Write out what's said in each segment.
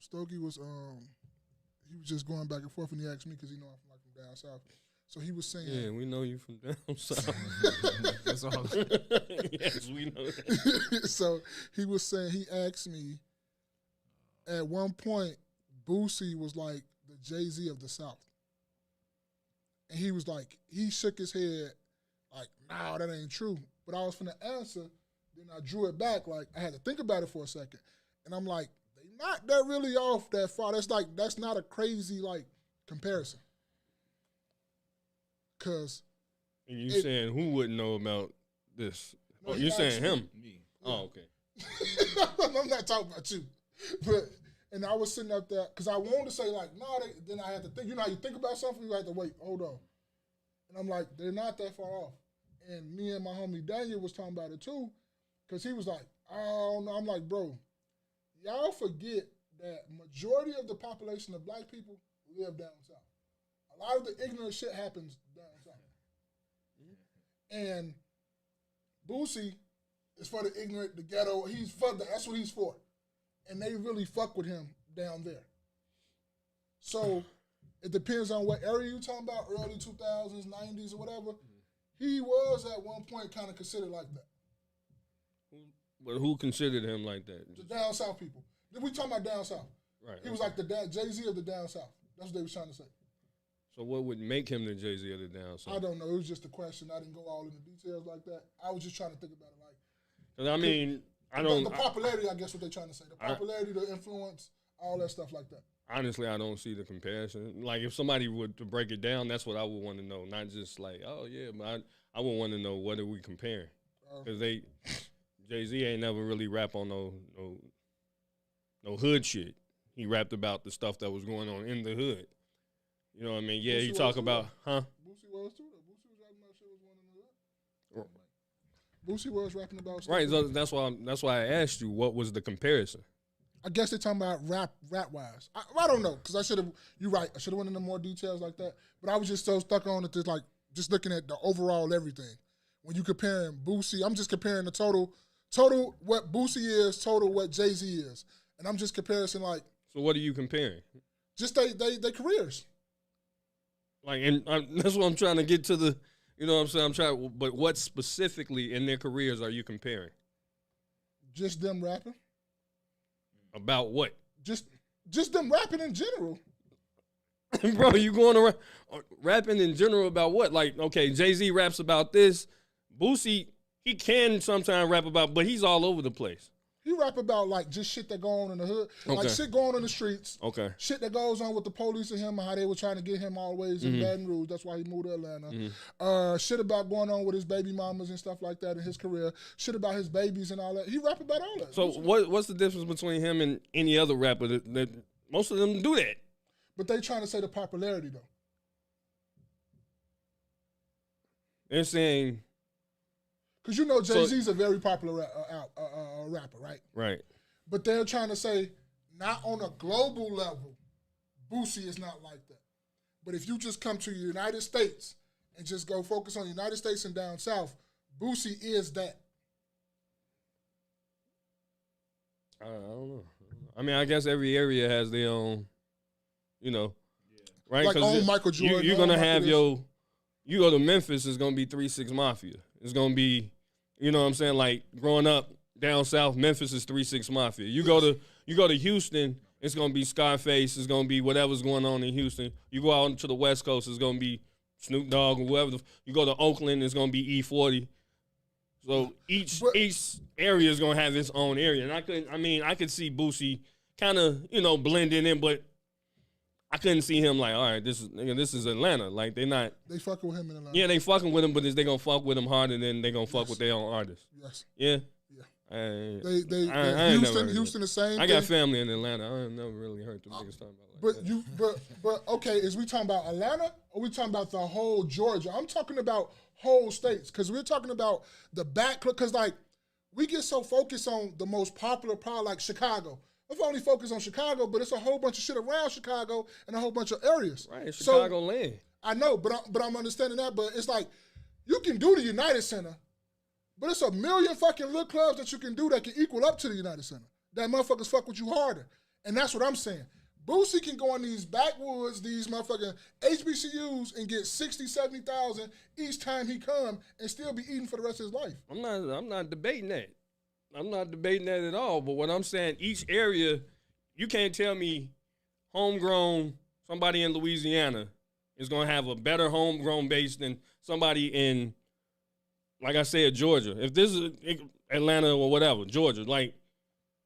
Stokey was he was just going back and forth, and he asked me because he know I'm from down south. So he was saying, Yeah, we know you from down south. That's all. Yes, we know that. so he was saying, he asked me, at one point, Boosie was like the Jay-Z of the South. And he was like, he shook his head like, nah, that ain't true. But I was finna answer, then I drew it back, like I had to think about it for a second. And I'm like, they not that really off that far. That's not a crazy like comparison. Cause And you saying who wouldn't know about this? No, Oh, you saying him? Me. Oh, okay. I'm not talking about you. But and I was sitting up there because I wanted to say like, no, then I had to think. You know how you think about something, you have to wait, hold on. And I'm like, they're not that far off. And me and my homie Daniel was talking about it too, because he was like, oh no. I'm like, bro, y'all forget that majority of the population of black people live down south. A lot of the ignorant shit happens down south. And Boosie is for the ignorant, the ghetto. That's what he's for. And they really fuck with him down there. So it depends on what area you're talking about, early 2000s, 90s, or whatever. He was at one point kind of considered like that. But who considered him like that? The down south people. We talking about down south. Right. He was like the Jay-Z of the down south. That's what they was trying to say. So what would make him the Jay-Z of the down south? I don't know. It was just a question. I didn't go all into details like that. I was just trying to think about it like. 'Cause I mean, I don't. The popularity, I guess what they're trying to say. The popularity, the influence, all that stuff like that. Honestly, I don't see the comparison. Like, if somebody would to break it down, that's what I would want to know. Not just like, oh yeah, but I would want to know what are we comparing? Because Jay-Z ain't never really rap on no hood shit. He rapped about the stuff that was going on in the hood. You know what I mean? Yeah, Boosie you talk was about, too, huh? Boosie was too. Though. Boosie was rapping about shit was going in the hood. Boosie was rapping about stuff. Right. So that's why I asked you what was the comparison. I guess they're talking about rap wise. I don't know because I should have. You're right. I should have went into more details like that. But I was just so stuck on it, like just looking at the overall everything. When you comparing Boosie, I'm just comparing the total what Boosie is, total what Jay-Z is, and I'm just comparing like. So what are you comparing? Just they careers. Like, and that's what I'm trying to get to the. You know what I'm saying? But what specifically in their careers are you comparing? Just them rapping. About what? Just them rapping in general. Bro, you going around rapping in general about what? Like, okay, Jay-Z raps about this. Boosie, he can sometimes rap about, but he's all over the place. He rap about like just shit that go on in the hood, Okay. like shit going on in the streets. Okay. Shit that goes on with the police and him and how they were trying to get him always in Baton Rouge. That's why he moved to Atlanta. Shit about going on with his baby mamas and stuff like that in his career. Shit about his babies and all that. He rap about all that. So what's the difference between him and any other rapper that most of them do that? But they trying to say the popularity though. They're saying, because you know Jay-Z's a very popular rapper, right? right. But they're trying to say, not on a global level, Boosie is not like that. But if you just come to the United States and just go focus on the United States and down south, Boosie is that. I don't know. I mean, I guess every area has their own, you know, right? Like on Michael Jordan. You're gonna have you go to Memphis, it's gonna be 3-6 Mafia. It's gonna be, you know what I'm saying? Like growing up down south, Memphis is 3-6 Mafia. You go to Houston, it's gonna be Scarface. It's gonna be whatever's going on in Houston. You go out to the West Coast, it's gonna be Snoop Dogg or whoever. You go to Oakland, it's gonna be E40. So each area is gonna have its own area, and I could see Boosie kind of blending in, but I couldn't see him like, all right, this is Atlanta. Like they fucking with him in Atlanta. Yeah, they fucking with him, but is they gonna fuck with him harder than they gonna fuck with their own artists? Yes. Yeah. Houston the same. I got family in Atlanta. I ain't never really heard the niggas talking about that. But okay, is we talking about Atlanta or we talking about the whole Georgia? I'm talking about whole states because we're talking about the back because like we get so focused on the most popular part like Chicago. If only focus on Chicago, but it's a whole bunch of shit around Chicago and a whole bunch of areas. Right, it's Chicago land. I know, but I'm understanding that. But it's like you can do the United Center. But it's a million fucking little clubs that you can do that can equal up to the United Center. That motherfuckers fuck with you harder. And that's what I'm saying. Boosie can go in these backwoods, these motherfucking HBCUs, and get 60, 70,000 each time he come, and still be eating for the rest of his life. I'm not debating that. I'm not debating that at all. But what I'm saying, each area, you can't tell me homegrown somebody in Louisiana is gonna have a better homegrown base than somebody in, like I said, Georgia. If this is Atlanta or whatever, Georgia, like.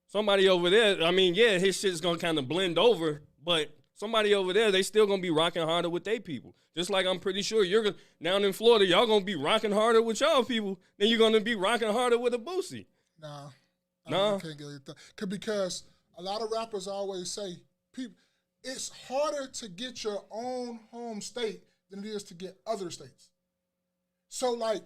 Somebody over there, I mean, yeah, his shit's gonna kind of blend over, but somebody over there, they still gonna be rocking harder with their people. Just like I'm pretty sure you're gonna, down in Florida, y'all gonna be rocking harder with y'all people than you're gonna be rocking harder with a Boosie. Nah. No? I can't get it. Because a lot of rappers always say, people, it's harder to get your own home state than it is to get other states. So, like,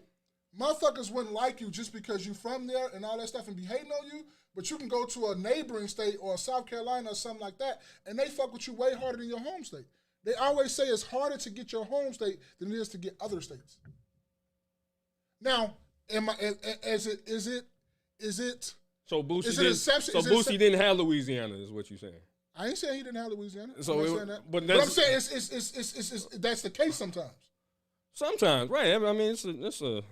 motherfuckers wouldn't like you just because you from there and all that stuff and be hating on you. But you can go to a neighboring state or South Carolina or something like that, and they fuck with you way harder than your home state. They always say it's harder to get your home state than it is to get other states. Now, is it? So Boosie is it exception? So Boosie didn't have Louisiana, is what you're saying. I ain't saying he didn't have Louisiana. So, but I'm saying it's that's the case sometimes. Sometimes, right? I mean, it's a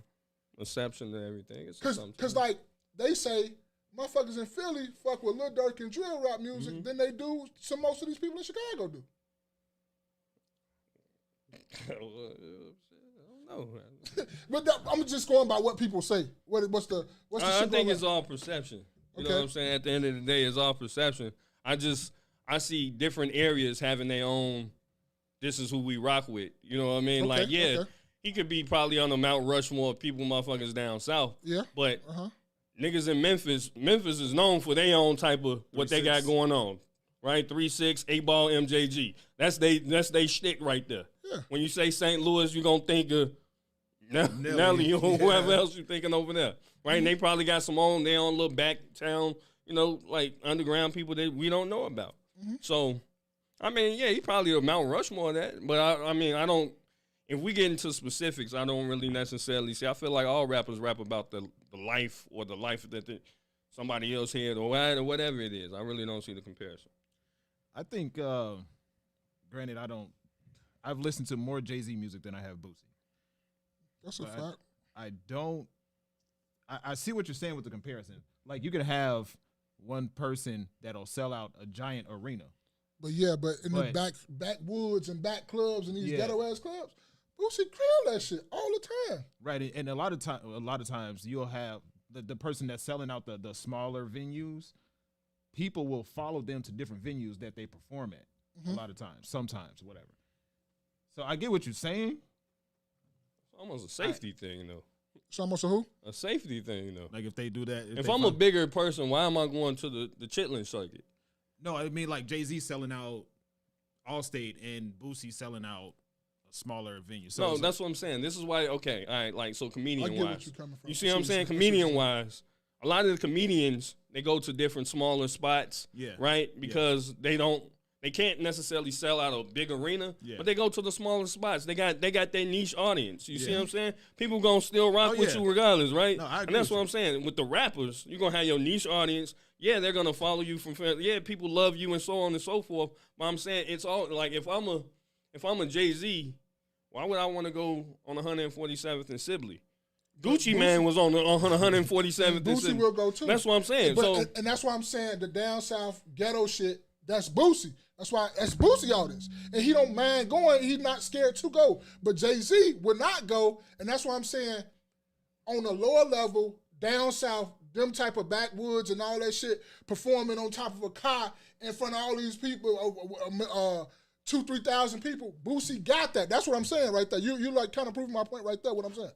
exception to everything. Because like they say. Motherfuckers in Philly fuck with Lil Durk and drill rap music than they do most of these people in Chicago do. I don't know. But I'm just going by what people say. What's the I think it's all perception. You know what I'm saying? At the end of the day, it's all perception. I see different areas having their own, this is who we rock with. You know what I mean? He could be probably on the Mount Rushmore of people motherfuckers down south. Yeah. But niggas in Memphis is known for their own type of what they got going on, right? 3-6, 8-ball MJG. That's they shtick right there. Yeah. When you say St. Louis, you're going to think of Nelly or whoever else you're thinking over there, right? And they probably got their own little back town, like underground people that we don't know about. So, I mean, yeah, he probably a Mount Rushmore of that. But, I mean, I don't. If we get into specifics, I don't really necessarily see. I feel like all rappers rap about the life or the life that somebody else had or whatever it is. I really don't see the comparison. I think, granted, I've listened to more Jay-Z music than I have Boosie. That's a fact. I see what you're saying with the comparison. Like, you could have one person that'll sell out a giant arena. But in the backwoods and back clubs and these ghetto-ass clubs, Boosie kill that shit all the time. Right, and a lot of times you'll have the person that's selling out the smaller venues, people will follow them to different venues that they perform at a lot of times, sometimes, whatever. So I get what you're saying. It's almost a safety thing, though. It's almost a who? A safety thing, though. Like if they do that. If I'm a bigger person, why am I going to the Chitlin circuit? No, I mean like Jay-Z selling out Allstate and Boosie selling out a smaller venue. So no, that's what I'm saying. This is why, okay, all right, like, so comedian-wise. You see what I'm saying? Comedian-wise, a lot of the comedians, they go to different smaller spots, right? Because they can't necessarily sell out a big arena, but they go to the smaller spots. They got their niche audience. You see what I'm saying? People gonna still rock with you regardless, right? No, I agree, and that's what I'm saying. With the rappers, you're gonna have your niche audience. Yeah, they're gonna follow you from. Yeah, people love you and so on and so forth. But I'm saying it's all like if I'm a Jay-Z, why would I want to go on 147th and Sibley? Gucci Mane was on 147th and Boosie will go too. That's what I'm saying. And that's why I'm saying the down south ghetto shit. That's Boosie. That's Boosie artist. And he don't mind going. He's not scared to go. But Jay-Z would not go. And that's why I'm saying on a lower level, down south, them type of backwoods and all that shit, performing on top of a car in front of all these people, 2,000-3,000 people, Boosie got that. That's what I'm saying right there. You like kind of proving my point right there, what I'm saying.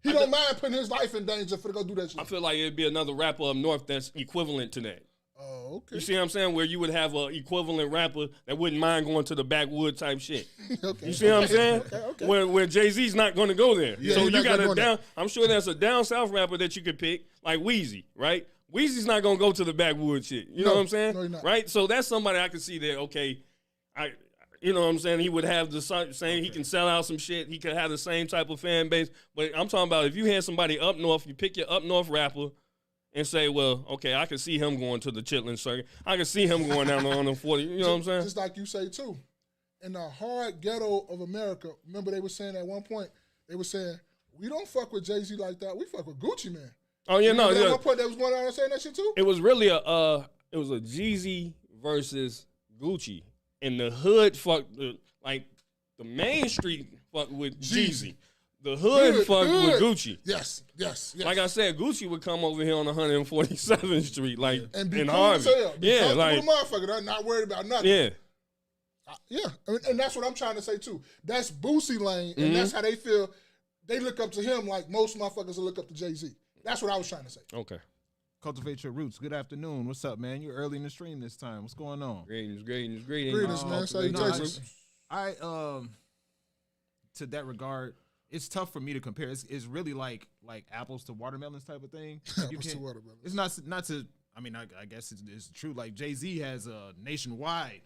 He don't mind putting his life in danger for to go do that shit. I feel like it'd be another rapper up north that's equivalent to that. Oh, okay. You see what I'm saying? Where you would have an equivalent rapper that wouldn't mind going to the backwood type shit. Okay. You see what I'm saying? Okay. Where Jay-Z's not going to go there. Yeah, so you got a down. I'm sure there's a down south rapper that you could pick, like Wheezy, right? Wheezy's not going to go to the backwood shit. You know what I'm saying? No, not. Right? So that's somebody I could see there. Okay, you know what I'm saying? He would have the same. He can sell out some shit. He could have the same type of fan base. But I'm talking about if you had somebody up north, you pick your up north rapper. and say, well, okay, I can see him going to the Chitlin circuit. I can see him going down on the 40. You know what I'm saying? Just like you say, too. In the hard ghetto of America, remember they were saying at one point, they were saying, we don't fuck with Jay-Z like that. We fuck with Gucci Man. Oh, yeah, no. At one point they was going down and saying that shit, too? It was really it was a Jeezy versus Gucci. And the hood fucked, like, the main street fucked with Jeezy. The hood fucked with Gucci. Yes. Like I said, Gucci would come over here on 147th Street, like and be in cool Harvey. as hell. Yeah, like a motherfucker. They're not worried about nothing. Yeah. Yeah, and that's what I'm trying to say too. That's Boosie Lane, and that's how they feel. They look up to him like most motherfuckers will look up to Jay-Z. That's what I was trying to say. Okay. Cultivate your roots. Good afternoon. What's up, man? You're early in the stream this time. What's going on? Greetings. Greetings, man. Salutations. I to that regard, it's tough for me to compare. It's really like apples to watermelons type of thing. Apples to watermelons. It's not to. I mean, I guess it's true. Like Jay-Z has a nationwide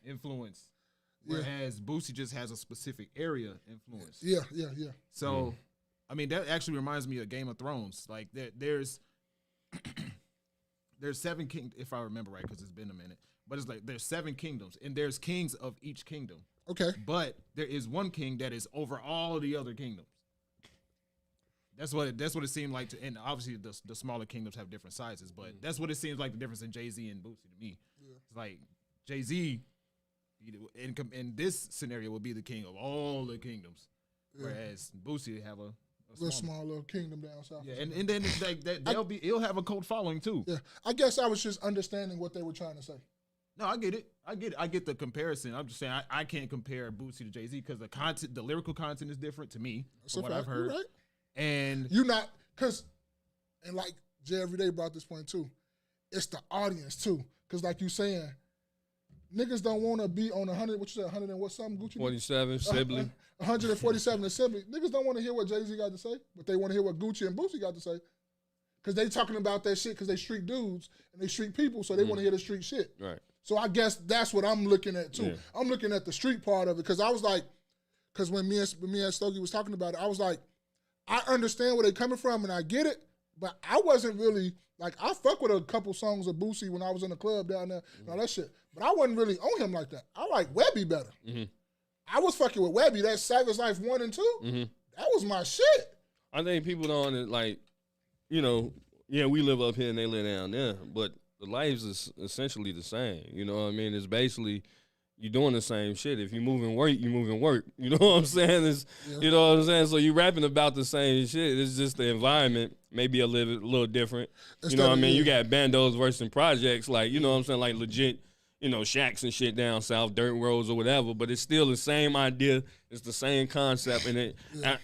influence, whereas Boosie just has a specific area influence. Yeah. So, I mean, that actually reminds me of Game of Thrones. Like there's 7 kingdoms, if I remember right, because it's been a minute. But it's like there's 7 kingdoms, and there's kings of each kingdom. Okay. But there is one king that is over all the other kingdoms. That's what it seemed like to, and obviously the smaller kingdoms have different sizes, but that's what it seems like the difference in Jay-Z and Boosie to me. Yeah. It's like Jay-Z, in this scenario, will be the king of all the kingdoms, whereas Boosie have a small little kingdom down south. Yeah, and then like he'll have a cult following too. Yeah, I guess I was just understanding what they were trying to say. No, I get it. I get the comparison. I'm just saying I can't compare Boosie to Jay-Z because the lyrical content is different to me. From what I've heard. You're right. And you not and like Jay Everyday brought this point too. It's the audience too, because like you saying, niggas don't want to be on 100. What you said, 100 and what something? Gucci 47 Sibley. 147 and Sibley. Niggas don't want to hear what Jay-Z got to say, but they want to hear what Gucci and Boosie got to say, because they talking about that shit because they street dudes and they street people, so they want to hear the street shit. Right. So I guess that's what I'm looking at too. Yeah. I'm looking at the street part of it because I was like, because when me and Stogie was talking about it, I was like, I understand where they're coming from and I get it, but I wasn't really, like, I fuck with a couple songs of Boosie when I was in the club down there and all that shit, but I wasn't really on him like that. I like Webby better. Mm-hmm. I was fucking with Webby. That Savage Life 1 and 2, that was my shit. I think people don't, like, you know, yeah, we live up here and they live down there, but the lives is essentially the same. You know what I mean? It's basically you doing the same shit. If you moving work, you moving work. You know what I'm saying? You know what I'm saying? So you rapping about the same shit. It's just the environment maybe a little different. You know what I mean? You got bandos versus projects, like, you know what I'm saying, like legit, you know, shacks and shit down south, dirt roads or whatever, but it's still the same idea. It's the same concept, and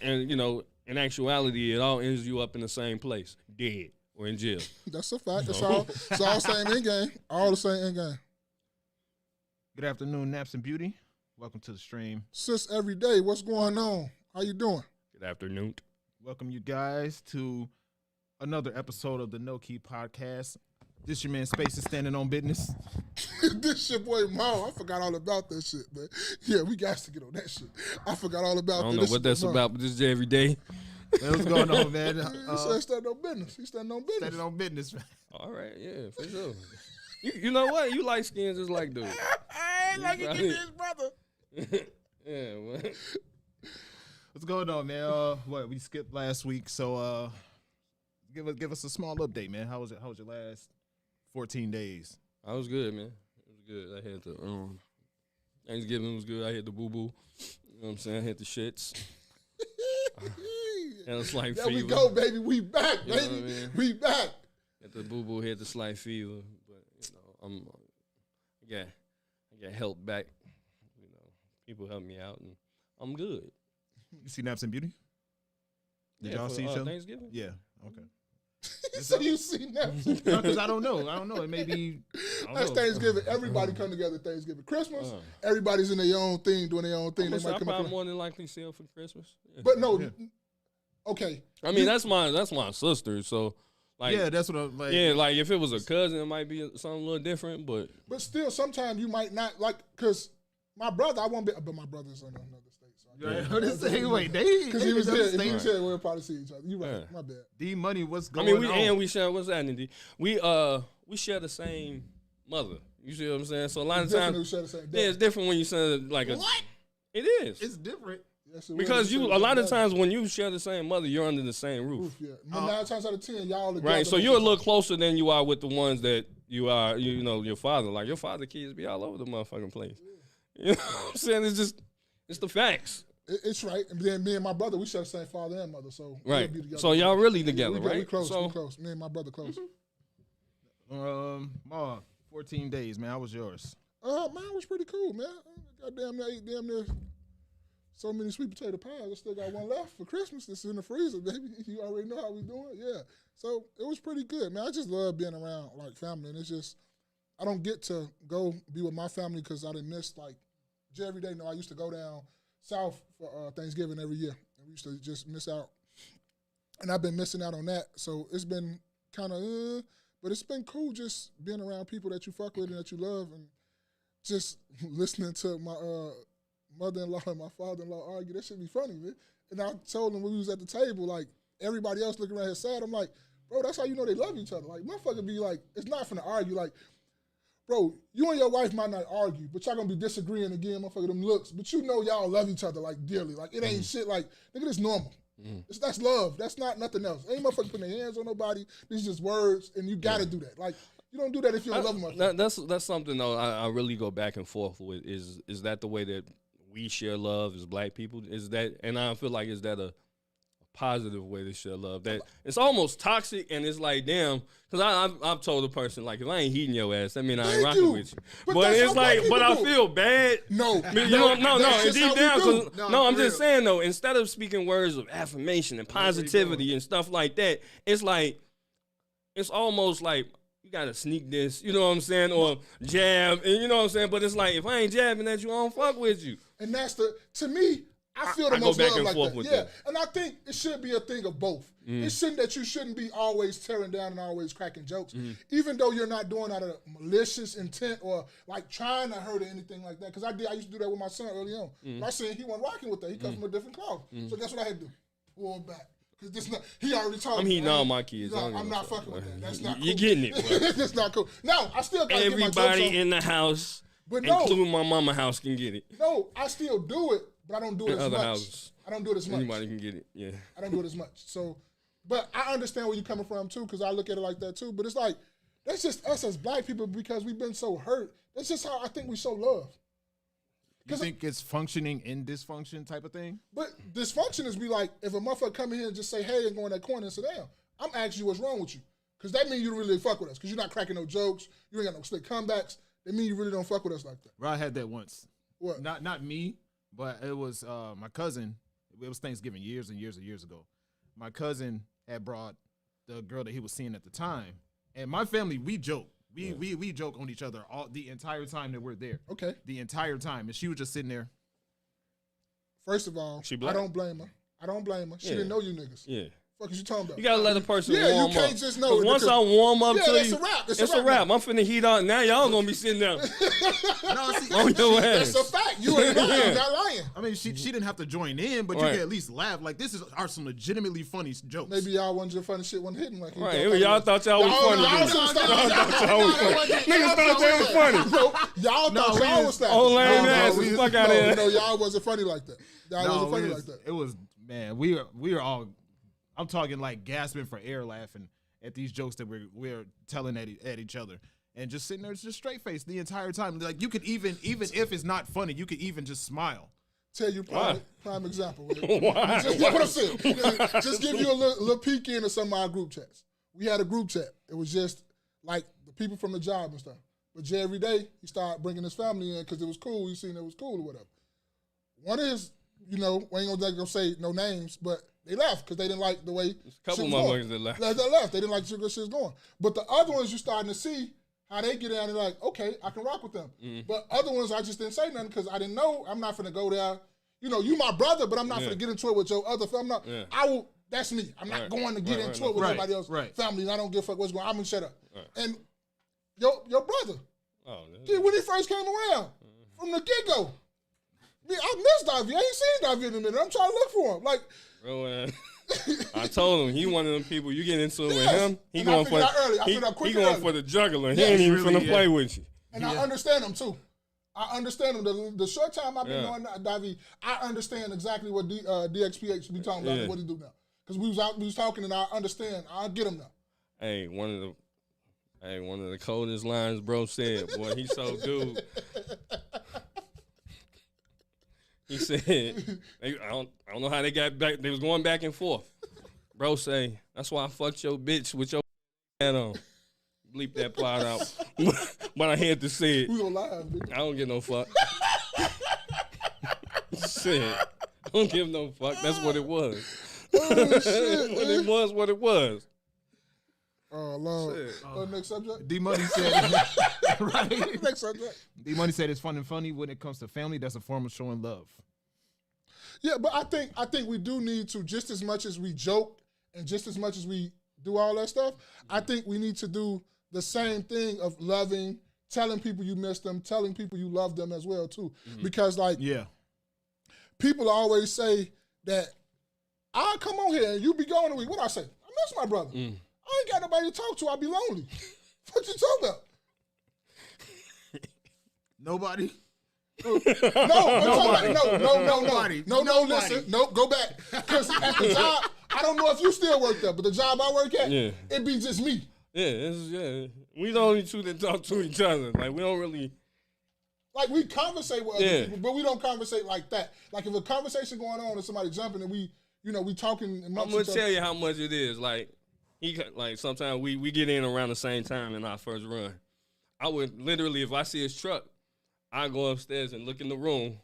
and you know, in actuality, it all ends you up in the same place, dead or in jail. That's a fact. It's all same end game. All the same end game. Good afternoon, Naps and Beauty. Welcome to the stream. Sis Everyday, what's going on? How you doing? Good afternoon. Welcome you guys to another episode of the KNoWKi podcast. This your man Space is standing on business. This your boy Mo. I forgot all about that shit, man. Yeah, we got to get on that shit. I forgot all about that. I don't know what that's about, but this is every day. What's going on, man? He said standing on business. He's standing on business. Standing on business, man. All right, yeah, for sure. You know what? You like skins just like dude. I ain't like it his brother. Yeah, what? What's going on, man? What we skipped last week, so give us a small update, man. How was it? How was your last 14 days? I was good, man. It was good. I had the Thanksgiving was good. I had the boo boo. You know what I'm saying? I had the shits. And a slight fever. There we go, baby. We back, baby. You know what I mean? We back. Had the boo boo, had the slight fever, but you know, I got help back. You know, people helped me out, and I'm good. You see Naps and Beauty? Did y'all see each other? Thanksgiving? Yeah. Okay. So you see Naps? No, because I don't know. It may be. That's Thanksgiving. Everybody come together Thanksgiving. Christmas, everybody's in their own thing, doing their own thing. They might come more than likely sell for Christmas. Yeah. But no, okay. I mean, that's my sister, so. Like, yeah, that's what I'm like. Yeah, like if it was a cousin, it might be something a little different, but. But still, sometimes you might not, like, because my brother, I won't be, but my brother's in another state, so Right. What is saying? Wait, they Because he was here. State. He was here. We'll probably see each other. You right. Yeah. My bad. D Money, what's I going mean, on? we share, what's happening, D? We share the same mother. You see what I'm saying? So a lot of Different times, when we share the same yeah, day. it's different when you send like a. What? It is. It's different. Yes, it Because was. you, a lot of times when you share the same mother, you're under the same roof. Yeah. 9 times out of 10, y'all together. Right, so you're a little closer than you are with the ones that you are, you know, your father. Like, your father kids be all over the motherfucking place. You know what I'm saying? It's the facts. It's right. And then me and my brother, we share the same father and mother. So Right. we'll be together. So y'all really together, we right? We close. So, We close. Me and my brother close. Ma, 14 days, man. How was yours? Mine was pretty cool, man. Goddamn, I ate damn near so many sweet potato pies. I still got one left for Christmas. This is in the freezer, baby. You already know how we doing. Yeah. So it was pretty good, man. I just love being around like family, and it's just I don't get to go be with my family because I didn't miss like every day. No, I used to go down south for Thanksgiving every year, and we used to just miss out. And I've been missing out on that. So it's been kind of, but it's been cool just being around people that you fuck with and that you love, and just listening to my mother-in-law and my father-in-law argue. That should be funny, man. And I told them when we was at the table, like, everybody else looking around here sad. I'm like, bro, that's how you know they love each other. Like, motherfucker be like, it's not finna argue. Like, bro, you and your wife might not argue, but y'all gonna be disagreeing again, motherfucker, them looks. But you know y'all love each other, like, dearly. Like, it ain't shit like, nigga, this normal. That's love. That's not nothing else. Ain't motherfucker putting their hands on nobody. These just words, and you gotta do that. Like, you don't do that if you don't love them. that's something though I really go back and forth with. Is that the way that we share love as black people? Is that, and I feel like, is that a positive way to share love? That it's almost toxic, and it's like, damn, because I've told a person, like, if I ain't heating your ass, that mean I ain't rocking with you. But it's like, but I feel bad. No, and deep down, because I'm just real. saying though, instead of speaking words of affirmation and positivity and stuff like that, it's like, it's almost like, you gotta sneak this, you know what I'm saying, or jab, and you know what I'm saying. But it's like, if I ain't jabbing at you, I don't fuck with you. And that's to me, I feel the I go most back love and like forth that. with Yeah, that. and I think it should be a thing of both. It shouldn't that you shouldn't be always tearing down and always cracking jokes, even though you're not doing out of malicious intent or like trying to hurt or anything like that. Because I used to do that with my son early on. My son, he wasn't rocking with that. He comes from a different cloth. So guess what I had to do? Pull back. Because this not, he already told me. I'm heating all my kids. No, I'm not fucking with that. That's not cool. You're getting it, bro. That's not cool. No, I still got to get my jokes Everybody on. in the house, But no. including my mama house, can get it. No, I still do it, but I don't do it And as other much. houses. I don't do it as much. Anybody can get it. Yeah. I don't do it as much. So, but I understand where you're coming from too, because I look at it like that too. But it's like, that's just us as black people because we've been so hurt. That's just how I think we show love. You think it's functioning in dysfunction type of thing? But dysfunction is be like, if a motherfucker come in here and just say, hey, and go in that corner and sit down, I'm asking you what's wrong with you. Because that means you don't really fuck with us. Because you're not cracking no jokes. You ain't got no slick comebacks. That mean you really don't fuck with us like that. Bro, I had that once. What? Not me, but it was my cousin. It was Thanksgiving years and years and years ago. My cousin had brought the girl that he was seeing at the time. And my family, we joke. We joke on each other all the entire time that we're there. Okay. The entire time. And she was just sitting there. First of all, She I black? don't blame her. I don't blame her. She didn't know you niggas. Yeah. Fuck is you talking about? You gotta let a person Yeah, you warm up. can't just know 'Cause it once because- I warm up to that's you, a wrap. it's a wrap. I'm finna heat up. Now y'all gonna be sitting down No, see, on your That's ass. a fact. You ain't lying. Yeah. You're not lying. I mean, she didn't have to join in, but you Right. can at least laugh. Like, this are some legitimately funny jokes. Maybe y'all wasn't your funny shit wasn't hitting like you Right, thought y'all it thought y'all was funny. Y'all then. should've stopped. Y'all thought y'all was funny. Niggas thought they was funny. Y'all thought we y'all was- was that. Oh, lame No, ass. we- Fuck out of here. No, y'all wasn't funny like that. Y'all wasn't funny like that. It was, man, we are all, I'm talking like gasping for air laughing at these jokes that we're telling at each other. And just sitting there, just straight face the entire time. Like, you could even if it's not funny, you could even just smile. Tell you prime example. Why? Just what I'm saying. Just give you a little peek into some of our group chats. We had a group chat. It was just like the people from the job and stuff. But Jay, every day, he started bringing his family in because it was cool. He seen it was cool or whatever. One is, we ain't gonna say no names, but they left because they didn't like the way A couple shit was going. motherfuckers that left. They left. They didn't like the shit was going. But the other ones, you starting to see how they get in and like, okay, I can rock with them. But other ones, I just didn't say nothing because I didn't know. I'm not finna go there. You my brother, but I'm not finna get into it with your other family. I will. That's me. I'm not going to get into it with everybody else's family. And I don't give a fuck what's going on. I'm gonna shut up. And your brother, Oh, when he first came around, from the get-go, I miss Davy. I ain't seen Davy in a minute. I'm trying to look for him. Like, Bro, I told him he one of them people you get into it with Yes. him. He And I going for figured out early. I figured out he quicker going early. for the juggler. He Yes, ain't even really, finna play yeah. with you. and I understand him too. I understand him. The short time I've been Yeah. knowing Davy, I understand exactly what DXPH be talking about Yeah. and what he do now. Because we was talking, and I understand. I get him now. Hey, one of the coldest lines bro said, boy, he so dude. He said, I don't know how they got back. They was going back and forth. Bro say, that's why I fucked your bitch with your hat on. Bleep that part out. But I had to say it. We gonna live, nigga. I don't give no fuck. Shit. I don't give no fuck. That's what it was. Oh shit! It was what it was. Oh Lord. Shit. Next subject. D Money said, right? Next subject. D Money said it's fun and funny when it comes to family. That's a form of showing love. Yeah, but I think we do need to, just as much as we joke and just as much as we do all that stuff, I think we need to do the same thing of loving, telling people you miss them, telling people you love them as well too. Because like Yeah. people always say that I come on here and you be gone a week. What I say? I miss my brother. I ain't got nobody to talk to. I be lonely. What you talking about? Nobody. No, Nobody. listen. No, go back. Because at the job, I don't know if you still work there, but the job I work at, Yeah. it be just me. Yeah, we the only two that talk to each other. Like we don't really. Like we conversate with other Yeah. people, but we don't conversate like that. Like if a conversation going on and somebody jumping and we talking I'm amongst gonna each tell other. you how much it is. Like sometimes we get in around the same time in our first run. I would literally, if I see his truck, I go upstairs and look in the room.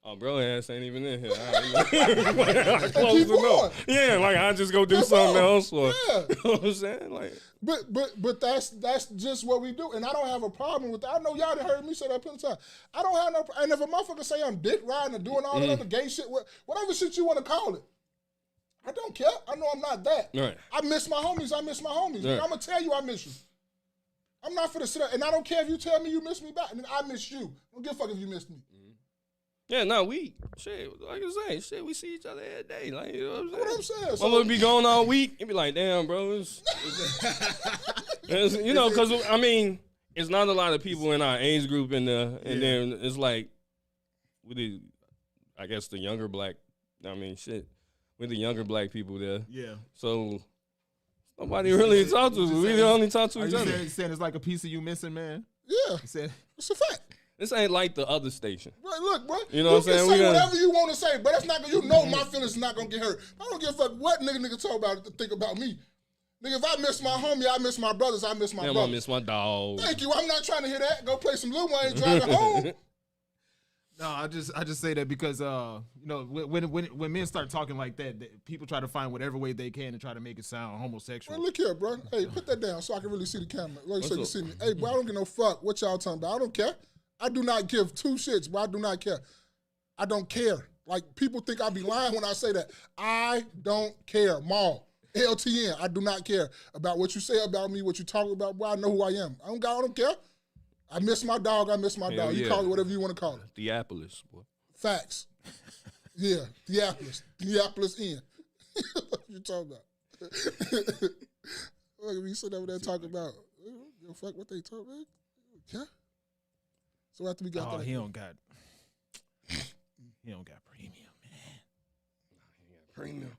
Oh, bro, ass ain't even in here. I close keep the door. going. Yeah, like I just go do Keep something going. else. Or, Yeah. you know what I'm saying? Like, But that's just what we do, and I don't have a problem with that. I know y'all done heard me say that plenty of times. I don't have no. And if a motherfucker say I'm dick riding or doing all that other gay shit, whatever shit you want to call it, I don't care. I know I'm not that. Right. I miss my homies. Right. I'm gonna tell you I miss you. I'm not for the sit up, and I don't care if you tell me you miss me back, and I miss you. I don't give a fuck if you miss me. yeah, no, we shit. Like I say, shit, we see each other every day. Like, you know what I'm saying? What I'm saying. I'm So, gonna be gone all week. It'd be like, damn, bro. You know, because I mean, it's not a lot of people in our age group in there, and then it's like, I guess the younger black. I mean, shit, with the younger black people there. Yeah. So nobody really talk to us. We only talk to Are each you other. saying it's like a piece of you missing, man? yeah, He said, it's a fact. This ain't like the other station. Right, look, bro. You know what I'm saying? Can We say gotta- whatever you want to say, but that's not gonna. You know, my feelings is not gonna get hurt. I don't give a fuck what nigga talk about to think about me. Nigga, if I miss my homie, I miss my brothers. I miss my Damn, I brothers. miss my dog. Thank you. I'm not trying to hear that. Go play some Lil Wayne, drive it home. no, I just say that because you know when men start talking like that, people try to find whatever way they can to try to make it sound homosexual. Well, look here, bro. Hey, put that down so I can really see the camera. Like, so you up? see me. Hey, bro, I don't give no fuck what y'all talking about. I don't care. I do not give two shits, bro. I do not care. I don't care. Like, people think I be lying when I say that. I don't care. Maul. LTN. I do not care about what you say about me, what you talk about. Boy, I know who I am. I don't care. I miss my dog. I miss my dog. You yeah. call it whatever you want to call it. Theopolis, boy. Facts. Yeah. Theopolis in. What you talking about? Look, you sit over there talking about, give a fuck what they talk about. Yeah. So after we got Oh, that. he don't got premium, man. Premium.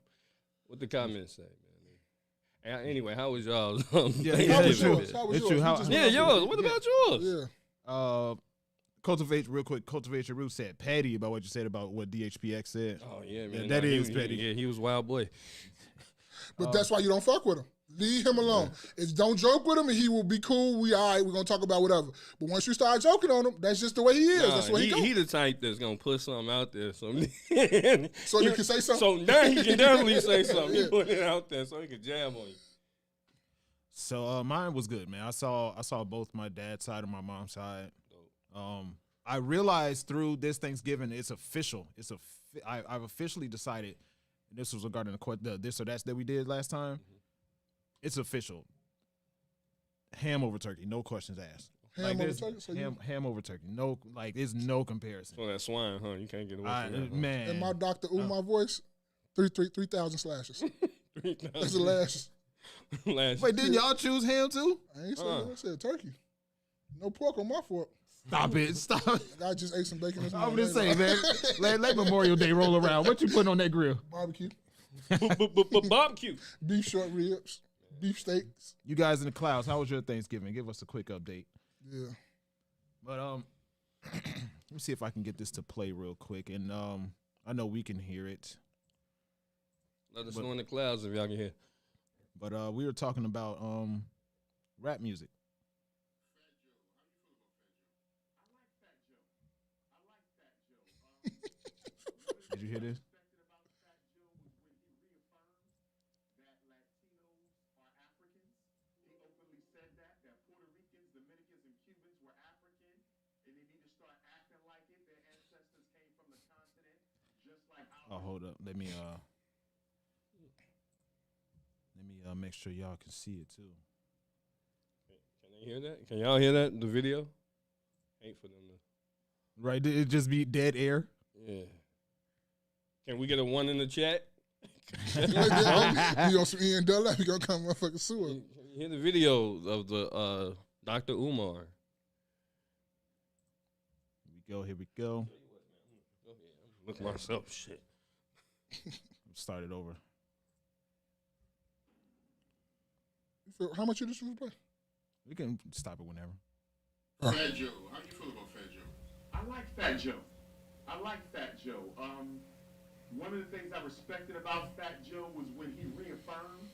What the comments say, man? Anyway, how was y'all's? How was Thanksgiving? yours? How was It's yours? true. You How- just Yeah, went off yours. with What it. about yours? Yeah. Cultivate your roots said Patty about what you said about what DHPX said. Oh yeah, man. that is he, petty. Yeah, he was wild boy. But that's why you don't fuck with him. Leave him alone. It's don't joke with him and he will be cool. We all right, we're gonna talk about whatever. But once you start joking on him, that's just the way he is. Nah, That's the way he goes. he the type that's gonna put something out there. So So you can say something? So now he can definitely say something. Yeah. He put it out there so he can jam on you. So mine was good, man. I saw both my dad's side and my mom's side. I realized through this Thanksgiving, it's official. I've officially decided. And this was regarding the this or that's that we did last time. It's official. Ham over turkey, no questions asked. Ham over turkey. So ham over turkey. No, like there's no comparison. So that swine, huh? You can't get away from that, huh? Man. and my Dr. Umar voice, 3,000 slashes. 3,000. That's the last. Wait, didn't y'all choose ham too? I ain't saying I said turkey. No pork on my fork. Stop it. I just ate some bacon this I'm morning. just saying, man. Let Memorial Day roll around. What you putting on that grill? Barbecue. Barbecue. Beef short ribs. Beef steaks. You guys in the clouds, how was your Thanksgiving? Give us a quick update. Yeah. But let me see if I can get this to play real quick. And I know we can hear it. Let us know in the clouds if y'all can hear. But we were talking about rap music. Did you hear this? Oh, hold up. Let me make sure y'all can see it too. Can they hear that? Can y'all hear that? The video? Ain't for them to. Right, it just be dead air. Yeah. Can we get a 1 in the chat? You on some Ian Dunlap, you gonna come motherfucking sewer. You hear the video of the Dr. Umar. Here we go. Look myself, shit. Start it over. How much you just play? We can stop it whenever. Fat Joe, how you feel about Fat Joe? I like Fat Joe. One of the things I respected about Fat Joe was when he reaffirmed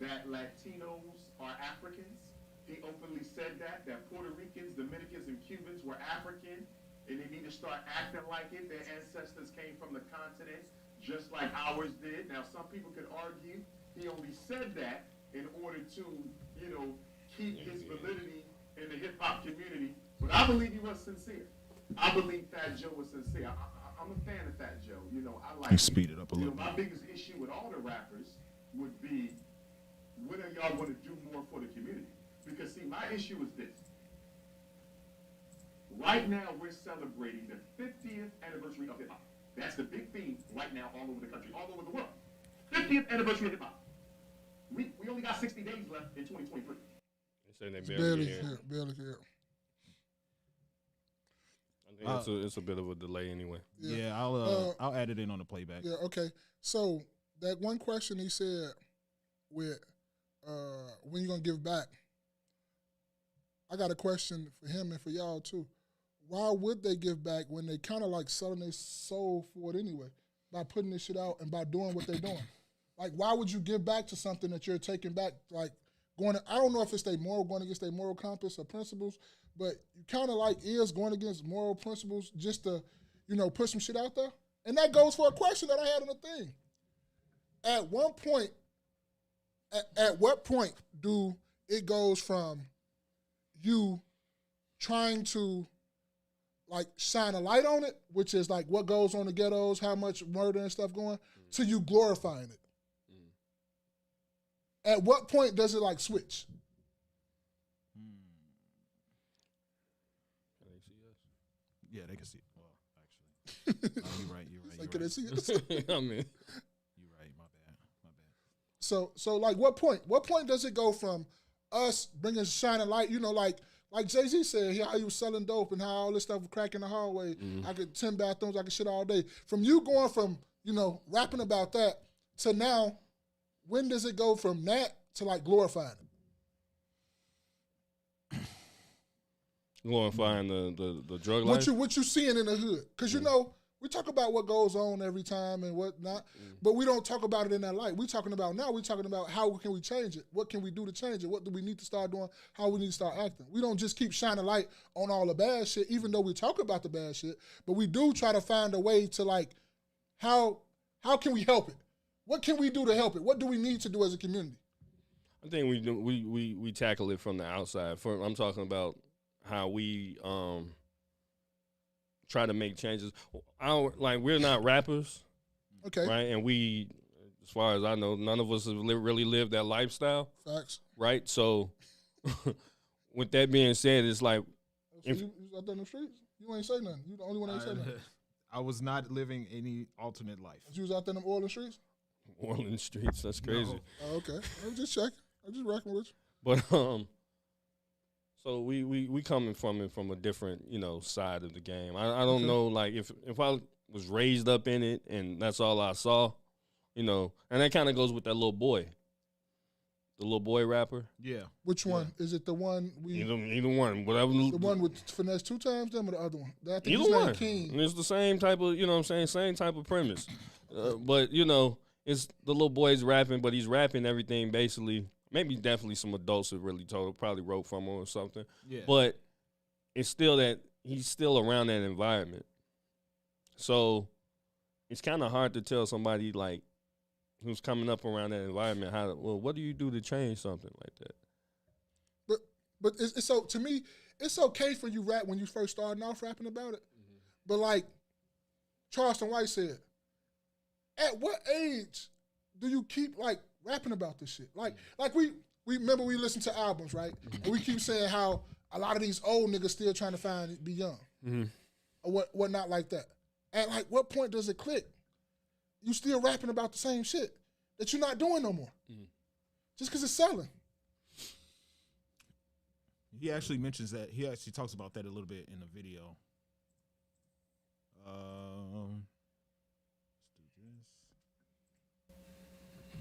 that Latinos are Africans. He openly said that Puerto Ricans, Dominicans, and Cubans were African, and they need to start acting like it. Their ancestors came from the continent, just like ours did. Now, some people could argue he only said that in order to, keep his validity in the hip-hop community. But I believe he was sincere. I believe Fat Joe was sincere. I'm a fan of Fat Joe. I like him. Speed it up a little bit. My biggest issue with all the rappers would be, when are y'all going to do more for the community? Because, see, my issue is this. Right now, we're celebrating the 50th anniversary of hip-hop. That's the big theme right now all over the country, all over the world. 50th anniversary of hip-hop. We only got 60 days left in 2023. They say they Barely here. care. Barely care. I think it's a bit of a delay anyway. Yeah, I'll add it in on the playback. Yeah, okay. So that one question he said with when you gonna give back, I got a question for him and for y'all too. Why would they give back when they kind of like selling their soul for it anyway by putting this shit out and by doing what they're doing? Like, why would you give back to something that you're taking back? Like, I don't know if it's going against their moral compass or principles, but you kind of like is going against moral principles just to, put some shit out there. And that goes for a question that I had on the thing. At what point do it goes from you trying to like shine a light on it, which is like what goes on in the ghettos, how much murder and stuff going, to you glorifying it? At what point does it like switch? Can they see us? Yeah, they can see it. Well, actually, you're right. Like, can they see us? I mean, You're right. My bad. So like, what point? What point does it go from us bringing shining light? Like Jay-Z said, how he was selling dope and how all this stuff was cracking the hallway. I could 10 bathrooms, I could shit all day. From you going from rapping about that to now. When does it go from that to like glorifying it? glorifying the drug life. What you seeing in the hood? Because we talk about what goes on every time and what not, but we don't talk about it in that light. We're talking about how can we change it? What can we do to change it? What do we need to start doing? How we need to start acting? We don't just keep shining light on all the bad shit, even though we talk about the bad shit, but we do try to find a way to like, how can we help it? What can we do to help it? What do we need to do as a community? I think we tackle it from the outside. I'm talking about how we try to make changes. We're not rappers, okay, right? And we, as far as I know, none of us have really lived that lifestyle. Facts. Right? So with that being said, it's like So you was out there in the streets? You ain't say nothing. You the only one that ain't say nothing. I was not living any alternate life. You was out there in them Orleans streets? Orleans streets, that's crazy. No. Oh, okay. I was just checking. I was just rocking with you. But so we coming from it from a different, side of the game. I don't know, like if I was raised up in it and that's all I saw, and that kind of goes with that little boy. The little boy rapper. Yeah. Which one? Is it the one Either one. Whatever. the one with finesse 2 times them or the other one? I think Either his name one. King. It's the same type of, same type of premise. But, it's the little boy's rapping, but he's rapping everything basically. Maybe definitely some adults have really probably wrote from him or something. Yeah. But it's still that he's still around that environment. So it's kind of hard to tell somebody like who's coming up around that environment what do you do to change something like that? But it's so to me, it's okay for you rap when you first starting off rapping about it. Mm-hmm. But like Charleston White said, at what age do you keep like rapping about this shit? Like we remember we listened to albums, right? Mm-hmm. And we keep saying how a lot of these old niggas still trying to be young. Mm-hmm. Or whatnot like that. At like what point does it click? You still rapping about the same shit that you're not doing no more. Mm-hmm. Just because it's selling. He actually mentions that. He actually talks about that a little bit in the video. Let's do this.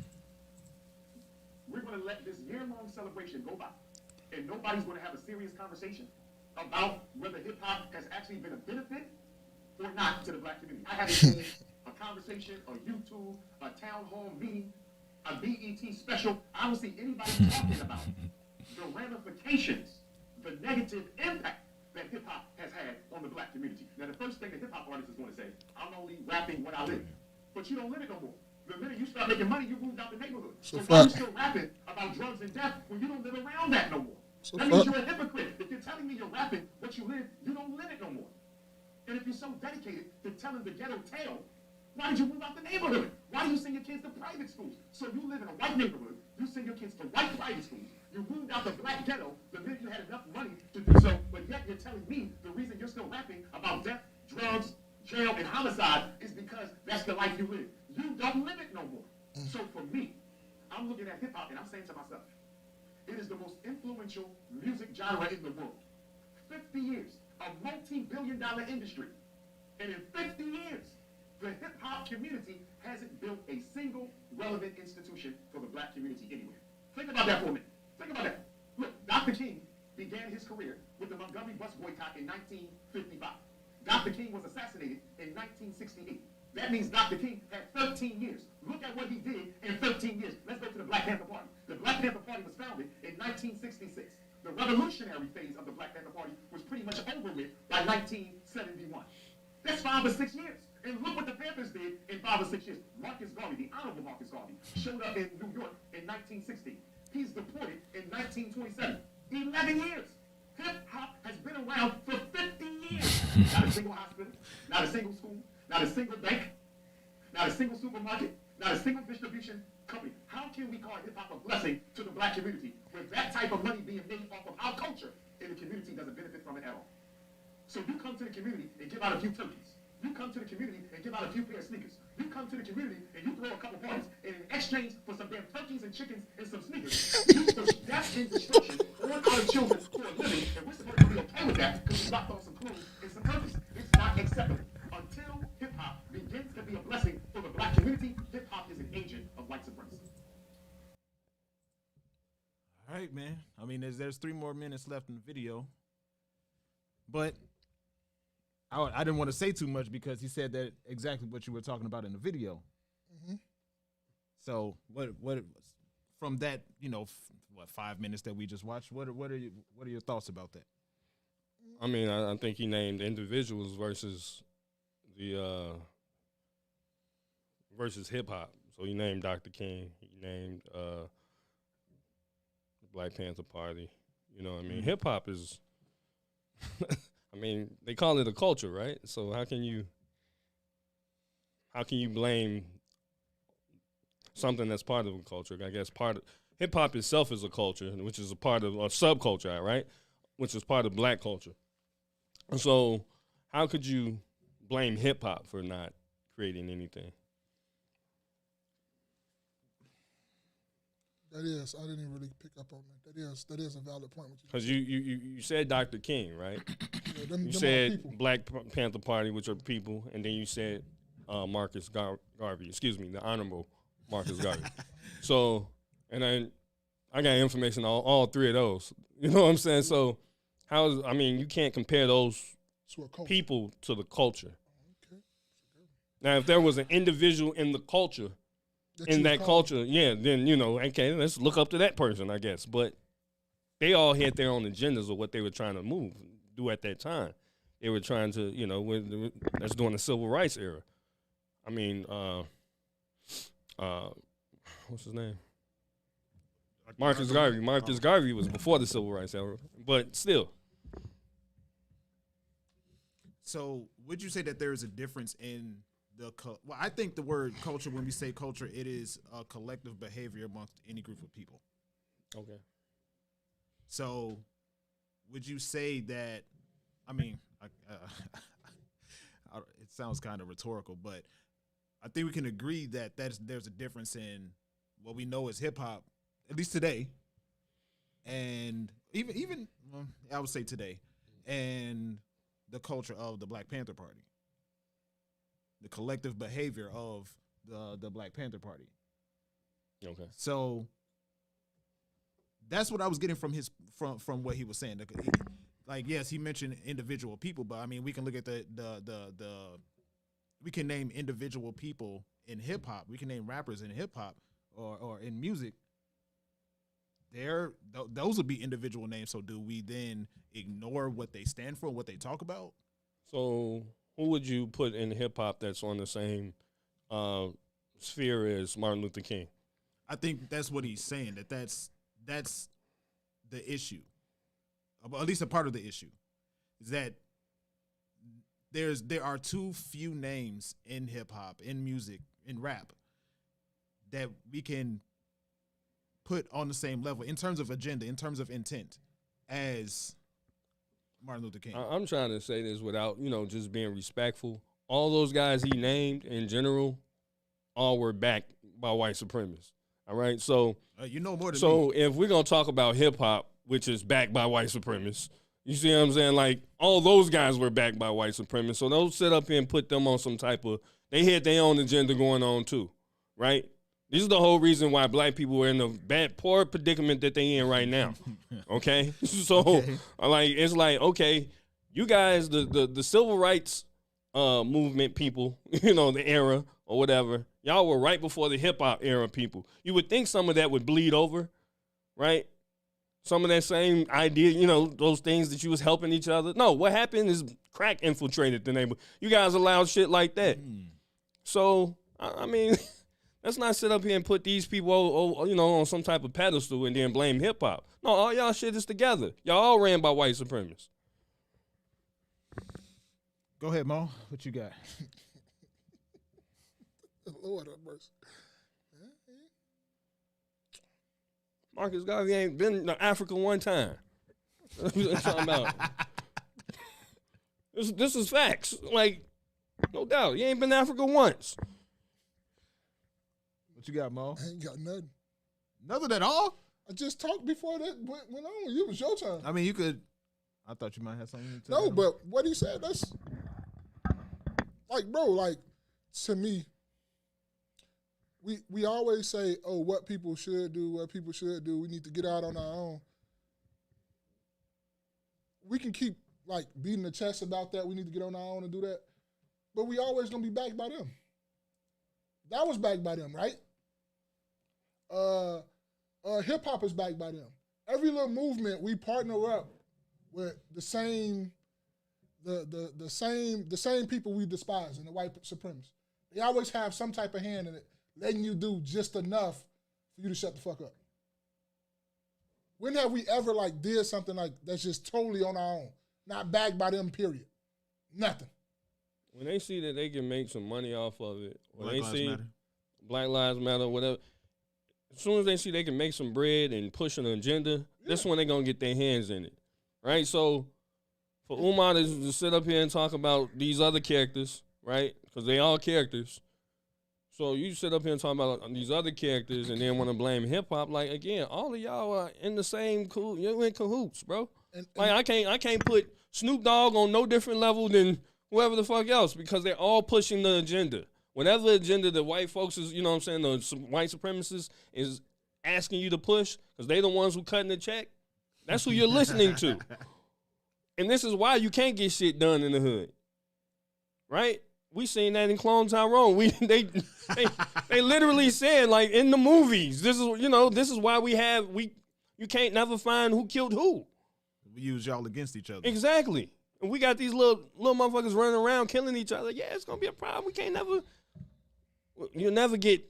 We're going to let this year-long celebration go by, and nobody's going to have a serious conversation about whether hip-hop has actually been a benefit or not to the black community. I haven't seen a conversation, a YouTube, a town hall meeting, a BET special. I don't see anybody talking about the ramifications, the negative impact that hip-hop has had on the black community. Now, the first thing the hip-hop artist is going to say, I'm only rapping when I live. But you don't live it no more. The minute you start making money, you moved out the neighborhood. So why are you still rapping about drugs and death when you don't live around that no more? That means you're a hypocrite. If you're telling me you're rapping what you live, you don't live it no more. And if you're so dedicated to telling the ghetto tale, why did you move out the neighborhood? Why do you send your kids to private schools? So you live in a white neighborhood, you send your kids to white private schools, you moved out the black ghetto the minute you had enough money to do so, but yet you're telling me the reason you're still rapping about death, drugs, jail, and homicide is because that's the life you live. You don't live it no more. So for me, I'm looking at hip-hop and I'm saying to myself, it is the most influential music genre in the world. 50 years, a multi-billion-dollar industry. And in 50 years, the hip-hop community hasn't built a single relevant institution for the black community anywhere. Think about that for a minute. Think about that. Look, Dr. King began his career with the Montgomery bus boycott in 1955. Dr. King was assassinated in 1968. That means Dr. King had 13 years. Look at what he did in 13 years. Let's go to the Black Panther Party. The Black Panther Party was founded in 1966. The revolutionary phase of the Black Panther Party was pretty much over with by 1971. That's 5 or 6 years. And look what the Panthers did in 5 or 6 years. Marcus Garvey, the Honorable Marcus Garvey, showed up in New York in 1960. He's deported in 1927. 11 years. Hip-hop has been around for 50 years. Not a single hospital, not a single school, not a single bank, not a single supermarket, not a single distribution company. How can we call hip-hop a blessing to the black community with that type of money being made off of our culture and the community doesn't benefit from it at all? So you come to the community and give out a few turkeys. You come to the community and give out a few pair of sneakers. You come to the community and you throw a couple parties, and in exchange for some damn turkeys and chickens and some sneakers, you push death and destruction on our children who are living, and we're supposed to be okay with that because we locked on some clothes and some turkeys. It's not acceptable. Until hip-hop begins to be a blessing for the black community, hip-hop is an agent of white supremacy. All right, man. I mean, there's 3 more minutes left in the video, but I didn't want to say too much because he said that exactly what you were talking about in the video. Mm-hmm. So what from that, 5 minutes that we just watched, what are your thoughts about that? I mean, I think he named individuals versus the versus hip hop. So he named Dr. King. He named the Black Panther Party. You know what I mean? Hip hop is. I mean, they call it a culture, right? So how can you blame something that's part of a culture? I guess part of hip hop itself is a culture, which is a part of a subculture, right? Which is part of black culture. So how could you blame hip hop for not creating anything? That is, I didn't even really pick up on that. That is a valid point. Because you said Dr. King, right? Yeah, them You are said people. Black Panther Party, which are people, and then you said Marcus Garvey. Excuse me, the Honorable Marcus Garvey. So, and then I got information on all three of those. You know what I'm saying? So, you can't compare those people to the culture. Okay. Now, if there was an individual in the culture, in that culture, yeah, then, okay, let's look up to that person, I guess. But they all had their own agendas of what they were trying to do at that time. They were trying to, that's during the civil rights era. I mean, what's his name? Marcus Garvey. Marcus Garvey was before the civil rights era, but still. So would you say that there is a difference in well, I think the word culture, when we say culture, it is a collective behavior amongst any group of people. Okay. So would you say that, it sounds kind of rhetorical, but I think we can agree that there's a difference in what we know as hip hop, at least today, and even I would say today, and the culture of the Black Panther Party. The collective behavior of the Black Panther Party. Okay. So that's what I was getting from what he was saying. Like, yes, he mentioned individual people, but we can look at we can name individual people in hip hop. We can name rappers in hip hop or in music. Those would be individual names. So do we then ignore what they stand for, what they talk about? So who would you put in hip hop that's on the same sphere as Martin Luther King? I think that's what he's saying. That's the issue, at least a part of the issue, is that there are too few names in hip hop, in music, in rap that we can put on the same level in terms of agenda, in terms of intent, as Martin Luther King. I'm trying to say this without, just being respectful. All those guys he named in general, all were backed by white supremacists. All right, so you know more than me. So if we're gonna talk about hip hop, which is backed by white supremacists, you see what I'm saying? Like all those guys were backed by white supremacists. So don't sit up here and put them on some type of. They had their own agenda going on too, right? This is the whole reason why black people are in the poor predicament that they in right now. Okay, so it's like okay, you guys, the civil rights movement people, the era or whatever, y'all were right before the hip hop era people. You would think some of that would bleed over, right? Some of that same idea, those things that you was helping each other. No, what happened is crack infiltrated the neighborhood. You guys allowed shit like that. So let's not sit up here and put these people, on some type of pedestal and then blame hip hop. No, all y'all shit is together. Y'all all ran by white supremacists. Go ahead, Mo. What you got? Lord have mercy. Marcus Garvey ain't been to Africa one time. That's what I'm talking about. This is facts. Like, no doubt. He ain't been to Africa once. What you got, Mo? I ain't got nothing. Nothing at all? I just talked before that went on. It was your turn. You could. I thought you might have something to No, but what he said, that's like, bro, to me, we always say, oh, what people should do, we need to get out on our own. We can keep beating the chest about that, we need to get on our own and do that, but we always gonna be backed by them. That was backed by them, right? Hip hop is backed by them. Every little movement we partner up with the same people we despise and the white supremacists. They always have some type of hand in it, letting you do just enough for you to shut the fuck up. When have we ever did something that's just totally on our own, not backed by them? Period. Nothing. When they see that they can make some money off of it, when Black Lives Matter. Black Lives Matter, whatever. As soon as they see they can make some bread and push an agenda, that's when they're gonna get their hands in it, right? So, for Umar to sit up here and talk about these other characters, right? Because they all characters. So you sit up here and talk about these other characters and then want to blame hip hop. Like, again, all of y'all are in the same you're in cahoots, bro. Like, I can't put Snoop Dogg on no different level than whoever the fuck else because they're all pushing the agenda. Whatever agenda the white folks is, you know what I'm saying, the white supremacists is asking you to push because they the ones who cutting the check. That's who you're listening to. And this is why you can't get shit done in the hood. Right? We seen that in Clone Tyrone. They literally said, like, in the movies, this is why you can't never find who killed who. We use y'all against each other. Exactly. And we got these little motherfuckers running around killing each other. Yeah, it's gonna be a problem. You'll never get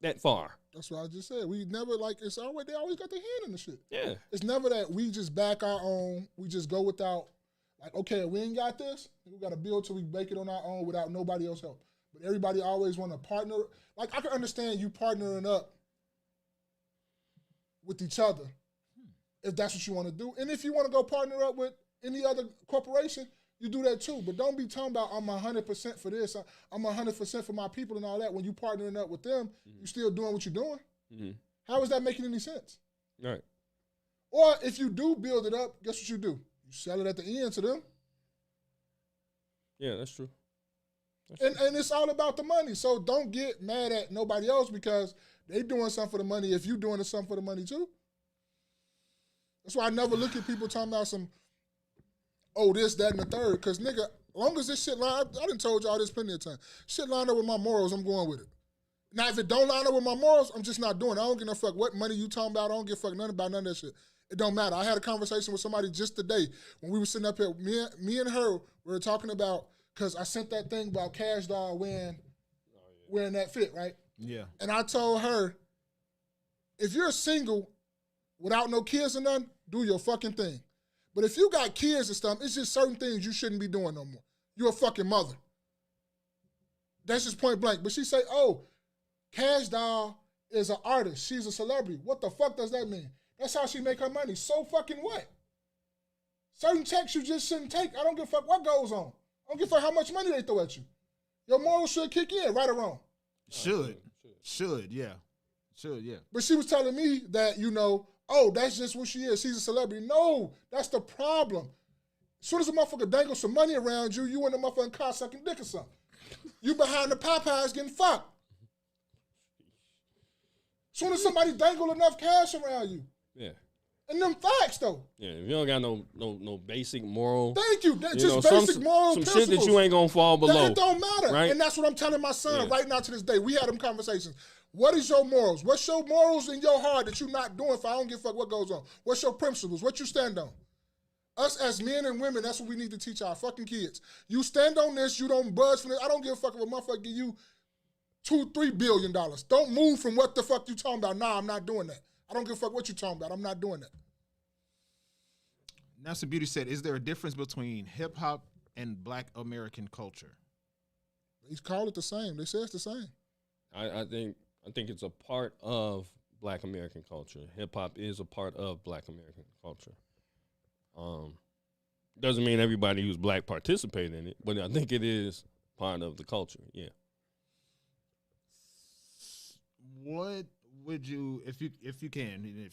that far. That's what I just said. We never, like, it's always, they always got their hand in the shit. Yeah. It's never that we just back our own, we just go without, like, okay, we ain't got this, we got to build till we make it on our own without nobody else help. But everybody always want to partner. Like, I can understand you partnering up with each other if that's what you want to do. And if you want to go partner up with any other corporation, you do that too. But don't be talking about I'm 100% for this, I'm 100% for my people and all that. When you partnering up with them, you still doing what you're doing. Mm-hmm. How is that making any sense? Right. Or if you do build it up, guess what you do? You sell it at the end to them. Yeah, that's true. And it's all about the money. So don't get mad at nobody else because they doing something for the money if you doing something for the money too. That's why I never look at people talking about some, oh, this, that, and the third. Because, nigga, as long as this shit line, I done told y'all this plenty of time. Shit line up with my morals, I'm going with it. Now, if it don't line up with my morals, I'm just not doing it. I don't give no fuck what money you talking about. I don't give a fuck nothing about none of that shit. It don't matter. I had a conversation with somebody just today when we were sitting up here. Me and her were talking about, because I sent that thing about Cash Doll wearing that fit, right? Yeah. And I told her, if you're single without no kids or nothing, do your fucking thing. But if you got kids and stuff, it's just certain things you shouldn't be doing no more. You're a fucking mother. That's just point blank. But she say, oh, Cash Doll is an artist. She's a celebrity. What the fuck does that mean? That's how she make her money. So fucking what? Certain checks you just shouldn't take. I don't give a fuck what goes on. I don't give a fuck how much money they throw at you. Your morals should kick in, right or wrong. Should, yeah. But she was telling me that, oh, that's just what she is. She's a celebrity. No, that's the problem. As soon as a motherfucker dangles some money around you, you in the motherfucking car sucking dick or something. You behind the Popeyes getting fucked. As soon as somebody dangle enough cash around you. Yeah. And them facts, though. Yeah, if you don't got no basic moral. Thank you. Just basic moral some principles. Shit that you ain't gonna fall below. It don't matter. Right? And that's what I'm telling my son right now to this day. We had them conversations. What is your morals? What's your morals in your heart that you're not doing for? I don't give a fuck what goes on. What's your principles? What you stand on? Us as men and women, that's what we need to teach our fucking kids. You stand on this, you don't budge from this. I don't give a fuck if a motherfucker give you $2-3 billion. Don't move from what the fuck you talking about. Nah, I'm not doing that. I don't give a fuck what you talking about. I'm not doing that. Nasa Beauty said, is there a difference between hip-hop and Black American culture? They call it the same. They say it's the same. I think it's a part of Black American culture. Hip-hop is a part of Black American culture. Doesn't mean everybody who's Black participated in it, but I think it is part of the culture, yeah. What would you, if you can,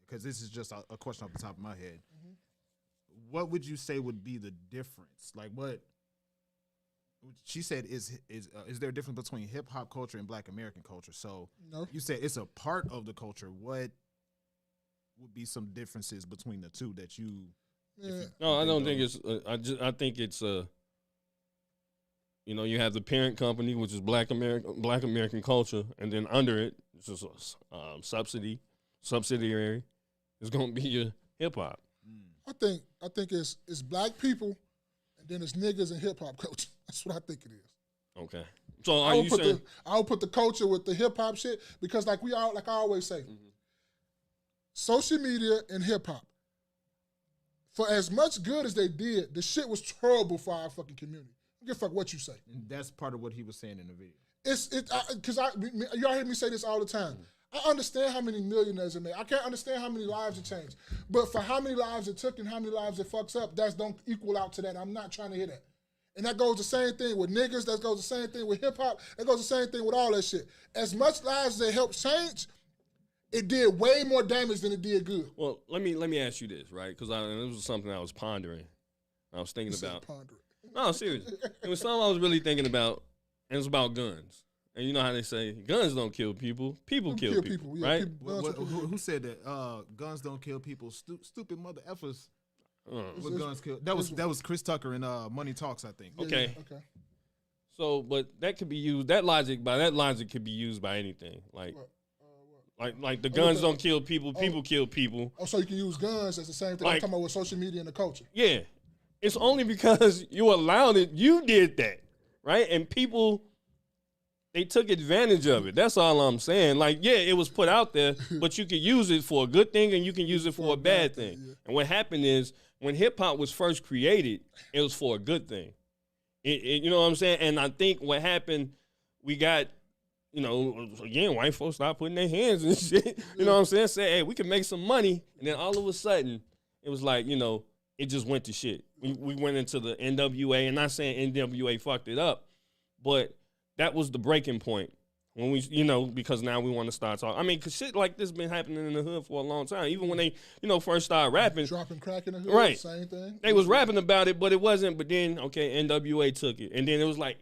because this is just a question off the top of my head, what would you say would be the difference? Like what she said is there a difference between hip hop culture and Black American culture? So no. You said it's a part of the culture. What would be some differences between the two that you? Yeah. No, I don't think it's. I think it's. You have the parent company, which is Black American culture, and then under it, it's just a subsidiary. It's gonna be your hip hop. I think it's Black people, and then it's niggas and hip hop culture. That's what I think it is. Okay. So are you saying I would put the culture with the hip hop shit because like I always say, social media and hip hop. For as much good as they did, the shit was terrible for our fucking community. I don't give a fuck what you say. And that's part of what he was saying in the video. Because y'all hear me say this all the time. I understand how many millionaires it made. I can't understand how many lives it changed. But for how many lives it took and how many lives it fucks up, that don't equal out to that. I'm not trying to hear that. And that goes the same thing with niggas. That goes the same thing with hip hop. That goes the same thing with all that shit. As much lives as it helped change, it did way more damage than it did good. Well, let me ask you this, right? Because this was something I was pondering. I was thinking about. Pondering. No, seriously. It was something I was really thinking about, and it's about guns. And you know how they say, guns don't kill people, people kill people, yeah, right? Who said that? Guns don't kill people. Stupid mother effers. What guns kill? That was Chris Tucker in Money Talks, I think. Okay. Okay. So, but that could be used. That logic could be used by anything. Like the guns don't kill people, people kill people. Oh, so you can use guns as the same thing. I'm talking about with social media and the culture. Yeah, it's only because you allowed it. You did that, right? And people, they took advantage of it. That's all I'm saying. Like, yeah, it was put out there, but you can use it for a good thing and you can use it for a bad thing. Yeah. And what happened is when hip hop was first created, it was for a good thing. You know what I'm saying? And I think what happened, we got, you know, again, white folks start putting their hands in shit. You know what I'm saying? Say, hey, we can make some money. And then all of a sudden, it was like, you know, it just went to shit. We went into the NWA, and not saying NWA fucked it up, but that was the breaking point when we, you know, because now we want to start talking. I mean, because shit like this been happening in the hood for a long time. Even when they, you know, first started rapping. Dropping crack in the hood, right. Same thing. They was rapping about it, but it wasn't. But then, okay, NWA took it. And then it was like,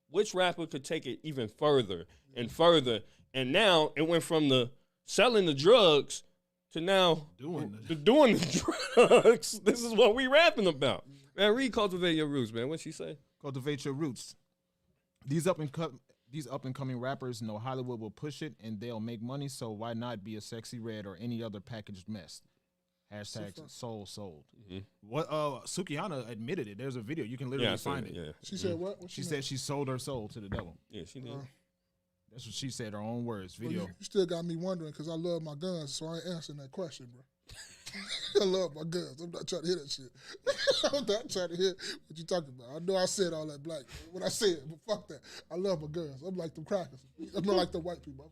which rapper could take it even further and further? And now it went from the selling the drugs to now doing the drugs. This is what we rapping about. Man, read Cultivate Your Roots, man. What'd she say? Cultivate your roots. These up and coming rappers know Hollywood will push it and they'll make money, so why not be a Sexy Red or any other packaged mess? Hashtag soul sold. Mm-hmm. What Sukihana admitted it. There's a video. You can literally find it. Yeah. She said what? She said she sold her soul to the devil. Yeah, she did. That's what she said, her own words. Video. Well, you still got me wondering because I love my guns, so I ain't answering that question, bro. I love my guns. I'm not trying to hear that shit. I'm not trying to hear what you talking about. I know I said all that black when I said, but fuck that. I love my guns. I'm like them crackers. I'm not like the white people.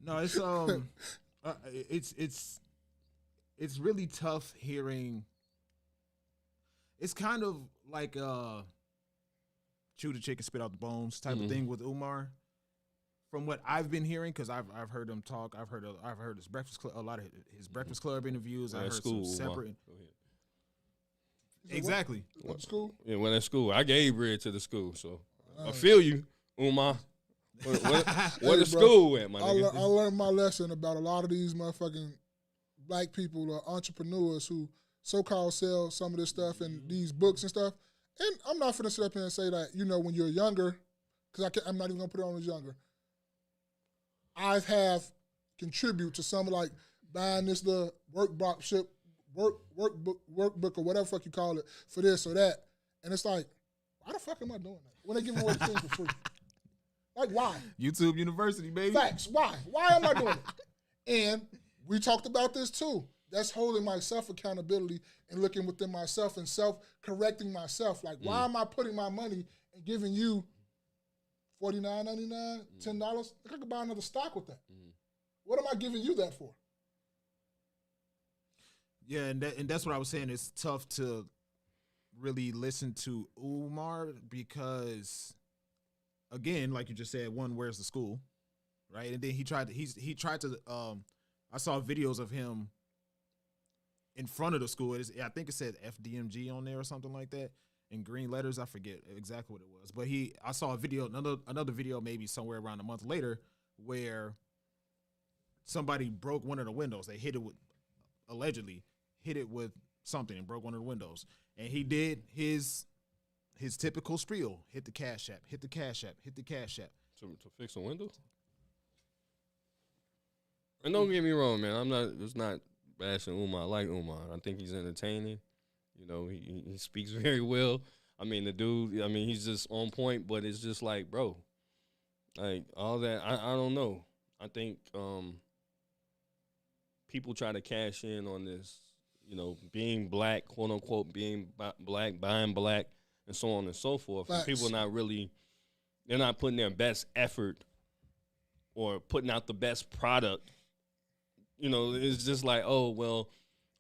I'm sorry. No, it's really tough hearing. It's kind of like chew the chicken, spit out the bones type of thing with Umar. From what I've been hearing, because I've heard him talk, I've heard his Breakfast Club, a lot of his Breakfast Club interviews. I heard some separate. Exactly. What school? Yeah, when at school, I gave bread to the school, so I feel you, Umar. What is school at, my nigga? I learned my lesson about a lot of these motherfucking black people or entrepreneurs who so-called sell some of this stuff in these books and stuff. And I'm not finna sit up here and say that, you know, when you're younger, because I'm not even gonna put it on as younger. I have contribute to some like buying this the workbook or whatever fuck you call it for this or that, and it's like, why the fuck am I doing that when they give away things for free? Like, why? YouTube University, baby. Facts. Why? Why am I doing it? And we talked about this too. That's holding myself accountability and looking within myself and self-correcting myself. Like, why am I putting my money and giving you $49.99, $10? I could buy another stock with that. What am I giving you that for? Yeah, and that's what I was saying. It's tough to really listen to Umar because, again, like you just said, one, where's the school, right? And then he tried to. I saw videos of him in front of the school. I think it said FDMG on there or something like that. In green letters, I forget exactly what it was, but I saw a video, another video, maybe somewhere around a month later, where somebody broke one of the windows. They allegedly hit it with something and broke one of the windows, and he did his typical spiel: hit the cash app, hit the cash app, hit the cash app to fix a window. And don't get me wrong, man. It's not bashing Umar. I like Umar. I think he's entertaining. You know, he speaks very well. I mean, the dude, he's just on point, but it's just like, bro, like all that, I don't know. I think people try to cash in on this, you know, being black, quote unquote, being black, buying black, and so on and so forth. And people they're not putting their best effort or putting out the best product. You know, it's just like, oh, well,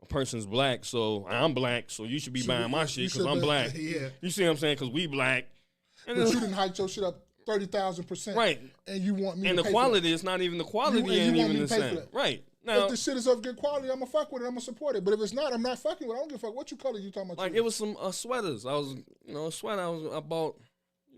a person's black, so I'm black, so you should be buying my shit because I'm black. Yeah. You see what I'm saying? Because we black. And But you didn't hype your shit up 30,000%. Right. And you want me And to the pay quality is not even the quality You ain't want even me the to pay for same. that. Right. If Now, the shit is of good quality, I'm gonna fuck with it. I'm gonna support it. But if it's not, I'm not fucking with it. I don't give a fuck what you color you talking about. like it was some sweaters. I was, a sweater I bought.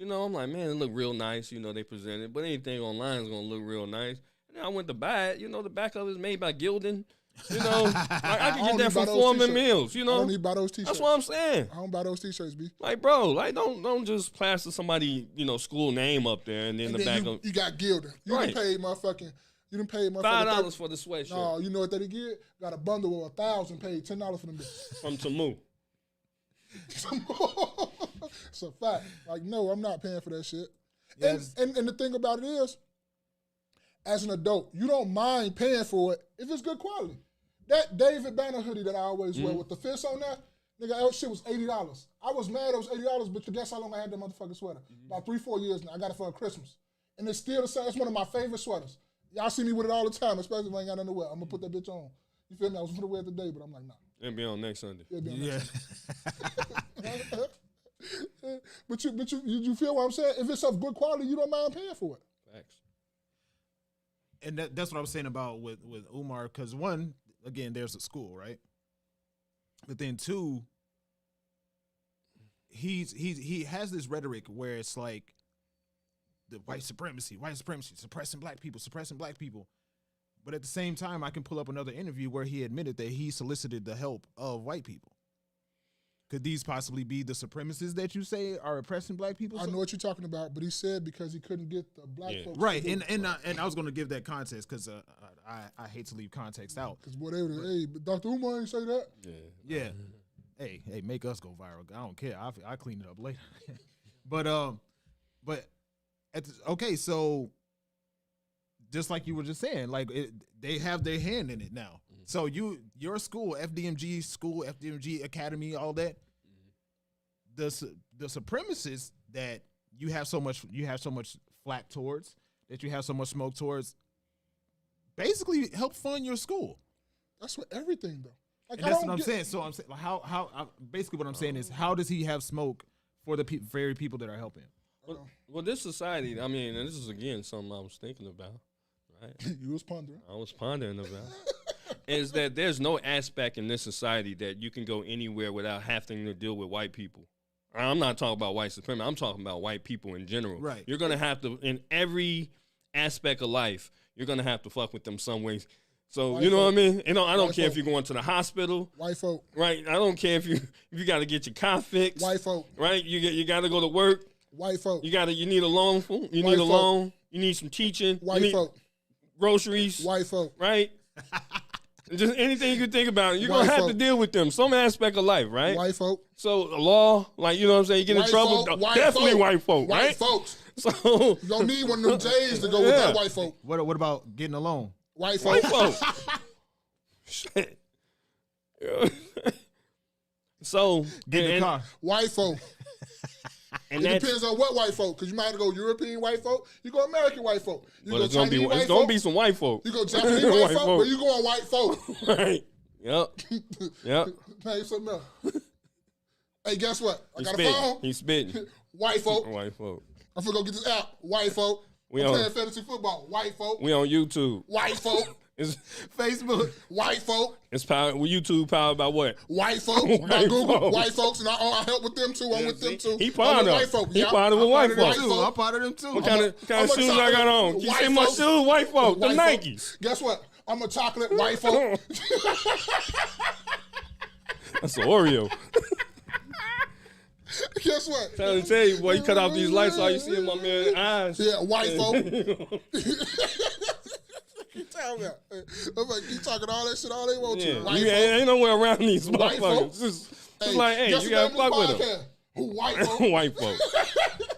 I'm like, man, it looked real nice. They presented, but anything online is gonna look real nice. And then I went to buy it. The back of it is made by Gildan. Like I can get that from Foreman Mills. I don't need to buy those t-shirts. That's what I'm saying. I don't buy those t-shirts, B. Like, bro, like don't just plaster somebody, school name up there and then And the then back of you got Gildan. You Right. done paid motherfucking. You done paid motherfucking $5 for the sweatshirt No, you know what they get? Got a bundle of 1,000, paid $10 for them bitches. from Temu. It's a fact. Like, no, I'm not paying for that shit. Yes. And the thing about it is, as an adult, you don't mind paying for it if it's good quality. That David Banner hoodie that I always wear with the fist on there, nigga, that shit was $80. I was mad it was $80, but guess how long I had that motherfucking sweater? About 3-4 years now. I got it for Christmas. And it's still the same. It's one of my favorite sweaters. Y'all see me with it all the time, especially when I ain't got nothing to wear. I'm gonna put that bitch on. You feel me? I was gonna wear it today, but I'm like, nah. It'll be on next Sunday. It'll be on Yeah. But you feel what I'm saying? If it's of good quality, you don't mind paying for it. Facts. And that's what I was saying about with Umar, because one, again, there's a school, right? But then two, he has this rhetoric where it's like the white supremacy, suppressing black people. But at the same time, I can pull up another interview where he admitted that he solicited the help of white people. Could these possibly be the supremacists that you say are oppressing black people? I know what you're talking about, but he said because he couldn't get the black folks. Right, and I was going to give that context because I hate to leave context out. Because whatever, hey, but Dr. Umar ain't say that. Yeah. Hey, make us go viral. I don't care. I clean it up later. but okay, so just like you were just saying, like they have their hand in it now. Mm-hmm. So your school, FDMG Academy, all that, the supremacists that you have so much flack towards, that you have so much smoke towards, basically help fund your school. That's what everything though. Like, and that's what I'm saying. So I'm saying how basically what I'm saying is, how does he have smoke for the very people that are helping? Well, this society, I mean, and this is again something I was thinking about, right? You was pondering. I was pondering about is that there's no aspect in this society that you can go anywhere without having to deal with white people. I'm not talking about white supremacy. I'm talking about white people in general. Right. You're gonna have to, in every aspect of life, you're gonna have to fuck with them some ways. So White you know folk. what I mean? I don't White care if folk. you're going to the hospital, White folk. right? I don't care if you got to get your car fixed, White folk. right? You got to go to work. White folk. You need a loan. You White need a folk. loan. You need some teaching. You White need folk. groceries. White folk. Right? Just anything you can think about, you're White going to have folk. to deal with them, some aspect of life, right? White folk. So the law, like, you know what I'm saying, you get in White trouble, folk, white definitely folk. white folk, White right? folks. So You don't need one of them J's to go with that white folk. What about getting a loan? White folk. white folk. Shit. So, Get in the car. White folk. and It that's, depends on what white folk, because you might have to go European white folk, you go American white folk, you but go it's gonna Chinese white it's gonna folk, be some white folk, you go Japanese white, White folk, folk. but you going white folk. right? Yep. Hey, something else. Hey, guess what? I He's got a spitting. phone. He's spitting. White folk. White folk. I'm finna go get this app. White folk. We I'm on- playing fantasy football. White folk. We on YouTube. White folk. It's Facebook. White folk. powered. YouTube powered by what? White folk. White By Google. folk. White folks, and I help with them too. I'm with them too. He I'm part with of white folk. He Yeah. part of a white Part of them folk. too. I'm part of them too. What kind of I'm a shoes I got on? You white see my folk. shoes? White folk. The White folk. Nikes. Guess what? I'm a chocolate white folk. That's an Oreo. Guess what? Trying to tell you, boy, you cut off these lights, all you see in my man's eyes. Yeah, white folk. Keep talking about. I'm like, keep talking all that shit all they want Yeah, to. White you folk. ain't nowhere around these White folk. motherfuckers. Just like, hey, guess you what gotta name fuck of with this them. podcast? White folk. White folk.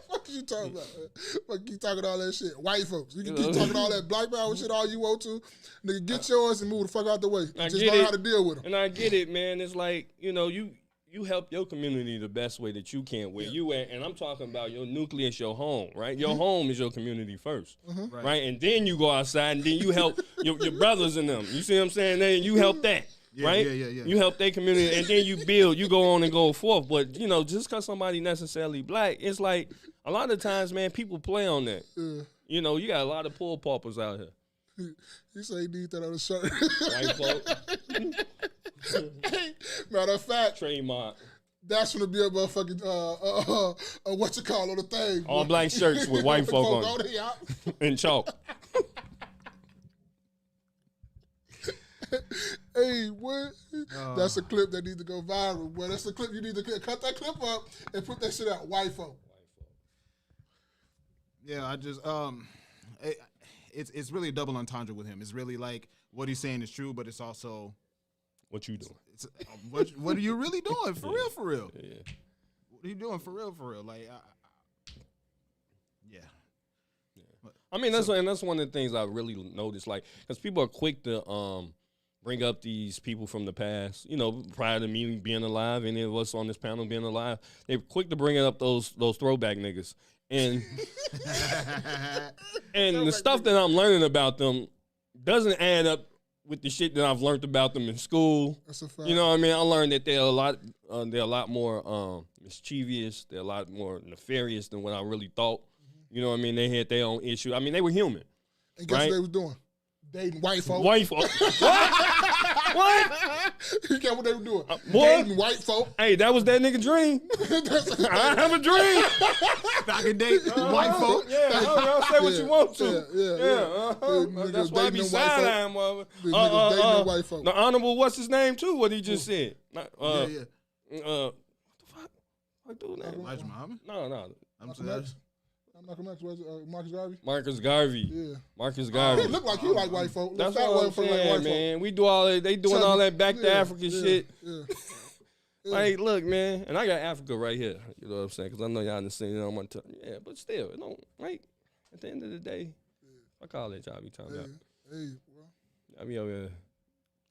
What you talking about? Fuck, keep talking all that shit. White folks. You can keep talking all that black power shit all you want to. Nigga, get yours and move the fuck out the way. I Just get learn it. how to deal with them. And I get it, man. It's like, you you help your community the best way that you can, where you at, and I'm talking about your nucleus, your home, right? Your home is your community first, right? And then you go outside, and then you help your brothers and them. You see what I'm saying? Then you help that, right? Yeah. You help their community, and then you build, you go on and go forth. But, you know, just because somebody necessarily black, it's like a lot of times, man, people play on that. You know, you got a lot of poor paupers out here. You say you need that on the shirt. White folk. Matter of fact, Trademark. that's gonna be a motherfucking what you call on the thing. All black shirts with white folk on Go it. there, And chalk. Hey, what? That's a clip that needs to go viral. Well, that's the clip you need to cut that clip up and put that shit out. White folk. Yeah, I just it's really a double entendre with him. It's really like what he's saying is true, but it's also What you doing? it's what are you really doing for real? For real? Yeah. What are you doing for real? For real? Like, yeah. I mean, that's one of the things I really noticed, like, because people are quick to bring up these people from the past, you know, prior to me being alive, any of us on this panel being alive, they're quick to bring up those throwback niggas. And the stuff that I'm learning about them doesn't add up with the shit that I've learned about them in school. That's a fact. You know what I mean? I learned that they're a lot more mischievous. They're a lot more nefarious than what I really thought. You know what I mean? They had their own issue. I mean, they were human. And guess right? what they was doing? Dating white folk. White folk. What? What? You get what they were doing? Boy. Dating white folk. Hey, that was that nigga dream. I have a dream. I can date white folk. Yeah, y'all say what you want to. Yeah. That's why I be side-eyeing, mother. Niggas dating the white folk. The honorable, what's his name, too, what he just said. Yeah. What the fuck? What dude name? Elijah Muhammad. No. I'm saying. Malcolm X, was it Marcus Garvey? Marcus Garvey. Yeah. Marcus He Garvey. look like he like white folk. That's Fat what I'm white folk like saying, white man. We do all that. They doing all that back to African shit. Yeah. Like, look, man, and I got Africa right here. You know what I'm saying? Because I know y'all understand. I want to. Yeah, but still, it don't. Right? At the end of the day, I call that y'all be talking about. Hey, well. I be over here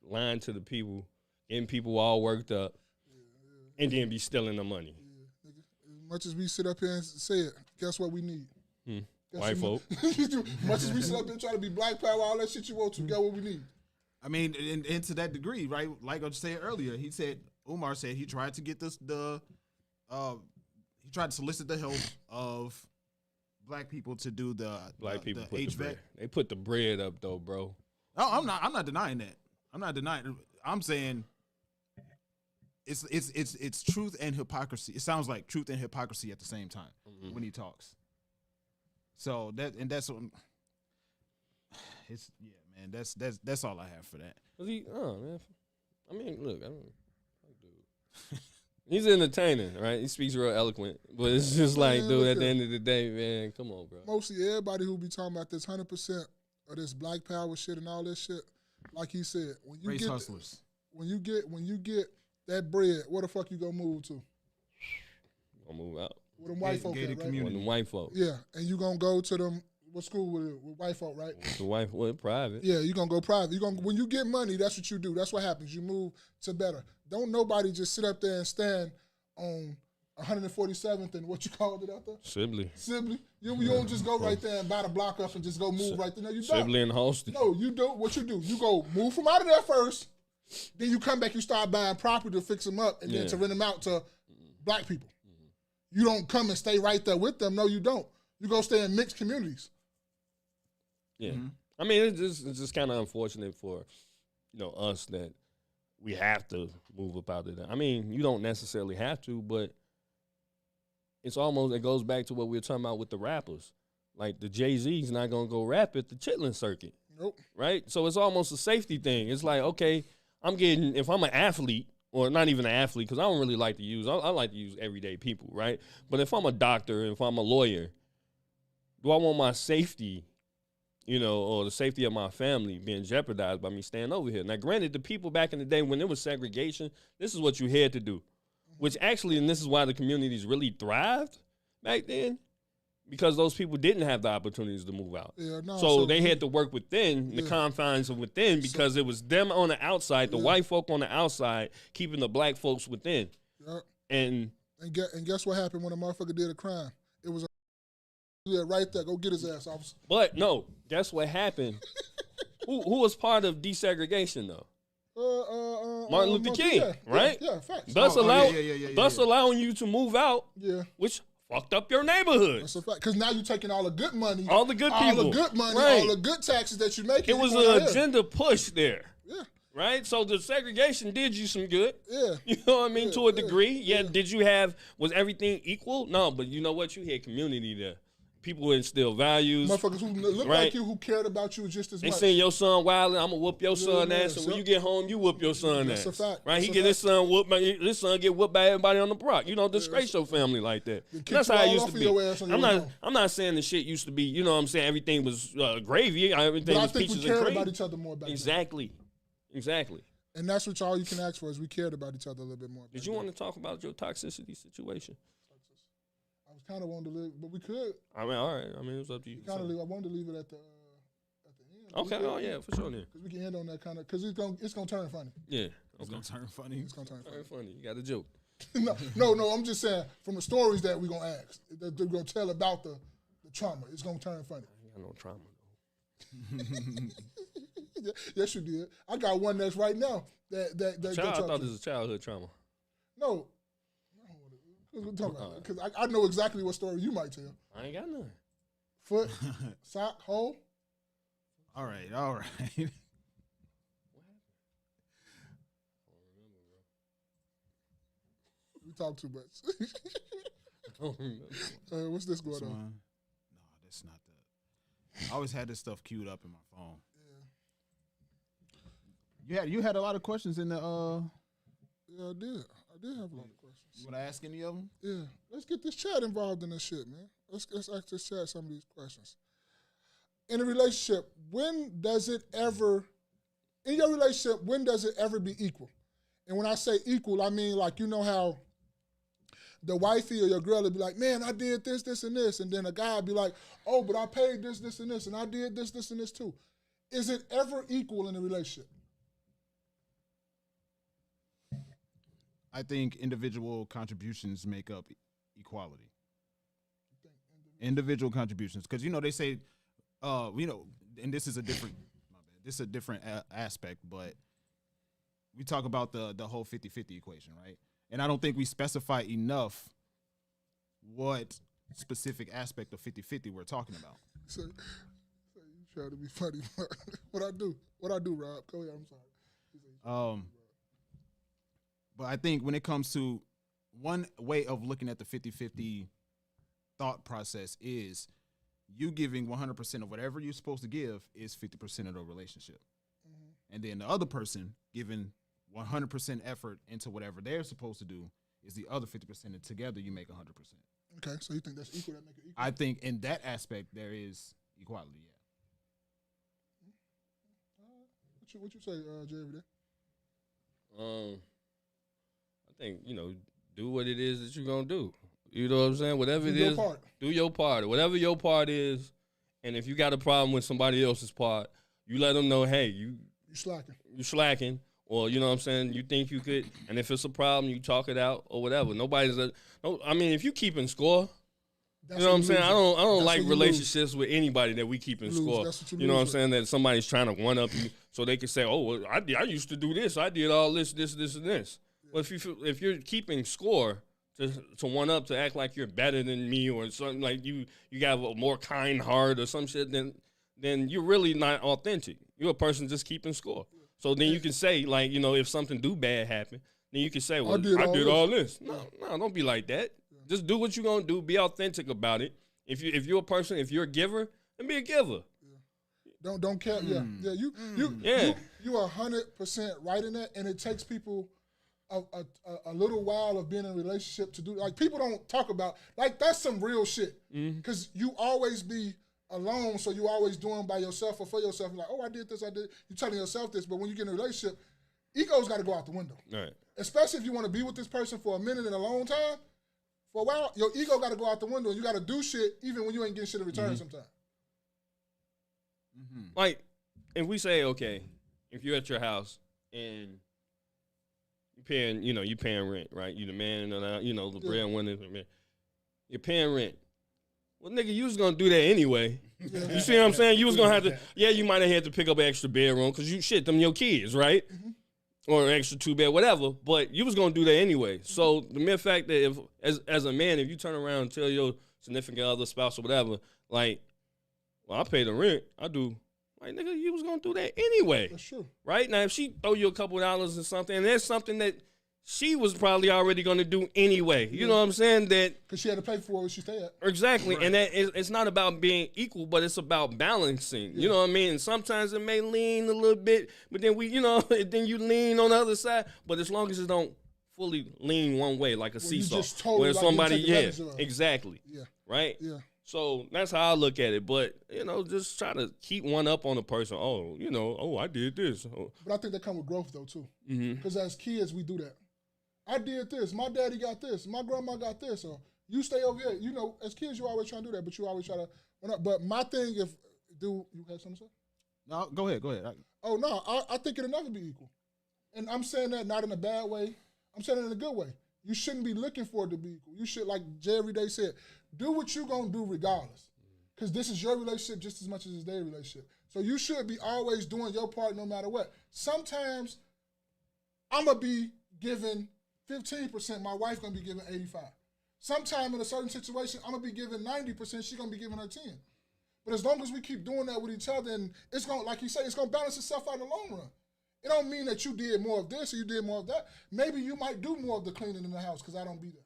lying to the people, getting people all worked up, and then be stealing the money. Yeah, nigga. As much as we sit up here and say it, guess what we need? White folk. Much as we sit up here trying to be black power, all that shit you want to, guess what we need? I mean, and to that degree, right? Like I said earlier, Umar said he tried to get he tried to solicit the help of black people to do the Black people the put the HVAC. bread. They put the bread up though, bro. No, I'm not denying that. I'm not denying. I'm saying it's truth and hypocrisy. It sounds like truth and hypocrisy at the same time when he talks. So that's what it's man. That's all I have for that. Man. I mean, look, I don't. Dude. He's entertaining, right? He speaks real eloquent, but it's just like, dude, at the end of the day, man, come on, bro. Mostly everybody who be talking about this 100% of this black power shit and all this shit, like he said, when you Race get hustlers. when you get that bread, where the fuck you gonna move to? I'll move out. With them white folk, gated at, right? community. With them white folk. Yeah, and you gonna go to them. What school with white folk, right? The white, well, private. Yeah, you gonna go private. When you get money, that's what you do. That's what happens. You move to better. Don't nobody just sit up there and stand on 147th and what you called it out there? Sibley. You don't just go right there and buy the block up and just go move right there. No, you don't. Sibley and Holston. No, you do what you do. You go move from out of there first, then you come back. You start buying property to fix them up and then to rent them out to black people. You don't come and stay right there with them. No, you don't. You go stay in mixed communities. Yeah. I mean, it's just kind of unfortunate for, us that we have to move up out of there. I mean, you don't necessarily have to, but it goes back to what we were talking about with the rappers. Like the Jay-Z's not going to go rap at the Chitlin circuit. Nope. Right? So it's almost a safety thing. It's like, okay, if I'm an athlete, or not even an athlete, because I don't really like to use, I like to use everyday people, right? But if I'm a doctor, if I'm a lawyer, do I want my safety, or the safety of my family being jeopardized by me staying over here? Now, granted, the people back in the day when there was segregation, this is what you had to do, which actually, and this is why the communities really thrived back then, because those people didn't have the opportunities to move out. Yeah, no, so they had to work within the confines of within, because it was them on the outside, the white folk on the outside, keeping the black folks within. Yeah. And And guess what happened when a motherfucker did a crime? It was right there. Go get his ass, officer. but no, guess what happened? who was part of desegregation though? Martin Luther King, yeah, right? Yeah, facts. Thus yeah. allowing you to move out, Yeah. which fucked up your neighborhood. That's a fact. Because now you're taking all the good money, All the good all people. the good money, Right. all the good taxes that you make. It was an agenda push there, Yeah, right? So the segregation did you some good. yeah. You know what I mean? Yeah, To a yeah, degree. yeah. Did you was everything equal? No, but you know what? You had community there. People instill values. Motherfuckers who look Right. like you, who cared about you just as They much. seen your son wilding, I'm gonna whoop your son yeah, ass, and when so- you get home, you whoop your son That's ass. a fact. Right? That's He a get his fact. son whooped, his son get whooped by everybody on the block. You don't disgrace your family like that. kick That's you how it all used off to of be. your ass on your way home. I'm not saying the shit used to be. You know what I'm saying? Everything was gravy. Everything But I was think we peaches and cared cream. about each other more back then. Exactly. And that's what all you can ask for is we cared about each other a little bit more. Did you want to talk about your toxicity situation? I was kind of wanting to live, but we could. I mean, all right. I mean, it was up to you. Kind of leave. I wanted to leave it at the end. Okay. Oh yeah, for sure. Then. Because we can end on that kind of. Because it's gonna turn funny. Yeah. It's gonna turn funny. It's gonna turn funny. Very funny. You got a joke. no. I'm just saying from the stories that we're gonna ask, that they're gonna tell about the trauma. It's gonna turn funny. I ain't got no trauma. Yes, you did. I got one that's right now. That I thought this was childhood trauma. No. Because I know exactly what story you might tell. I ain't got none. Foot, sock, hole. All right. We talk too much. I don't remember. What's this going This on? one? No, that's not that. I always had this stuff queued up in my phone. You had a lot of questions in the. Yeah, I did. I did have a lot of questions. You want to ask any of them? Yeah, let's get this chat involved in this shit, man. Let's ask this chat some of these questions. In a relationship, when does it ever be equal? And when I say equal, I mean like, you know how the wifey or your girl would be like, man, I did this, this, and this. And then a guy would be like, oh, but I paid this, this, and this, and I did this, this, and this too. Is it ever equal in a relationship? I think individual contributions make up equality. Individual contributions, because they say, and this is a different, aspect, but we talk about the whole 50-50 equation, right? And I don't think we specify enough what specific aspect of 50-50 we're talking about. So you try to be funny. What I do, Rob? Go ahead. I'm sorry. But I think when it comes to one way of looking at the 50-50 thought process is you giving 100% of whatever you're supposed to give is 50% of the relationship. Mm-hmm. And then the other person giving 100% effort into whatever they're supposed to do is the other 50%, and together you make 100%. Okay, so you think that's equal? That make it equal? I think in that aspect there is equality, yeah. What you say, Jay, over there? I think, do what it is that you're going to do. You know what I'm saying? Whatever Do it your is, part. do your part. Whatever your part is, and if you got a problem with somebody else's part, you let them know, hey, you slacking. Or, you know what I'm saying, you think you could, and if it's a problem, you talk it out or whatever. If you keeping score, you know what I'm saying? I don't like relationships with anybody that we keeping score. You know what I'm saying? That somebody's trying to one up you so they can say, oh, well, I used to do this. I did all this, and this. Well, if you're keeping score to one up, to act like you're better than me or something, like you got a more kind heart or some shit, then you're really not authentic. You're a person just keeping score. So then you can say, like, if something bad happen, then you can say, well, I did all this. No, don't be like that. Just do what you're gonna do. Be authentic about it. If you're a person, if you're a giver, then be a giver. Don't care. Yeah. You 100% right in that, and it takes people a little while of being in a relationship to do. Like, people don't talk about, like, that's some real shit. Because you always be alone, so you always doing by yourself or for yourself. You're like, oh, I did this, you're telling yourself this, but when you get in a relationship, ego's got to go out the window. Right. Especially if you want to be with this person for a minute and a long time. For a while, your ego got to go out the window, and you got to do shit even when you ain't getting shit in return sometimes. Like, if we say, okay, if you're at your house and you you paying rent, right? You the man, and the breadwinner. You're paying rent. Well, nigga, you was gonna do that anyway. You see what I'm saying? You was gonna have to. Yeah, you might have had to pick up an extra bedroom because them your kids, right? Or an extra 2-bed, whatever. But you was gonna do that anyway. So the mere fact that if as a man, if you turn around and tell your significant other, spouse, or whatever, like, well, I pay the rent, I do. Like, nigga, you was gonna do that anyway. That's true. Right? Now, if she throw you a couple of dollars or something, and that's something that she was probably already gonna do anyway. You know what I'm saying? That because she had to pay for it when she stayed at. Exactly. Right. And that it's not about being equal, but it's about balancing. Yeah. You know what I mean? And sometimes it may lean a little bit, but then then you lean on the other side. But as long as it don't fully lean one way, like a seesaw. Where like somebody, exactly. Yeah. Right? Yeah. So that's how I look at it. But, just try to keep one up on the person. I did this. But I think that comes with growth, though, too. Because as kids, we do that. I did this. My daddy got this. My grandma got this. Or you stay over here. As kids, you always try to do that, but you always try to. But my thing, you have something to say? No, go ahead. I think it'll never be equal. And I'm saying that not in a bad way. I'm saying it in a good way. You shouldn't be looking for it to be equal. You should, like Jay every day said, do what you're going to do regardless. Because this is your relationship just as much as it's their relationship. So you should be always doing your part no matter what. Sometimes I'm going to be giving 15%, my wife going to be giving 85%. Sometime in a certain situation, I'm going to be giving 90%, she's going to be giving her 10%. But as long as we keep doing that with each other, and it's going to, like you say, it's going to balance itself out in the long run. It don't mean that you did more of this or you did more of that. Maybe you might do more of the cleaning in the house because I don't be there.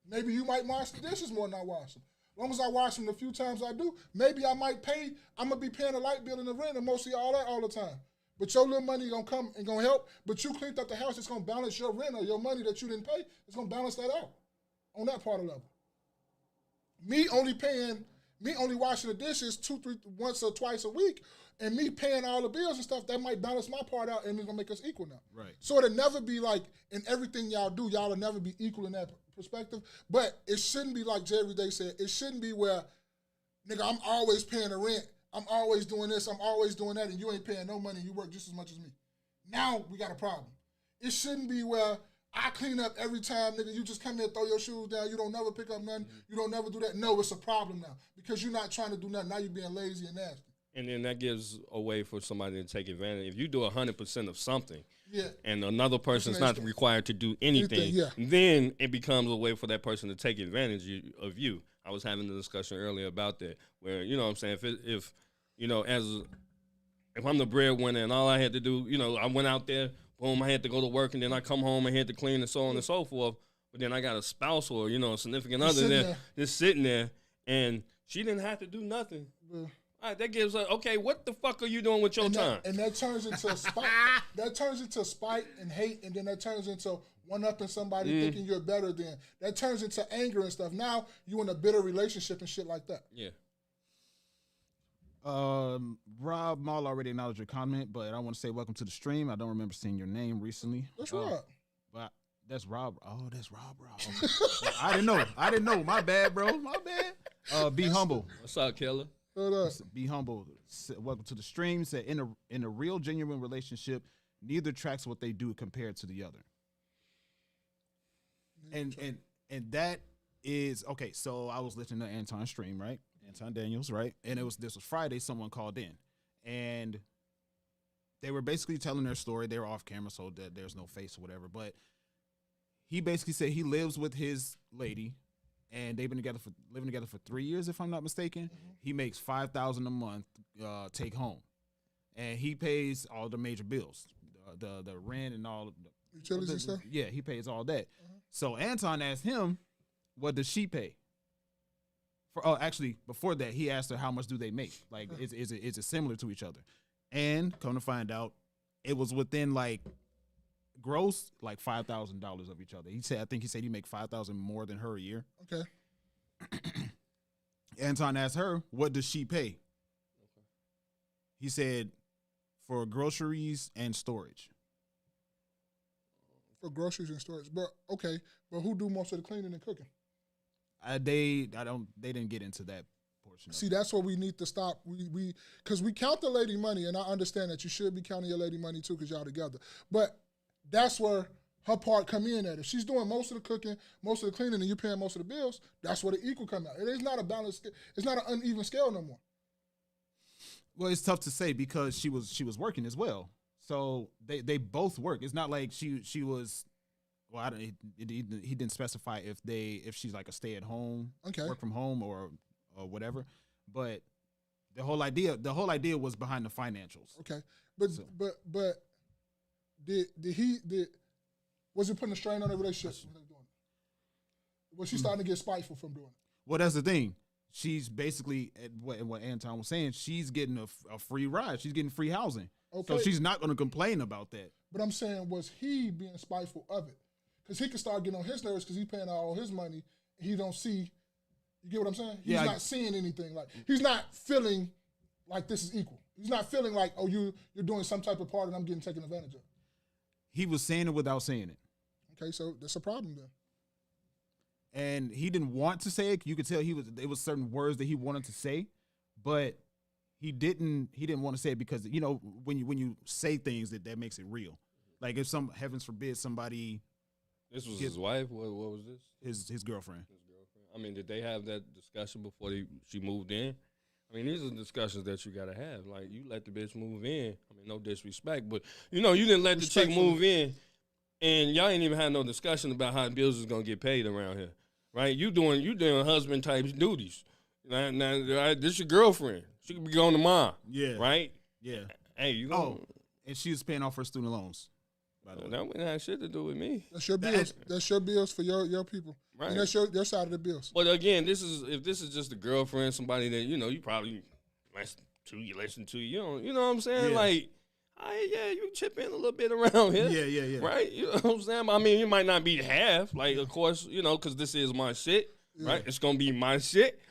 Maybe you might wash the dishes more than I wash them. As long as I wash them the few times I do, maybe I'm going to be paying a light bill and the rent and mostly all that all the time. But your little money gonna come and gonna help. But you cleaned up the house, it's gonna balance your rent or your money that you didn't pay. It's gonna balance that out on that part of the level. Me only washing the dishes once or twice a week, and me paying all the bills and stuff, that might balance my part out and it's gonna make us equal now. Right. So it'll never be like in everything y'all do, y'all will never be equal in that perspective. But it shouldn't be like Jerry Day said. It shouldn't be where, nigga, I'm always paying the rent. I'm always doing this, I'm always doing that, and you ain't paying no money, you work just as much as me. Now we got a problem. It shouldn't be where I clean up every time, nigga, you just come here, throw your shoes down, you don't never pick up nothing, you don't never do that. No, it's a problem now because you're not trying to do nothing. Now you're being lazy and nasty. And then that gives a way for somebody to take advantage. If you do 100% of something, and another person's not required to do anything, then it becomes a way for that person to take advantage of you. I was having a discussion earlier about that, where, you know what I'm saying, if I'm the breadwinner and all I had to do, I went out there, boom, I had to go to work, and then I come home and had to clean and so on and so forth, but then I got a spouse or, a significant other there just sitting there, and she didn't have to do nothing. Yeah. All right, that gives her, okay, what the fuck are you doing with your time? And that turns into spite. That turns into spite and hate, and then that turns into one-upping somebody thinking you're better than. That turns into anger and stuff. Now you in a bitter relationship and shit like that. Yeah. Rob Maul already acknowledged your comment, but I want to say welcome to the stream. I don't remember seeing your name recently. That's Rob. But that's Rob. Oh, that's Rob. Okay. I didn't know. My bad, bro. My bad. Be humble. What's up, Killer? Be humble. Welcome to the stream. Said in a real genuine relationship, neither tracks what they do compared to the other. And that is okay. So I was listening to Anton's stream, right? Anton Daniels, right? And this was Friday. Someone called in, and they were basically telling their story. They were off camera, so that there's no face or whatever. But he basically said he lives with his lady, and they've been living together for 3 years, if I'm not mistaken. Mm-hmm. He makes $5,000 a month take home, and he pays all the major bills, the rent and all the utilities and stuff. Yeah, he pays all that. Mm-hmm. So Anton asked him, "What does she pay?" Actually, before that, he asked her how much do they make? Like, is it similar to each other? And come to find out, it was within like gross like $5,000 of each other. I think he said he make $5,000 more than her a year. Okay. Anton asked her, "What does she pay?" Okay. He said, "For groceries and storage." For groceries and storage, but who do most of the cleaning and cooking? They didn't get into that portion. See, that's what we need to stop. Because we count the lady money, and I understand that you should be counting your lady money too, because y'all together. But that's where her part come in at. If she's doing most of the cooking, most of the cleaning, and you paying most of the bills, that's where the equal come out. It is not a balanced. It's not an uneven scale no more. Well, it's tough to say because she was working as well. So they both work. It's not like she was. Well, he didn't specify if she's like a stay at home, work from home or whatever. But the whole idea was behind the financials. Okay, but was it putting a strain on their relationship? Was she starting to get spiteful from doing it? Well, that's the thing. She's basically what Anton was saying. She's getting a free ride. She's getting free housing. Okay. So she's not going to complain about that. But I'm saying, was he being spiteful of it? Because he could start getting on his nerves because he's paying all his money. And he don't see. You get what I'm saying? He's not seeing anything. Like he's not feeling like this is equal. He's not feeling like, oh, you're doing some type of part and I'm getting taken advantage of. He was saying it without saying it. Okay, so that's a problem then. And he didn't want to say it. You could tell it was certain words that he wanted to say, but he didn't want to say it because when you say things that makes it real. Like if heavens forbid somebody. This was his wife. What was this? His girlfriend. I mean, did they have that discussion before she moved in? I mean, these are discussions that you got to have. Like, you let the bitch move in. I mean, no disrespect, but, you didn't let the chick move in, and y'all ain't even had no discussion about how bills is going to get paid around here, right? You doing husband-type duties. Now, this your girlfriend. She could be going to mom. Yeah. Right? Yeah. Hey, you go. Oh, and she was paying off her student loans. That wouldn't have shit to do with me. That's your bills. That's your bills for your people. Right. And that's your side of the bills. But again, if this is just a girlfriend, somebody that you probably listen to. You know what I'm saying? Yeah. Like, you chip in a little bit around here. Yeah. Right? You know what I'm saying? I mean, it might not be half. Like, of course, because this is my shit. Yeah. Right? It's gonna be my shit.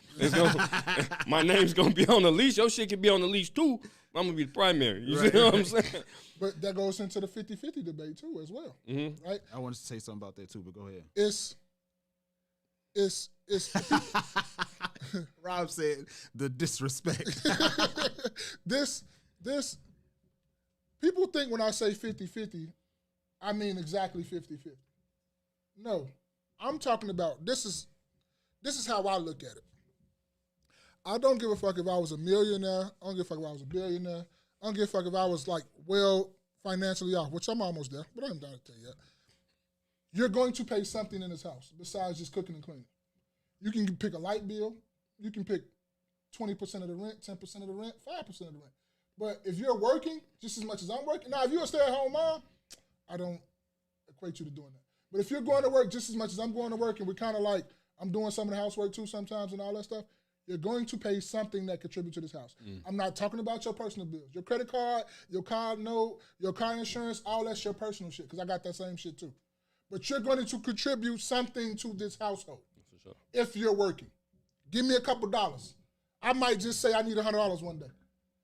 My name's gonna be on the leash. Your shit can be on the leash too. I'm gonna be the primary. You see what I'm saying? But that goes into the 50-50 debate too, as well. Mm-hmm. Right? I wanted to say something about that too, but go ahead. It's Rob said the disrespect. This people think when I say 50-50, I mean exactly 50-50. No. I'm talking about this is how I look at it. I don't give a fuck if I was a millionaire. I don't give a fuck if I was a billionaire. I don't give a fuck if I was like well financially off, which I'm almost there, but I haven't done it yet. You're going to pay something in this house besides just cooking and cleaning. You can pick a light bill. You can pick 20% of the rent, 10% of the rent, 5% of the rent. But if you're working just as much as I'm working, now if you're a stay-at-home mom, I don't equate you to doing that. But if you're going to work just as much as I'm going to work and we're kind of like, I'm doing some of the housework too sometimes and all that stuff, you're going to pay something that contributes to this house. I'm not talking about your personal bills. Your credit card, your car note, your car insurance, all that's your personal shit, because I got that same shit too. But you're going to contribute something to this household. For sure. If you're working. Give me a couple dollars. I might just say I need $100 one day.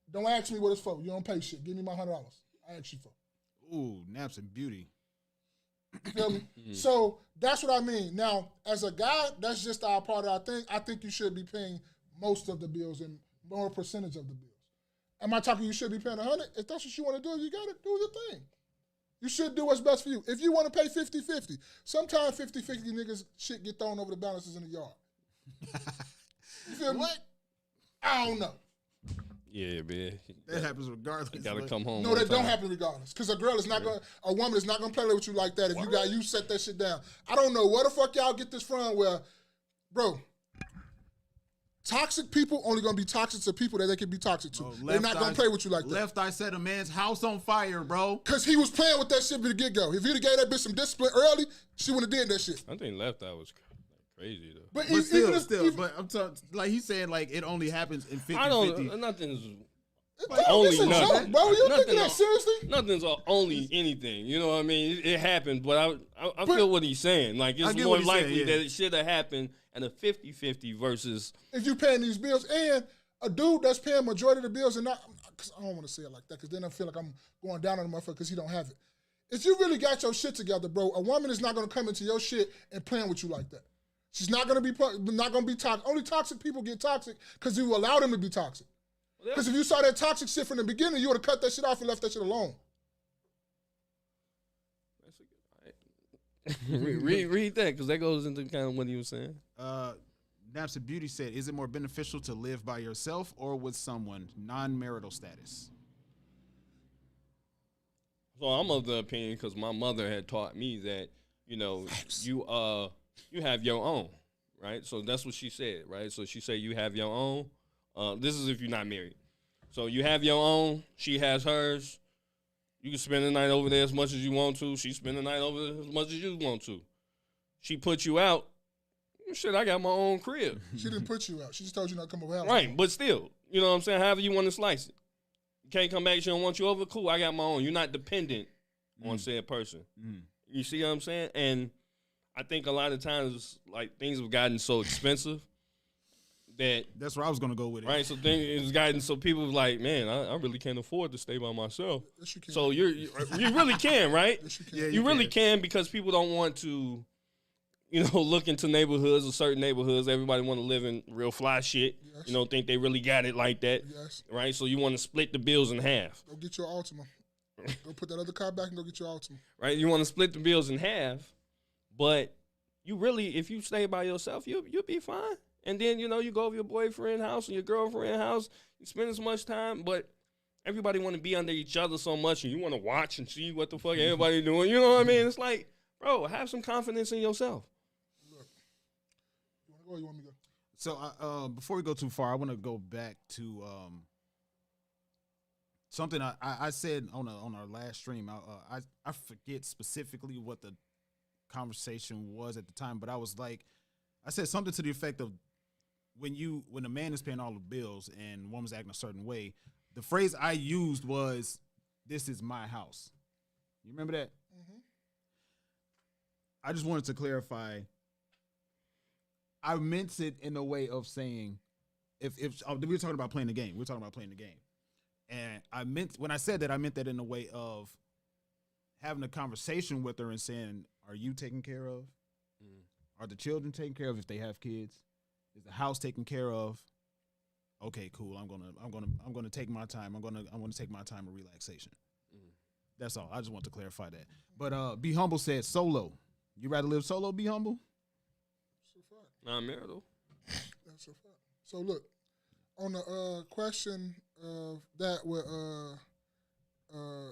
Don't ask me what it's for. You don't pay shit. Give me my $100. I ask you for. Ooh, naps and beauty. You feel me? So that's what I mean. Now, as a guy, that's just our part of our thing. I think you should be paying most of the bills and more percentage of the bills. Am I talking you should be paying 100? If that's what you want to do, you got to do your thing. You should do what's best for you. If you want to pay 50-50, sometimes 50-50 niggas shit get thrown over the balances in the yard. You feel me? What? I don't know. Yeah, man. That happens regardless. You gotta come home. No, that don't happen regardless. Because a woman is not gonna play with you like that. If you set that shit down. I don't know where the fuck y'all get this from. Where, bro, toxic people only gonna be toxic to people that they can be toxic to. They're not gonna play with you like that. Left Eye set a man's house on fire, bro. Because he was playing with that shit from the get go. If he'd have gave that bitch some discipline early, she wouldn't have did that shit. I think Left Eye was crazy though. But still, but I'm talking like he's saying like it only happens in 50-50. I don't. Nothing's. Only nothing, bro. You thinking that seriously? Nothing's only anything. You know what I mean? It happened, but I feel what he's saying. Like it's more likely that it should have happened at a 50-50 versus if you paying these bills and a dude that's paying majority of the bills and not. Cause I don't want to say it like that because then I feel like I'm going down on the motherfucker because he don't have it. If you really got your shit together, bro, a woman is not gonna come into your shit and playing with you like that. She's not gonna be toxic. Only toxic people get toxic because you allow them to be toxic. Because if you saw that toxic shit from the beginning, you would have cut that shit off and left that shit alone. read that, because that goes into kind of what he was saying. Napsa Beauty said, is it more beneficial to live by yourself or with someone, non-marital status? So I'm of the opinion, because my mother had taught me that, you know, you have your own, right? So that's what she said, right? So she said you have your own. This is if you're not married. So you have your own. She has hers. You can spend the night over there as much as you want to. She spend the night over there as much as you want to. She put you out. Shit, I got my own crib. She didn't put you out. She just told you not to come over. Right, but still, you know what I'm saying? However you want to slice it. You can't come back, she don't want you over. Cool, I got my own. You're not dependent on said person. You see what I'm saying? And I think a lot of times, like, things have gotten so expensive that's where I was gonna go with it. Right, so it's gotten so people are like, man, I really can't afford to stay by myself. Yes, you can. So you really can, right? Yes, you can. Yeah, you really can, because people don't want to, you know, look into neighborhoods or certain neighborhoods. Everybody want to live in real fly shit. Yes. You know, think they really got it like that. Yes. Right, so you want to split the bills in half. Go get your Altima. Go put that other car back and go get your Altima. Right, you want to split the bills in half, but you really, if you stay by yourself, you'll be fine. And then, you know, you go over your boyfriend's house and your girlfriend's house, you spend as much time, but everybody want to be under each other so much, and you want to watch and see what the fuck everybody doing. You know what I mean? It's like, bro, have some confidence in yourself. Look, you want to go or you want me to go? So before we go too far, I want to go back to something I said on our last stream. I forget specifically what the conversation was at the time, but I was like, I said something to the effect of, when a man is paying all the bills and woman's acting a certain way, the phrase I used was, "This is my house." You remember that? Mm-hmm. I just wanted to clarify. I meant it in a way of saying, if we were talking about playing the game, and I meant, when I said that, I meant that in a way of having a conversation with her and saying, "Are you taken care of? Are the children taken care of if they have kids? Is the house taken care of? Okay, cool. I'm gonna take my time. I'm gonna take my time of relaxation." That's all. I just want to clarify that. But Be Humble said solo. You rather live solo, Be Humble? That's a fact. Non-marital. That's a fact. So look, on the question of that with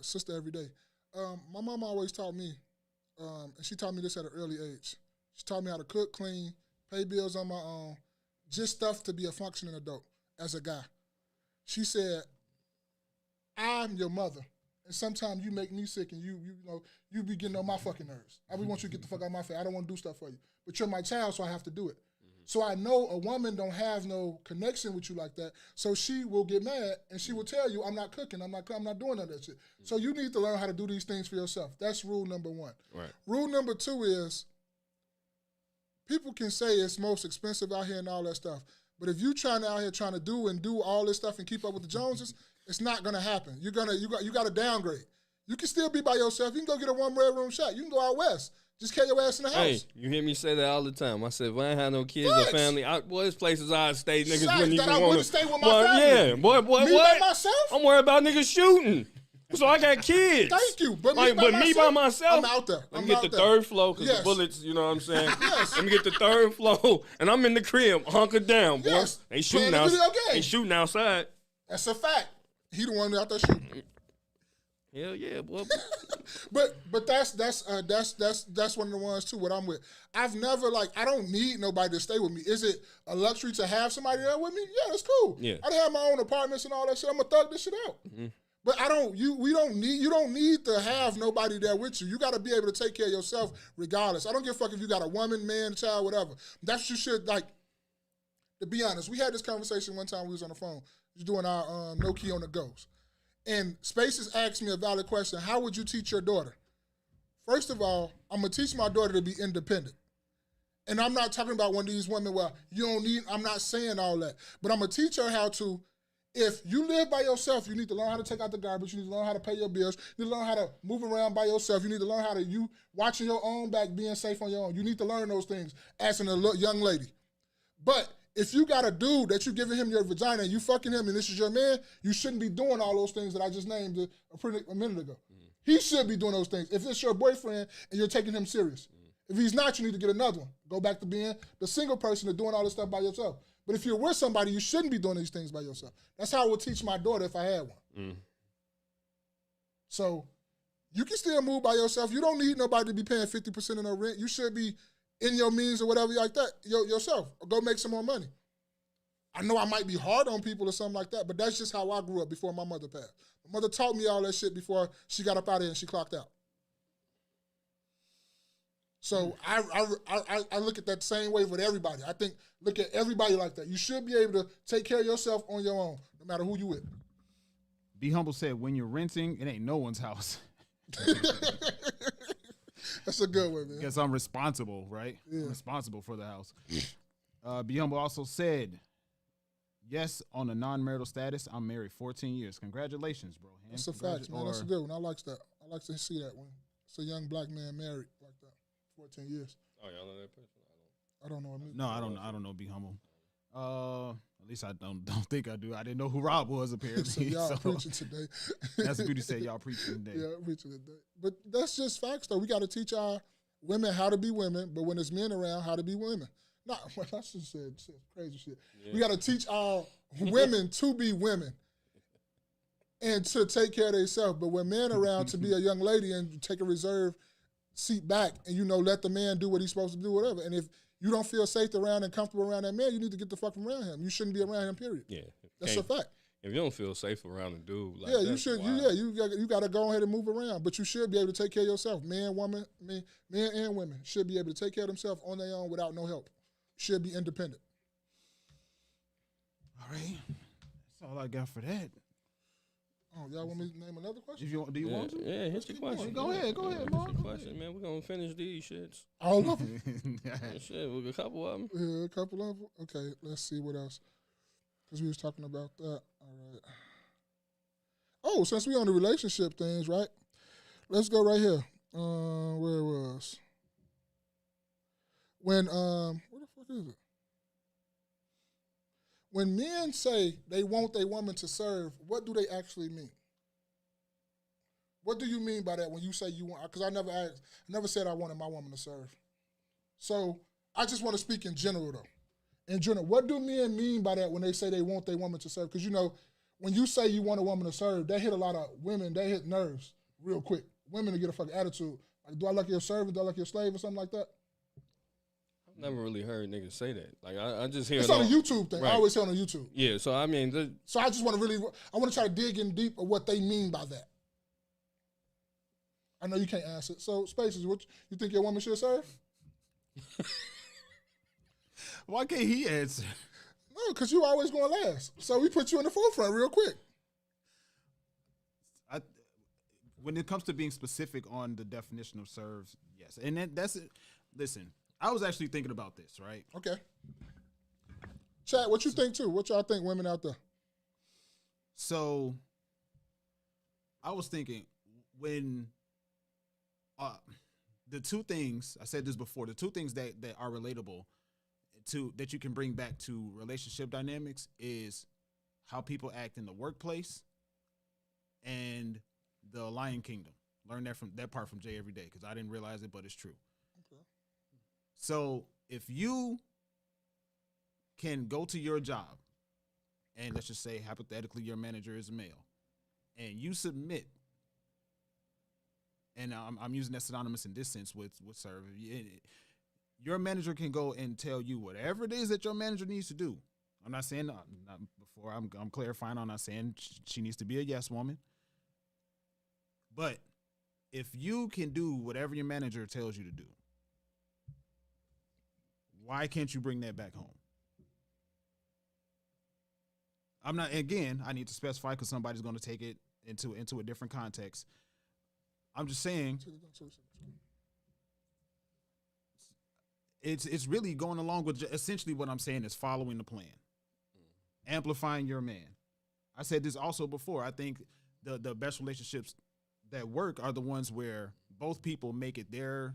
Sister Everyday, my mom always taught me, and she taught me this at an early age. She taught me how to cook, clean, pay bills on my own, just stuff to be a functioning adult as a guy. She said, "I'm your mother, and sometimes you make me sick, and you be getting on my fucking nerves. I want you to get the fuck out of my face. I don't want to do stuff for you, but you're my child, so I have to do it." So I know a woman don't have no connection with you like that, so she will get mad and she will tell you, "I'm not cooking, I'm not doing none of that shit." So you need to learn how to do these things for yourself. That's rule number one. Right. Rule number two is, people can say it's most expensive out here and all that stuff, but if you trying to do all this stuff and keep up with the Joneses, it's not gonna happen. You got to downgrade. You can still be by yourself. You can go get a 1-bedroom shack. You can go out west. Just carry your ass in the house. Hey, you hear me say that all the time. I said, if I ain't had no kids Facts. or family, there's places I'd stay, niggas Facts wouldn't that even I want wouldn't stay with my family. Yeah, boy, Me what? by myself? I'm worried about niggas shooting. So I got kids. Thank you. But me by myself, I'm out there. Let me get the third floor, because the bullets, you know what I'm saying? Yes. Let me get the third floor, and I'm in the crib, hunkered down, boy. Yes. They shooting Playing the video game. They shooting outside. That's a fact. He the one out there shooting. Hell yeah, boy. But that's one of the ones too. What I'm with, I've never I don't need nobody to stay with me. Is it a luxury to have somebody there with me? Yeah, that's cool. Yeah. I have my own apartments and all that shit. I'm gonna thug this shit out. Mm-hmm. But you don't need to have nobody there with you. You got to be able to take care of yourself regardless. I don't give a fuck if you got a woman, man, child, whatever. That's what you should to be honest. We had this conversation one time we was on the phone. We was doing our KNoWKi on the goes. And Spaces asked me a valid question. How would you teach your daughter? First of all, I'm going to teach my daughter to be independent. And I'm not talking about one of these women where I'm not saying all that. But I'm going to teach her how to, if you live by yourself, you need to learn how to take out the garbage. You need to learn how to pay your bills. You need to learn how to move around by yourself. You need to learn how to, you watching your own back, being safe on your own. You need to learn those things as a young lady. But if you got a dude that you giving him your vagina and you fucking him and this is your man, you shouldn't be doing all those things that I just named a minute ago. Mm. He should be doing those things if it's your boyfriend and you're taking him serious. Mm. If he's not, you need to get another one. Go back to being the single person and doing all this stuff by yourself. But if you're with somebody, you shouldn't be doing these things by yourself. That's how I would teach my daughter if I had one. Mm. So you can still move by yourself. You don't need nobody to be paying 50% of no rent. You should be in your means or whatever like that yourself. Or go make some more money. I know I might be hard on people or something like that, but that's just how I grew up before my mother passed. My mother taught me all that shit before she got up out of here and she clocked out. So I look at that same way with everybody. I think look at everybody like that. You should be able to take care of yourself on your own, no matter who you with. Be Humble said, when you're renting, it ain't no one's house. That's a good one, man. Guess I'm responsible, right? Yeah. I'm responsible for the house. Be Humble also said, yes, on a non-marital status, I'm married 14 years. Congratulations, bro. That's a fact, man. That's a good one. I like that. I like to see that one. It's a young black man married like that, 14 years. Oh, y'all know that person? I don't know him. No, I don't know. Be Humble. At least I don't think I do. I didn't know who Rob was apparently. So y'all preaching today. That's Beauty said y'all preaching today. Yeah, preaching today. But that's just facts, though. We got to teach our women how to be women, but when there's men around, how to be women. Not what I just said crazy shit. Yeah. We got to teach our women to be women and to take care of themselves. But when men around, to be a young lady and take a reserved seat back and, let the man do what he's supposed to do, whatever. And if you don't feel safe around and comfortable around that man, you need to get the fuck around him. You shouldn't be around him, period. Yeah. That's a fact. If you don't feel safe around a dude, like you should. You got to go ahead and move around, but you should be able to take care of yourself. Men and women should be able to take care of themselves on their own without no help. Should be independent. All right, that's all I got for that. Oh, y'all want me to name another question? Do you want to? Yeah, hit the question. Go ahead, Mark. Question, man. We're gonna finish these shits. All of them. Shit, with a couple of them. Yeah, a couple of them. Okay, let's see what else. Because we was talking about that. All right. Oh, since we on the relationship things, right? Let's go right here. Where it was. When where the fuck is it? When men say they want their woman to serve, what do they actually mean? What do you mean by that when you say you want? Because I never said I wanted my woman to serve. So I just want to speak in general, though. In general, what do men mean by that when they say they want their woman to serve? Because, when you say you want a woman to serve, that hit a lot of women. They hit nerves real quick. Women to get a fucking attitude. Like, do I like your servant? Do I like your slave or something like that? I've never really heard niggas say that. Like, I just hear it's on a YouTube thing. Right. I always hear on a YouTube. Yeah, so I mean. So I just want to try to dig in deep of what they mean by that. I know you can't answer it. So, Spaces, what you think your woman should serve? Why can't he answer? No, because you always going last. So we put you in the forefront real quick. When it comes to being specific on the definition of serves, yes. And that's it. Listen, I was actually thinking about this, right? Okay. Chat, what you think too? What y'all think, women out there? So I was thinking when the two things, I said this before, the two things that are relatable to that you can bring back to relationship dynamics is how people act in the workplace and the Lion Kingdom. Learn that part from Jay every day because I didn't realize it, but it's true. Okay. So if you can go to your job and let's just say hypothetically your manager is a male and you submit, and I'm using that synonymous in this sense with serve. Your manager can go and tell you whatever it is that your manager needs to do. I'm not saying before I'm clarifying. I'm not saying she needs to be a yes woman. But if you can do whatever your manager tells you to do, why can't you bring that back home? I'm not. Again, I need to specify because somebody's going to take it into a different context. I'm just saying. It's really going along with essentially what I'm saying is following the plan, amplifying your man. I said this also before. I think the best relationships that work are the ones where both people make it their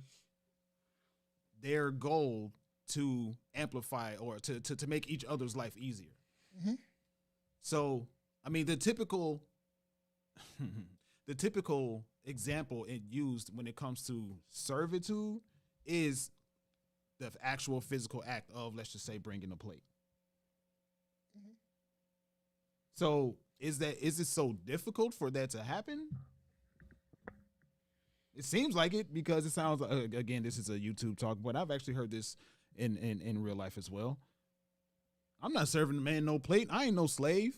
goal to amplify or to make each other's life easier. Mm-hmm. So, I mean, the typical example it used when it comes to servitude is the actual physical act of, let's just say, bringing a plate. So is it so difficult for that to happen? It seems like it, because it sounds like, again, this is a YouTube talk, but I've actually heard this in real life as well. I'm not serving a man no plate. I ain't no slave.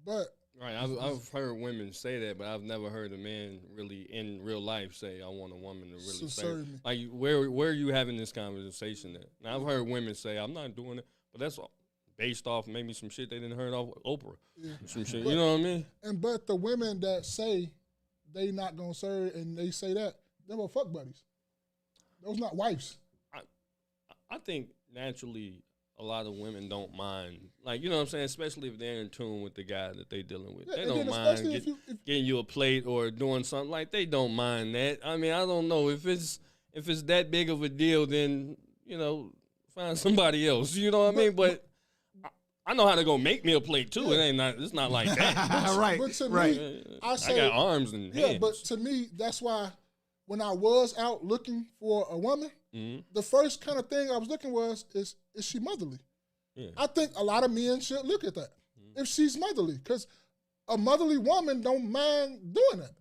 But Right, I've heard women say that, but I've never heard a man really in real life say, "I want a woman to really serve me." Like, where are you having this conversation at? Now, I've heard women say, "I'm not doing it," but that's based off maybe some shit they didn't heard off Oprah. Yeah. Some shit, you know what I mean? But the women that say they not gonna serve and they say that, them are fuck buddies. Those not wives. I think naturally a lot of women don't mind, like, you know what I'm saying, especially if they're in tune with the guy that they dealing with. Yeah, they don't mind getting you a plate or doing something, like, they don't mind that. I mean, I don't know if it's that big of a deal, then, you know, find somebody else. You know what I mean? But I know how to go make me a plate too. Yeah. It's not like that. Right. But to right. me, I got arms and hands. Yeah, but to me, that's why when I was out looking for a woman, the first kind of thing I was looking is she motherly? Yeah. I think a lot of men should look at that. If she's motherly, because a motherly woman don't mind doing that.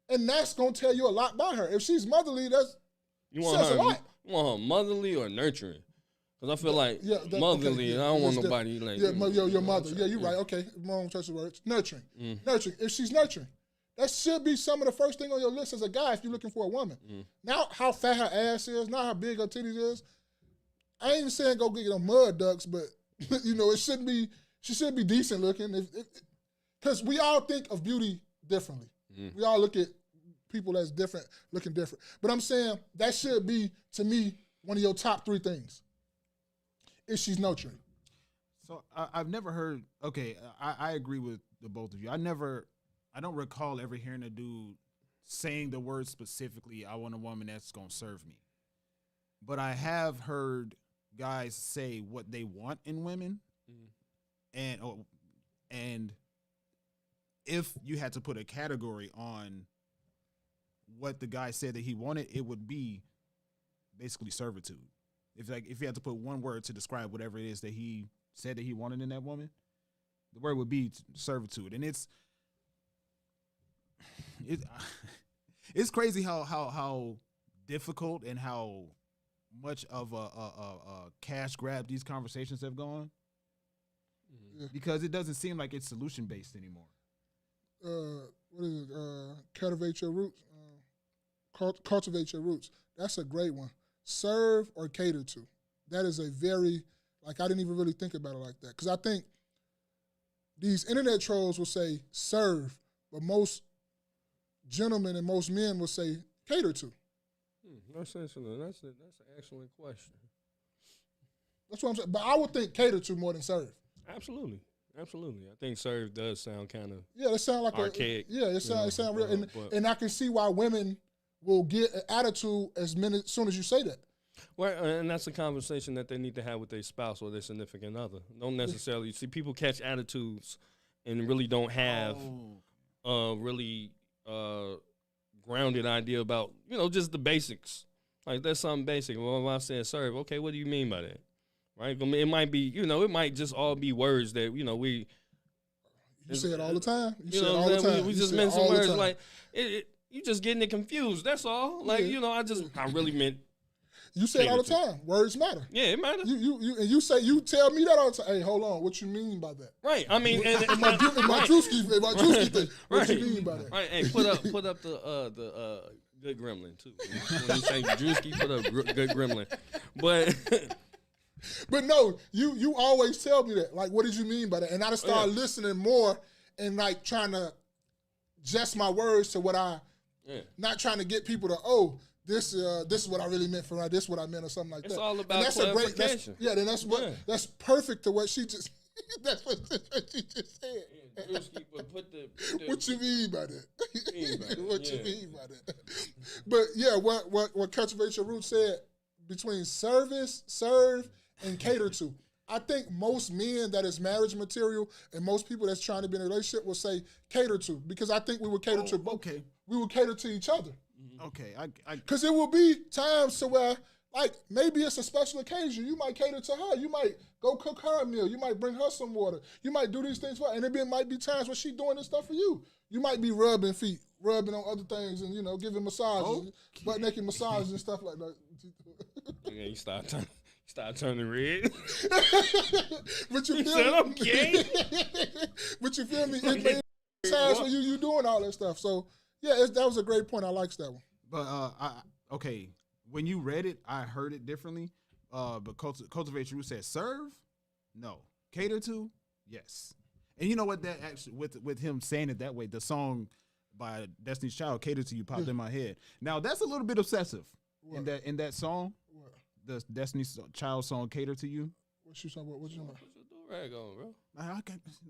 And that's going to tell you a lot about her. If she's motherly, says a lot. You want her motherly or nurturing? Because I feel like motherly, and I don't want nobody like... Yeah, your mother. Yeah, you're right. Okay, wrong choice of words. Nurturing. Nurturing. If she's nurturing, that should be some of the first thing on your list as a guy if you're looking for a woman. Now, how fat her ass is, not how big her titties is. I ain't even saying go get them mud ducks, but, you know, she should be decent looking. Because we all think of beauty differently. We all look at people that's different, looking different. But I'm saying that should be, to me, one of your top 3 things. If she's nurturing. So I've never heard, okay, I agree with the both of you. I don't recall ever hearing a dude saying the word specifically, "I want a woman that's going to serve me." But I have heard guys say what they want in women. And if you had to put a category on what the guy said that he wanted, it would be basically servitude. If you had to put one word to describe whatever it is that he said that he wanted in that woman, the word would be servitude. And it's crazy how difficult and how much of a cash grab these conversations have gone. Because it doesn't seem like it's solution based anymore. What is it? Cultivate your roots. Cultivate your roots. That's a great one. Serve or cater to. That is a very, I didn't even really think about it like that. Because I think these internet trolls will say serve, but most gentlemen and most men will say cater to. That's an excellent question. That's what I'm saying. But I would think cater to more than serve. Absolutely. I think serve does sound kind of it sounds like archaic. It sounds real. And I can see why women will get an attitude as soon as you say that. Well, and that's a conversation that they need to have with their spouse or their significant other. Don't necessarily see people catch attitudes and really don't have really grounded idea about, just the basics. Like, that's something basic. Well, if I said serve, okay, what do you mean by that? Right? I mean, it might be, it might just all be words that, we... You say it all the time. We just meant some words like, you just getting it confused. That's all. Like, I really meant... You say it all the time. Words matter. Yeah, it matters. You tell me that all the time. Hey, hold on. What you mean by that? Right. I mean, my Drewski thing. What you mean by that? Right. Hey, put up the good gremlin too. When you say Drewski, put up good gremlin. But no, you always tell me that. Like, what did you mean by that? And I just start listening more and trying to adjust my words to what not trying to get people to this is what I really meant for her. This is what I meant, or something like that. It's all about clarification. That's perfect to what she just. That's what she just said. Yeah, what you mean by that? What you mean by that? But yeah, what Cultivate Your Roots said between serve, and cater to. I think most men that is marriage material and most people that's trying to be in a relationship will say cater to, because I think we would cater to both. Okay. We would cater to each other. Okay, I Because it will be times to where, like, maybe it's a special occasion. You might cater to her. You might go cook her a meal. You might bring her some water. You might do these things for her. And might be times where she doing this stuff for you. You might be rubbing feet, rubbing on other things, and, giving massages, butt naked massages and stuff like that. Yeah, you start turning red. But you feel said, me? okay. But you feel me? It may be times when you doing all that stuff. So, yeah, that was a great point. I liked that one. But okay, when you read it, I heard it differently. But cultivate your roots said serve, no. Cater to, yes. And you know what? That actually with him saying it that way, the song by Destiny's Child, "Cater to You," popped in my head. Now that's a little bit obsessive in that song. What? The Destiny's Child song, "Cater to You." What you talking about? What you talking about? Put your do-rag on, bro.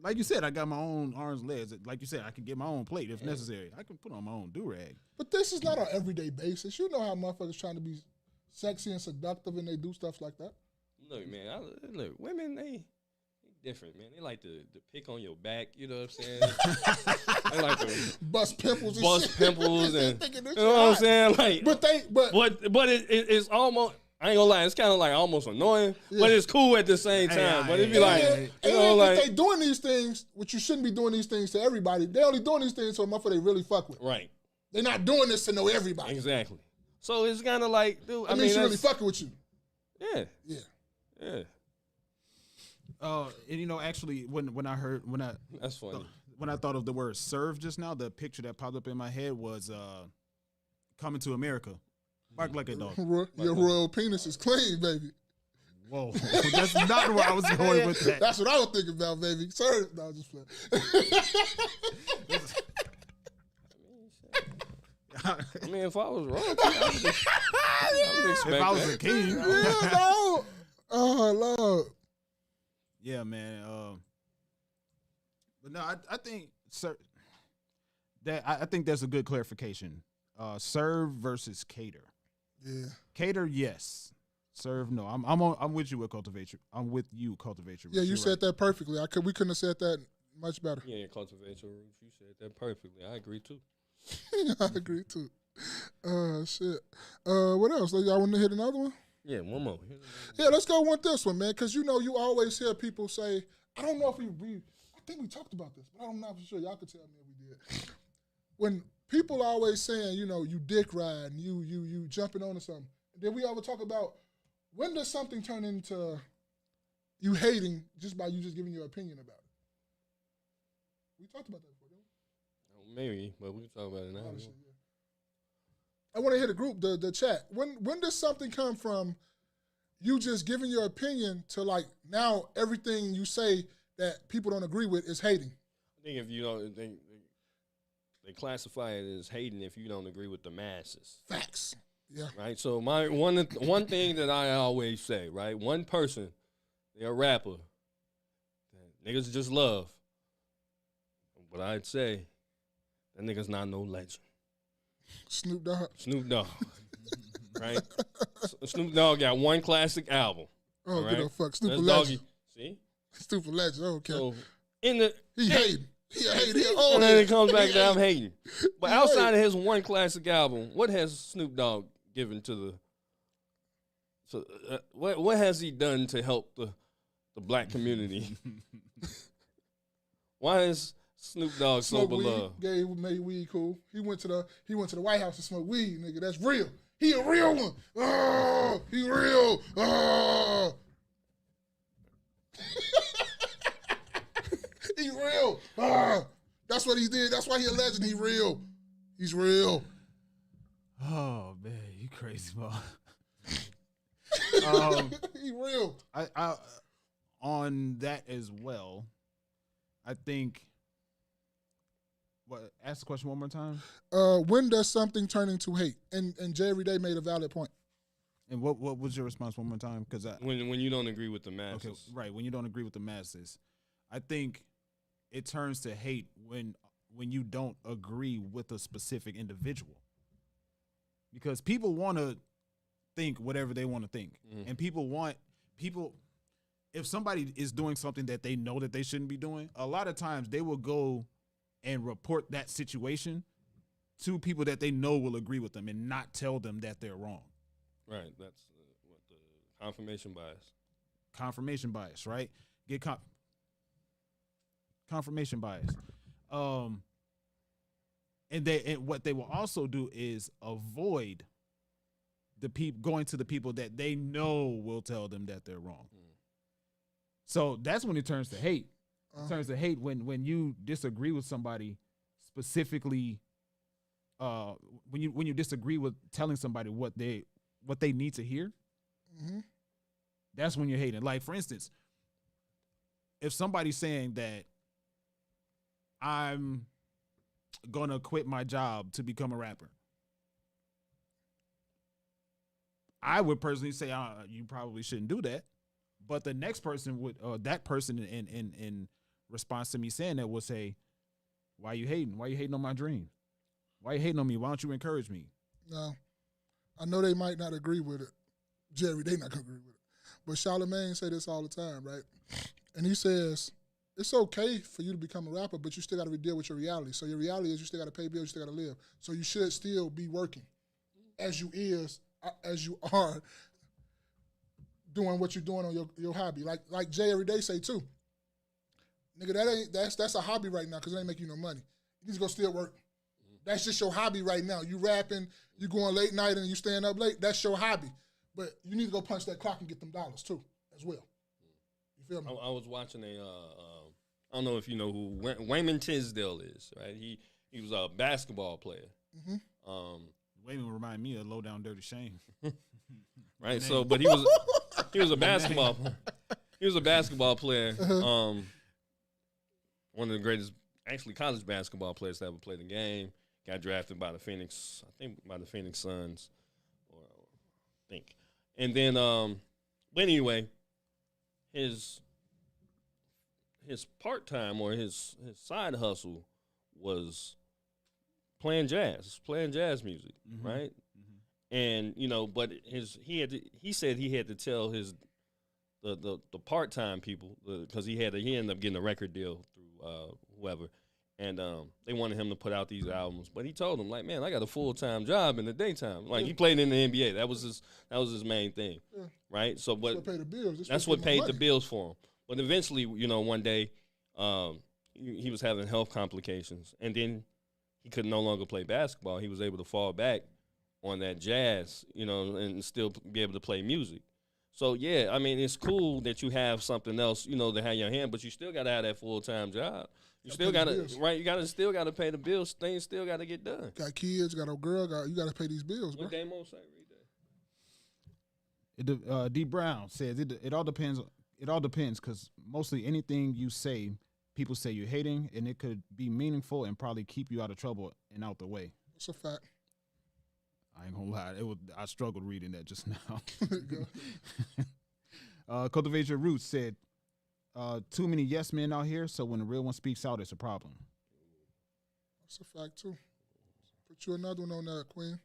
Like you said, I got my own arms and legs. Like you said, I can get my own plate if necessary. I can put on my own do-rag. But this is not on everyday basis. You know how motherfuckers trying to be sexy and seductive and they do stuff like that. Look, man. Look, women, they different, man. They like to pick on your back. You know what I'm saying? They like to Bust pimples and bust shit. pimples and Thinking this you know shit what I'm hot. saying? Like, But it's almost. I ain't gonna lie, it's kind of like almost annoying, but it's cool at the same time. But it'd be like, if they doing these things, which you shouldn't be doing these things to everybody. They only doing these things to a motherfucker they really fuck with. right, They're not doing this to know everybody. exactly. So it's kind of like, dude, I mean, she really fucking with you. yeah, Yeah. And actually, when I That's funny. when I thought of the word serve just now, the picture that popped up in my head was Coming to America. Bark like a dog. Your royal penis is clean, baby. Whoa, that's not where I was going with that. That's what I was thinking about, baby. Sir, no, just playing. I mean, if I was wrong, I would expect If I was that. a king, Yeah, no. Oh, Lord. yeah, man. But no, I think I think that's a good clarification. Serve versus cater. Yeah. Cater, yes. Serve, no. I'm with you with cultivate. I'm with you, cultivate your roots. Yeah, you You're said right. that perfectly. We couldn't have said that much better. Yeah, cultivate your roots. You said that perfectly. I agree too. I agree too. Shit. What else? Y'all want to hit another one? Yeah, one more. Yeah, let's go with this one, man. Because you always hear people say, I don't know if I think we talked about this, but I'm not for sure. Y'all could tell me if we did. When people always saying, you dick riding, you jumping on or something. And then we always talk about, when does something turn into you hating just by you just giving your opinion about it? We talked about that before, didn't we? Maybe, but we can talk about it now. Honestly, yeah. I want to hear the group, the chat. When does something come from you just giving your opinion to like now everything you say that people don't agree with is hating? I think if you don't, they classify it as hating if you don't agree with the masses. Facts. Yeah. Right. So my one thing that I always say, right? One person, they're a rapper that niggas just love. But I'd say that nigga's not no legend. Snoop Dogg. Snoop Dogg. Right? Snoop Dogg got one classic album. Oh, right? get no fuck. Snoop a That's legend. Doggy. See? Snoop a legend. Okay. So in the He hating. He hating. and then it comes back to I'm hating. But outside of his one classic album, what has Snoop Dogg given to the? So what has he done to help the black community? Why is Snoop Dogg so Smoke weed. beloved? Made weed cool. He went to the White House to smoke weed, nigga. That's real. He a real one. Oh, he real. Oh. He real. Ah, that's what he did. That's why he a legend. He real. He's real. Oh man, you crazy, bro. He real. I on that as well. I think. What? Ask the question one more time. When does something turn into hate? And Jay Every Day made a valid point. And what was your response one more time? Because When you don't agree with the masses. okay, right. When you don't agree with the masses, I think it turns to hate when you don't agree with a specific individual. Because people want to think whatever they want to think, and people. If somebody is doing something that they know that they shouldn't be doing, a lot of times they will go and report that situation to people that they know will agree with them and not tell them that they're wrong. Right. That's what the confirmation bias. Confirmation bias, right? Get confirmation bias. And what they will also do is avoid the going to the people that they know will tell them that they're wrong. So that's when it turns to hate. It turns to hate when you disagree with somebody specifically. When you disagree with telling somebody what they need to hear, that's when you're hating. Like, for instance, if somebody's saying that I'm gonna quit my job to become a rapper, I would personally say you probably shouldn't do that. But the next person would, that person in response to me saying that would say, "Why you hating? Why you hating on my dream? Why you hating on me? Why don't you encourage me?" No, I know they might not agree with it. Jerry, they not gonna agree with it. But Charlamagne say this all the time, right? And he says, it's okay for you to become a rapper, but you still got to deal with your reality. So your reality is you still got to pay bills, you still got to live. So you should still be working as you are doing what you're doing on your hobby. Like Jay every day say too. Nigga, that's a hobby right now because it ain't making you no money. You need to go still work. That's just your hobby right now. You rapping, you going late night and you staying up late. That's your hobby. But you need to go punch that clock and get them dollars too, as well. You feel me? I was watching I don't know if you know who Wayman Tisdale is, right? He was a basketball player. Wayman remind me of Low Down Dirty Shame. Right. So, but he was a basketball. He was a basketball player. One of the greatest, actually, college basketball players to ever play the game. Got drafted by the Phoenix Suns, or I think. And then, but anyway, his part-time or his side hustle was playing jazz music, right? And but he said he had to tell the part-time people because he ended up getting a record deal through whoever, and they wanted him to put out these albums, but he told them, like, man, I got a full-time job in the daytime. Like, he played in the NBA. That was his main thing, right? So, but that's what paid the bills. That's what paid the bills for him. But eventually, one day, he was having health complications, and then he could no longer play basketball. He was able to fall back on that jazz, and still be able to play music. So, yeah, I mean, it's cool that you have something else, to have your hand, but you still got to have that full-time job. You still got to, right, you still got to pay the bills. Things still got to get done. Got kids, got a girl, you got to pay these bills, bro. What Damo say? Read that. D. Brown says it all depends. It all depends because mostly anything you say, people say you're hating, and it could be meaningful and probably keep you out of trouble and out the way. It's a fact. I ain't gonna lie. I struggled reading that just now. Cultivate Your Roots said, too many yes men out here, so when the real one speaks out, it's a problem. That's a fact, too. Put you another one on that, Queen.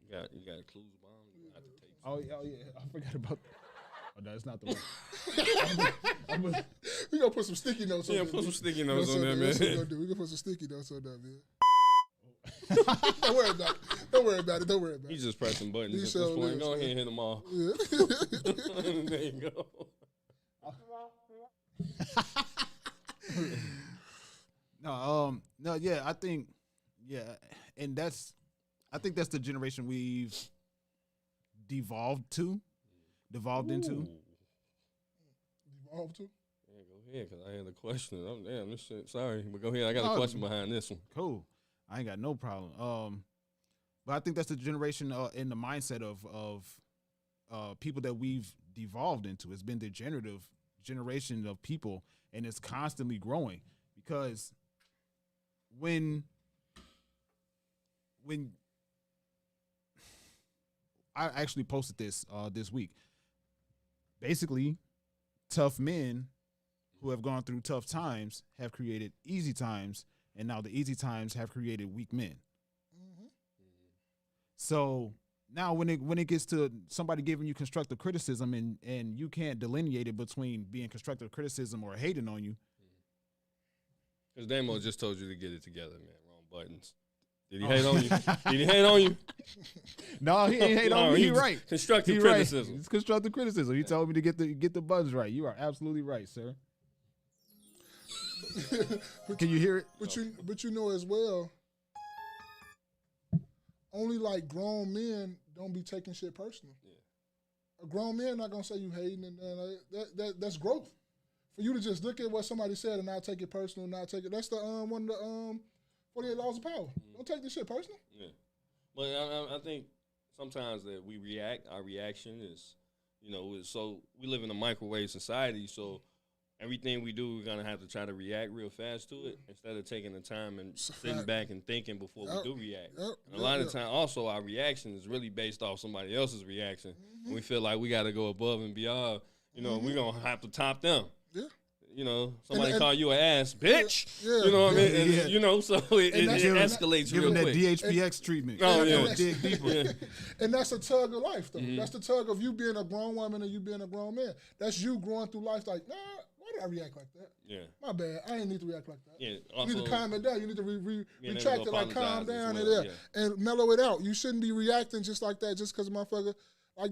You got a clues bomb? You have to take Oh, yeah. I forgot about that. Oh, no, it's not the one. We gonna put some sticky notes on that. Yeah, put some sticky notes on there, man. That's what we're gonna do. We gonna put some sticky notes on that, man. Don't worry about it. He's just pressing buttons He at this sure point. is, Go ahead man. and hit them all. Yeah. There you go. No, yeah, I think that's the generation we've devolved into. Devolved to? Yeah, go ahead, because I had a question. Oh, damn, this shit. Sorry, but go ahead. I got a question behind this one. Cool. I ain't got no problem. But I think that's the generation in the mindset of people that we've devolved into. It's been the generative generation of people, and it's constantly growing because when I actually posted this this week. Basically, tough men who have gone through tough times have created easy times, and now the easy times have created weak men. So now when it gets to somebody giving you constructive criticism and you can't delineate it between being constructive criticism or hating on you. Because Damo just told you to get it together, man. Wrong buttons. Did he hate on you? Did he hate on you? No, he ain't hate on me. He right. Constructive He criticism. Right. It's constructive criticism. He told me to get the buttons right. You are absolutely right, sir. Can you hear it? But you know as well, only like grown men don't be taking shit personal. Yeah. A grown man not gonna say you hating, and that's growth. For you to just look at what somebody said and not take it personal, not take it. That's the one of the 48 laws of power. Don't take this shit personal. Yeah, but I think sometimes that we react. Our reaction is, so we live in a microwave society. So everything we do, we're gonna have to try to react real fast to it instead of taking the time and sitting back and thinking before we do react. And a lot of the time, also our reaction is really based off somebody else's reaction. And we feel like we got to go above and beyond. We're gonna have to top them. Yeah. Somebody call you an ass, bitch. Yeah. You know what I mean? Yeah. And, so it escalates Give real him that quick. DHPX treatment. Oh, yeah. Dig deeper. And that's a tug of life, though. That's the tug of you being a grown woman and you being a grown man. That's you growing through life like, nah, why did I react like that? Yeah. My bad. I ain't need to react like that. Yeah. You Also, need to calm it down. You need to retract it, like calm down well, and mellow it out. You shouldn't be reacting just like that just because a motherfucker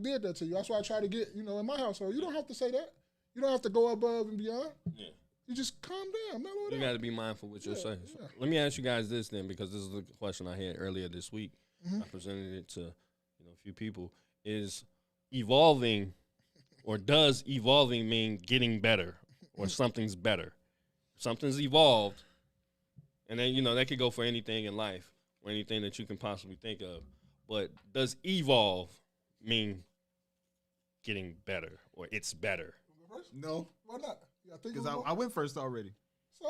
did that to you. That's why I try to get, in my household. You don't have to say that. You don't have to go above and beyond. Yeah. You just calm down, mellow it out. You got to be mindful what you're saying. So let me ask you guys this then, because this is the question I had earlier this week. I presented it to a few people. Is evolving, or does evolving mean getting better, or something's better? Something's evolved, and then that could go for anything in life or anything that you can possibly think of. But does evolve mean getting better, or it's better? No. Why not? Because I went first already. So,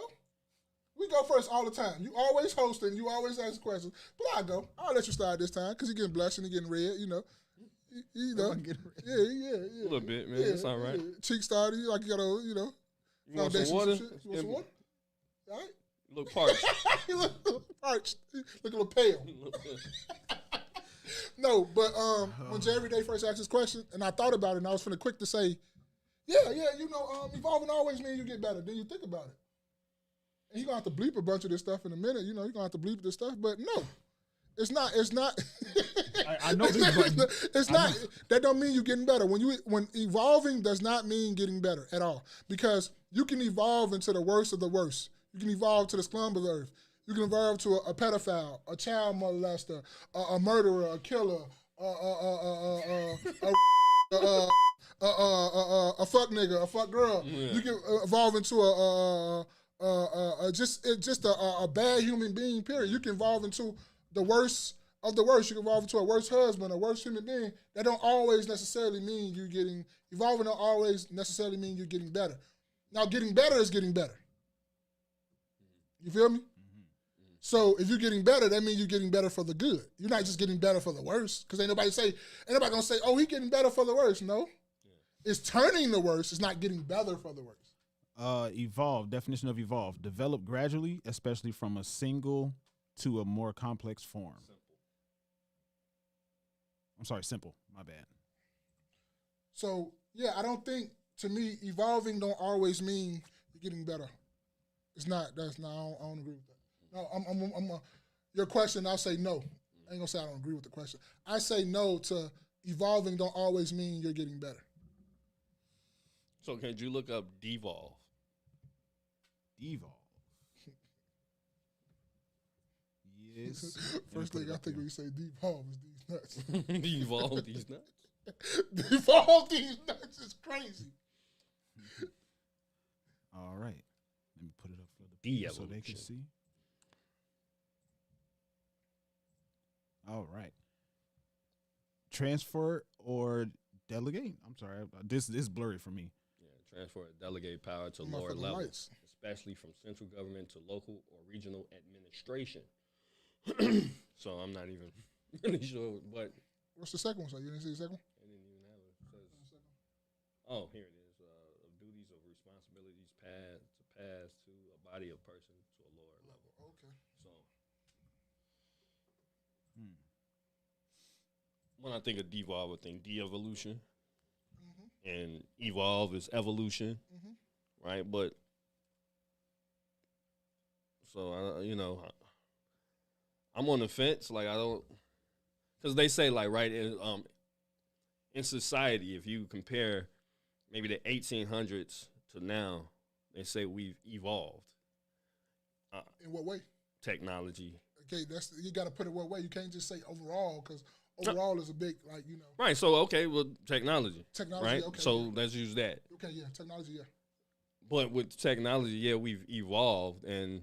we go first all the time. You always hosting. You always ask questions. But I'll go. I'll let you start this time because you're getting blushed and you're getting red, you know. Yeah. A little bit, man. It's all right. Yeah. Cheek started. Like you got to, You want foundation. some water? You want some water? All right. Look parched. You look parched. Look a little pale. No, but when Jerry Day first asked this question, and I thought about it, and I was finna quick to say, evolving always means you get better. Then you think about it. And you're going to have to bleep a bunch of this stuff in a minute. You're going to have to bleep this stuff. But no, it's not. I know this button. It's not. That don't mean you're getting better. When evolving does not mean getting better at all. Because you can evolve into the worst of the worst. You can evolve to the scum of the earth. You can evolve to a pedophile, a child molester, a murderer, a killer, a fuck nigga, a fuck girl. Yeah. You can evolve into a bad human being. Period. You can evolve into the worst of the worst. You can evolve into a worse husband, a worse human being. That don't always necessarily mean you're getting evolving. Don't always necessarily mean you're getting better. Now, getting better is getting better. You feel me? So if you're getting better, that means you're getting better for the good. You're not just getting better for the worse. Because ain't nobody gonna say, oh, he getting better for the worse. No. Yeah. It's turning the worse. It's not getting better for the worse. Evolve, definition of evolve. Develop gradually, especially from a single to a more complex form. Simple. My bad. So, yeah, I don't think, to me, evolving don't always mean you're getting better. It's not. I don't agree with that. No, your question, I'll say no. I ain't gonna say I don't agree with the question. I say no to evolving don't always mean you're getting better. So can you look up devolve? Devolve. Yes. First thing I think when you say devolve is these nuts. Devolve these nuts? Devolve these nuts is crazy. All right. Let me put it up for the people so they can see. All right. Transfer or delegate? I'm sorry. This is blurry for me. Yeah, transfer or delegate power to lower levels, especially from central government to local or regional administration. So I'm not even really sure what. What's the second one? So you didn't see the second one? I didn't even have it. Oh, here it is. Of duties of responsibilities pass to a body of person to a lower level. Okay. So. When I think of devolve, I think de-evolution, and evolve is evolution, right? But so I'm on the fence. Like I don't, because they say like right in society, if you compare maybe the 1800s to now, they say we've evolved. In what way? Technology. Okay, you got to put it what way. You can't just say overall because overall is a big Right. So okay, well, technology. Technology. Right. Okay. So let's use that. Okay. Yeah. Technology. Yeah. But with technology, yeah, we've evolved and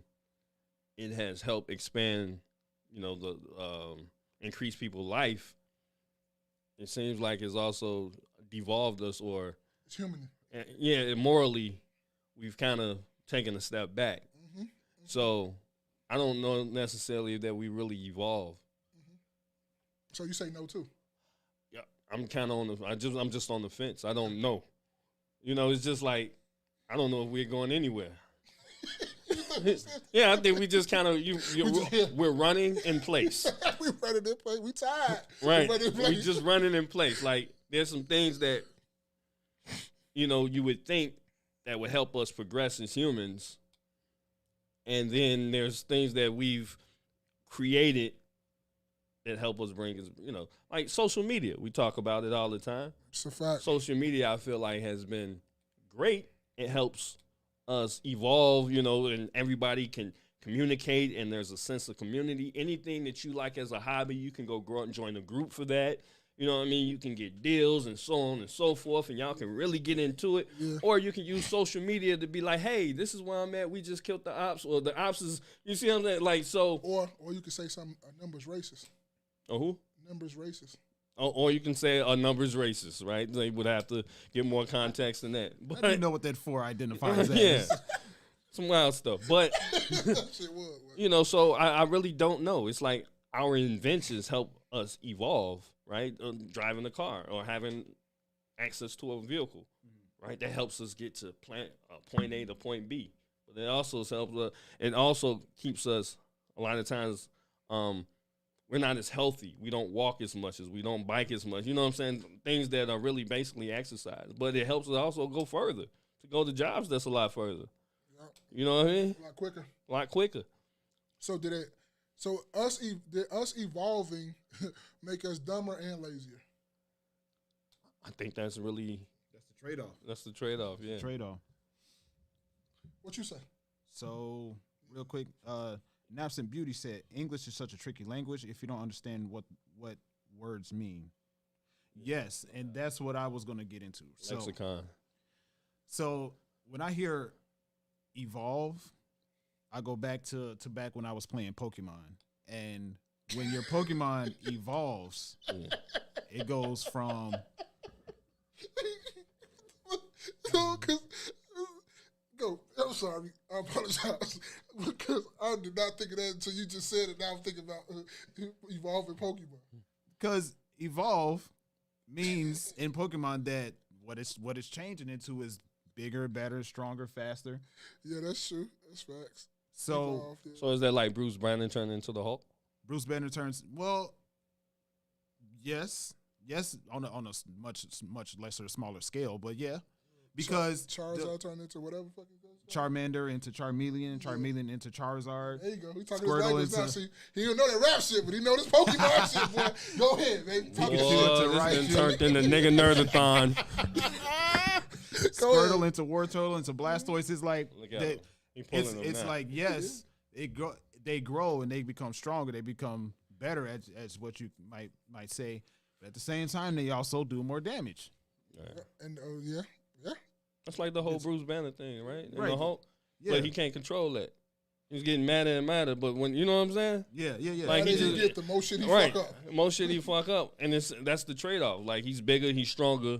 it has helped expand, the increase people's life. It seems like it's also devolved us, or It's human. yeah, morally, we've kind of taken a step back. Mm-hmm. So I don't know necessarily that we really evolved. Mm-hmm. So you say no too? Yeah, I'm kind of I'm just on the fence. I don't know. It's just like I don't know if we're going anywhere. Yeah, I think we just kind of we're running in place. We running in place. We tired. Right. We just running in place. Like there's some things that you would think that would help us progress as humans. And then there's things that we've created that help us bring us, like social media. We talk about it all the time. It's a fact. Social media, I feel like, has been great. It helps us evolve, and everybody can communicate, and there's a sense of community. Anything that you like as a hobby, you can go grow out and join a group for that. You know what I mean? You can get deals and so on and so forth, and y'all can really get into it. Yeah. Or you can use social media to be like, hey, this is where I'm at. We just killed the ops, or the ops is, you see what I'm saying? Like, so. Or you could say something, a number's racist. Oh, who? Numbers racist. Or you can say a number's racist, right? They would have to get more context than that. But you know what that 4 identifies as. Yeah. Some wild stuff. But, so I really don't know. It's like our inventions help us evolve, right? Driving a car or having access to a vehicle, right? That helps us get to point A to point B. But it also helps us, it also keeps us, a lot of times, we're not as healthy. We don't walk as much as we don't bike as much. You know what I'm saying? Things that are really basically exercise. But it helps us also go further, to go to jobs that's a lot further. Yep. You know what I mean? A lot quicker. A lot quicker. So did us evolving make us dumber and lazier? I think that's really the trade-off. That's the trade-off, yeah. Trade-off. What you say? So, real quick, Naps and Beauty said, English is such a tricky language if you don't understand what words mean. Yes, and that's what I was going to get into. Lexicon. So when I hear evolve, I go back to back when I was playing Pokemon. And when your Pokemon evolves, it goes from... Go. I'm sorry. I apologize because I did not think of that until you just said it. Now I'm thinking about evolving Pokemon. Because evolve means in Pokemon that what it's changing into is bigger, better, stronger, faster. Yeah, that's true. That's facts. So, evolve, yeah. So is that like Bruce Banner turned into the Hulk? Bruce Banner turns yes, on a much lesser, smaller scale, but yeah. Because Charizard turned into whatever fucking goes. Charmander into Charmeleon, Charmeleon into Charizard. There you go. He talking his language now. See, he don't know that rap shit, but he know this Pokemon shit, boy. Go ahead, baby. This turned into nigga nerdathon. Squirtle into Wartortle into Blastoise is like that. It's like yes, they grow and they become stronger. They become better as what you might say. But at the same time, they also do more damage. Right. And yeah. That's like the whole Bruce Banner thing, right? Right. The Hulk, yeah. But he can't control that. He's getting madder and madder. But when you know what I'm saying? Yeah. Like he just get the most shit he fuck up. Most shit he fuck up, and that's the trade off. Like he's bigger, he's stronger,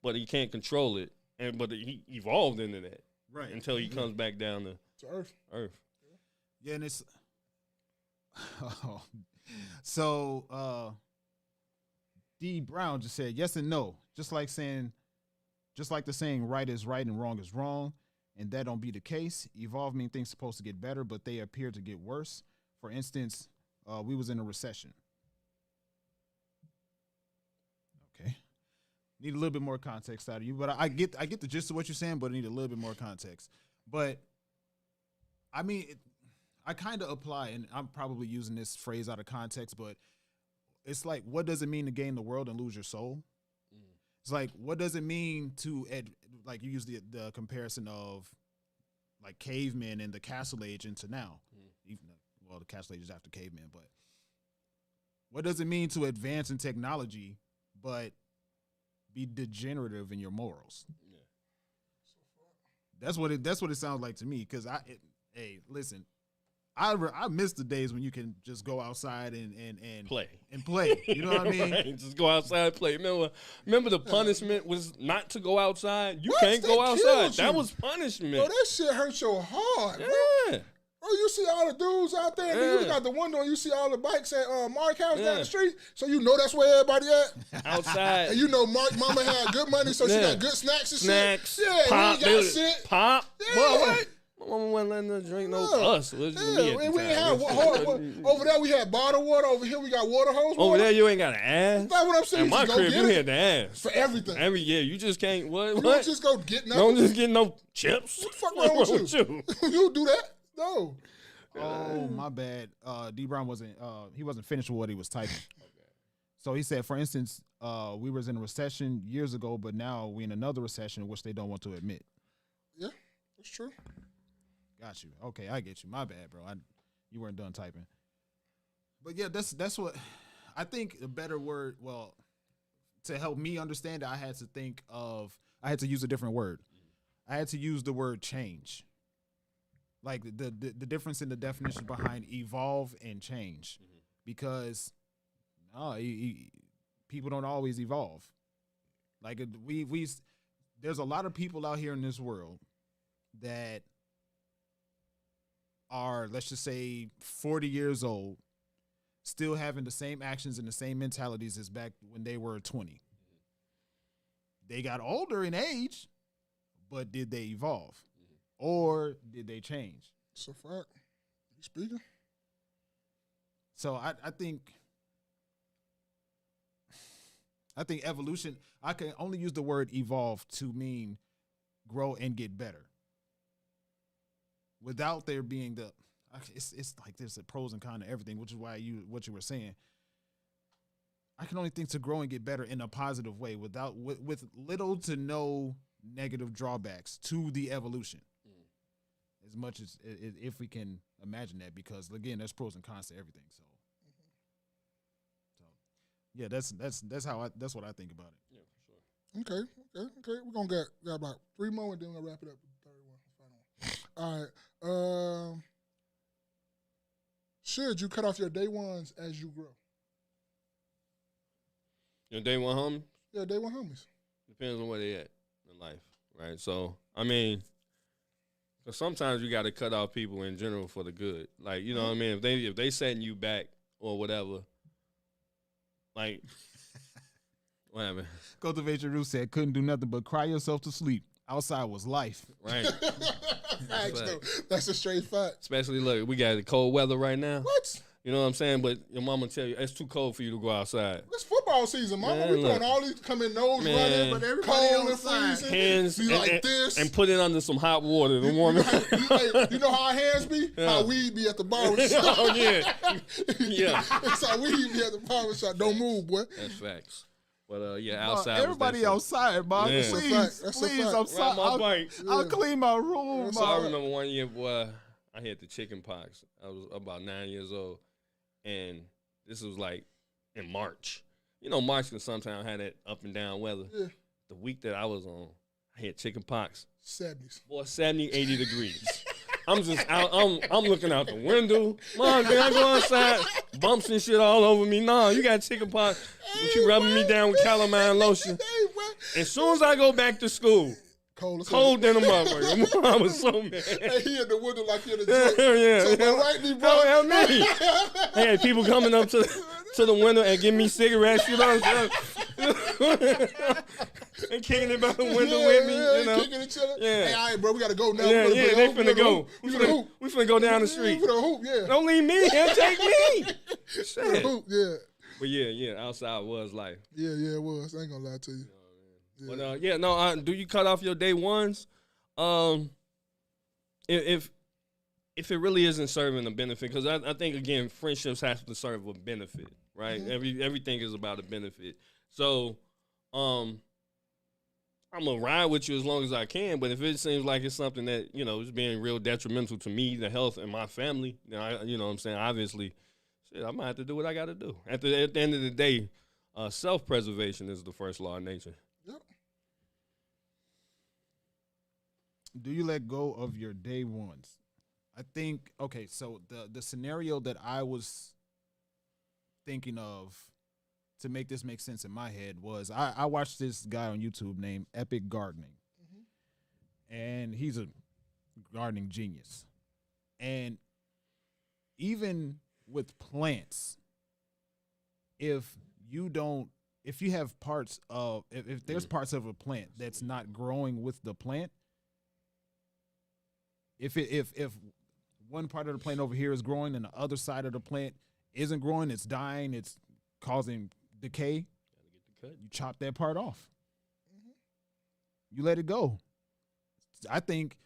but he can't control it. But he evolved into that, right? Until he comes back down to Earth. Yeah, and it's so. D Brown just said yes and no, just like the saying right is right and wrong is wrong, and that don't be the case. Evolve mean things supposed to get better, but they appear to get worse. For instance, we was in a recession. Okay, need a little bit more context out of you, but I get the gist of what you're saying, but I need a little bit more context. But I mean, I kind of apply, and I'm probably using this phrase out of context, but it's like, what does it mean to gain the world and lose your soul? It's like, what does it mean to like you use the comparison of like cavemen in the Castle Age into now, even well, the Castle Age is after cavemen, but what does it mean to advance in technology but be degenerative in your morals? Yeah. That's what it sounds like to me. Because hey, listen, I miss the days when you can just go outside and play. You know what I mean? Right. Just go outside and play. Remember the punishment was not to go outside. You can't go outside. That was punishment. Bro, that shit hurt your heart. Yeah. Bro, you see all the dudes out there, and then you got the window, and you see all the bikes at Mark House down the street, so you know that's where everybody at. Outside. And you know Mark mama had good money, so she got good snacks and shit. Yeah, pop, we ain't got shit. Pop. Yeah. Boy, what? My mama wasn't letting us drink no us. Yeah, we ain't have over there we had bottled water. Over here we got water hose water. Over there you ain't got to ask. That's what I'm saying. In my crib you had to ask. For everything. Every year. You just can't, what? You don't just go get nothing. Don't just get no chips. What the fuck wrong with you? You do that? No. Oh, my bad. D Brown wasn't finished with what he was typing. Okay. So he said, for instance, we was in a recession years ago, but now we in another recession, which they don't want to admit. Yeah, that's true. Got you. Okay, I get you. My bad, bro. You weren't done typing. But yeah, that's what I think a better word. Well, to help me understand it, I had to use a different word. I had to use the word change. Like the difference in the definition behind evolve and change, because people don't always evolve. Like there's a lot of people out here in this world that are, let's just say, 40 years old, still having the same actions and the same mentalities as back when they were 20. They got older in age, but did they evolve? Or did they change? It's a fact. You speaking? So I think evolution, I can only use the word evolve to mean grow and get better. Without there being it's like there's a pros and cons to everything, which is why what you were saying. I can only think to grow and get better in a positive way with little to no negative drawbacks to the evolution. As much as if we can imagine that, because again, there's pros and cons to everything. So yeah, that's what I think about it. Yeah, for sure. Okay. We're gonna get about 3 more, and then we're gonna wrap it up with the third one. All right. Should you cut off your day ones as you grow? Your day one homies? Yeah, day one homies. Depends on where they at in life, right? So, I mean, because sometimes you got to cut off people in general for the good. Like, you know what I mean? If they setting you back or whatever, like, what happened? Cultivate Your Roots said, couldn't do nothing but cry yourself to sleep. Outside was life. Right. That's a straight fact. Especially, look, we got the cold weather right now. What? You know what I'm saying? But your mama tell you, it's too cold for you to go outside. It's football season, mama. Man, We doing all these coming nose running, but everybody cold and freezing. Hands be like this. And put it under some hot water to warm it. You know how our hands be? Yeah. How we be at the barbershop. Oh, yeah. Yeah. That's how we be at the barbershop. Don't move, boy. That's facts. But, yeah, outside. Everybody outside, Bob. Yeah. Please, outside. I'll clean my room. So I remember one year, boy, I had the chicken pox. I was about 9 years old. And this was like in March. You know, March can sometimes have that up and down weather. Yeah. The week that I was on, I had chicken pox. 70s. Boy, 70, 80 degrees. I'm just out. I'm looking out the window. Mom, can I go outside? Bumps and shit all over me. No, you got chicken pox. But you rubbing me down with calamine lotion. As soon as I go back to school, cold than a motherfucker. I was so mad. Hey, he in the window like you're the joke. Yeah. So, right, me, bro. Help me. I had people coming up to the window and giving me cigarettes, you know what I'm saying? And kicking it by the window with me, you know? Kicking each other. Yeah. Hey, all right, bro, we got to go now. Yeah, they finna go. We finna finna go down the street. We finna hoop, yeah. Don't leave me here, take me. Shit. Hoop, yeah. But yeah, outside was life. Yeah, it was. I ain't gonna lie to you. Yeah. But do you cut off your day ones? If if it really isn't serving a benefit, because I think again, friendships have to serve a benefit, right? Everything is about a benefit. So, I'm gonna ride with you as long as I can. But if it seems like it's something that is being real detrimental to me, the health, and my family, then what I'm saying, obviously, shit, I might have to do what I got to do. At the end of the day, self-preservation is the first law of nature. Yep. Do you let go of your day ones? I think, okay, so the scenario that I was thinking of to make this make sense in my head was I watched this guy on YouTube named Epic Gardening. And he's a gardening genius. And even with plants, if you have parts of, if there's parts of a plant that's not growing with the plant, if one part of the plant over here is growing and the other side of the plant isn't growing, it's dying, it's causing decay, you chop that part off. You let it go. I think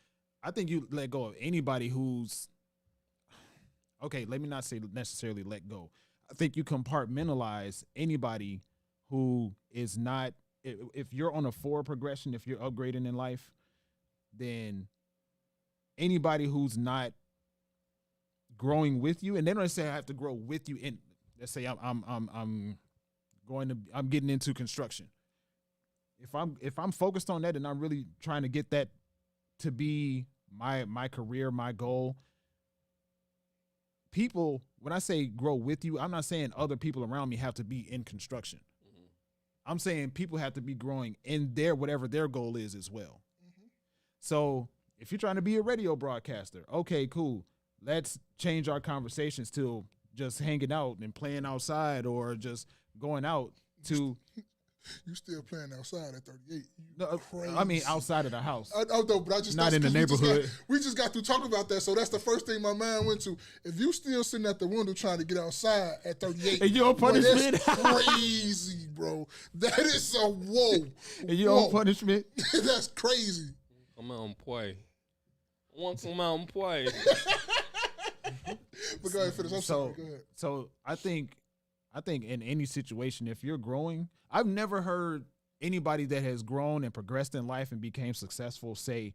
you let go of anybody who's, okay, let me not say necessarily let go. I think you compartmentalize anybody who is not, if you're on a forward progression, if you're upgrading in life, then anybody who's not growing with you, and they don't say I have to grow with you. In, let's say I'm getting into construction. If I'm focused on that and I'm really trying to get that to be my career, my goal. People, when I say grow with you, I'm not saying other people around me have to be in construction. I'm saying people have to be growing in their whatever their goal is as well. So if you're trying to be a radio broadcaster, okay, cool. Let's change our conversations to just hanging out and playing outside or just going out to. You still playing outside at 38? No, Crazy. I mean outside of the house. I know, but I just not in the neighborhood. We just got through talking about that, so that's the first thing my mind went to. If you still sitting at the window trying to get outside at 38, and you on punishment, that's crazy, bro. That is a whoa. And you on punishment? That's crazy. Come on, play. Come on, play. But go ahead, finish. I'm sorry. Go ahead. So I think in any situation, if you're growing, I've never heard anybody that has grown and progressed in life and became successful say,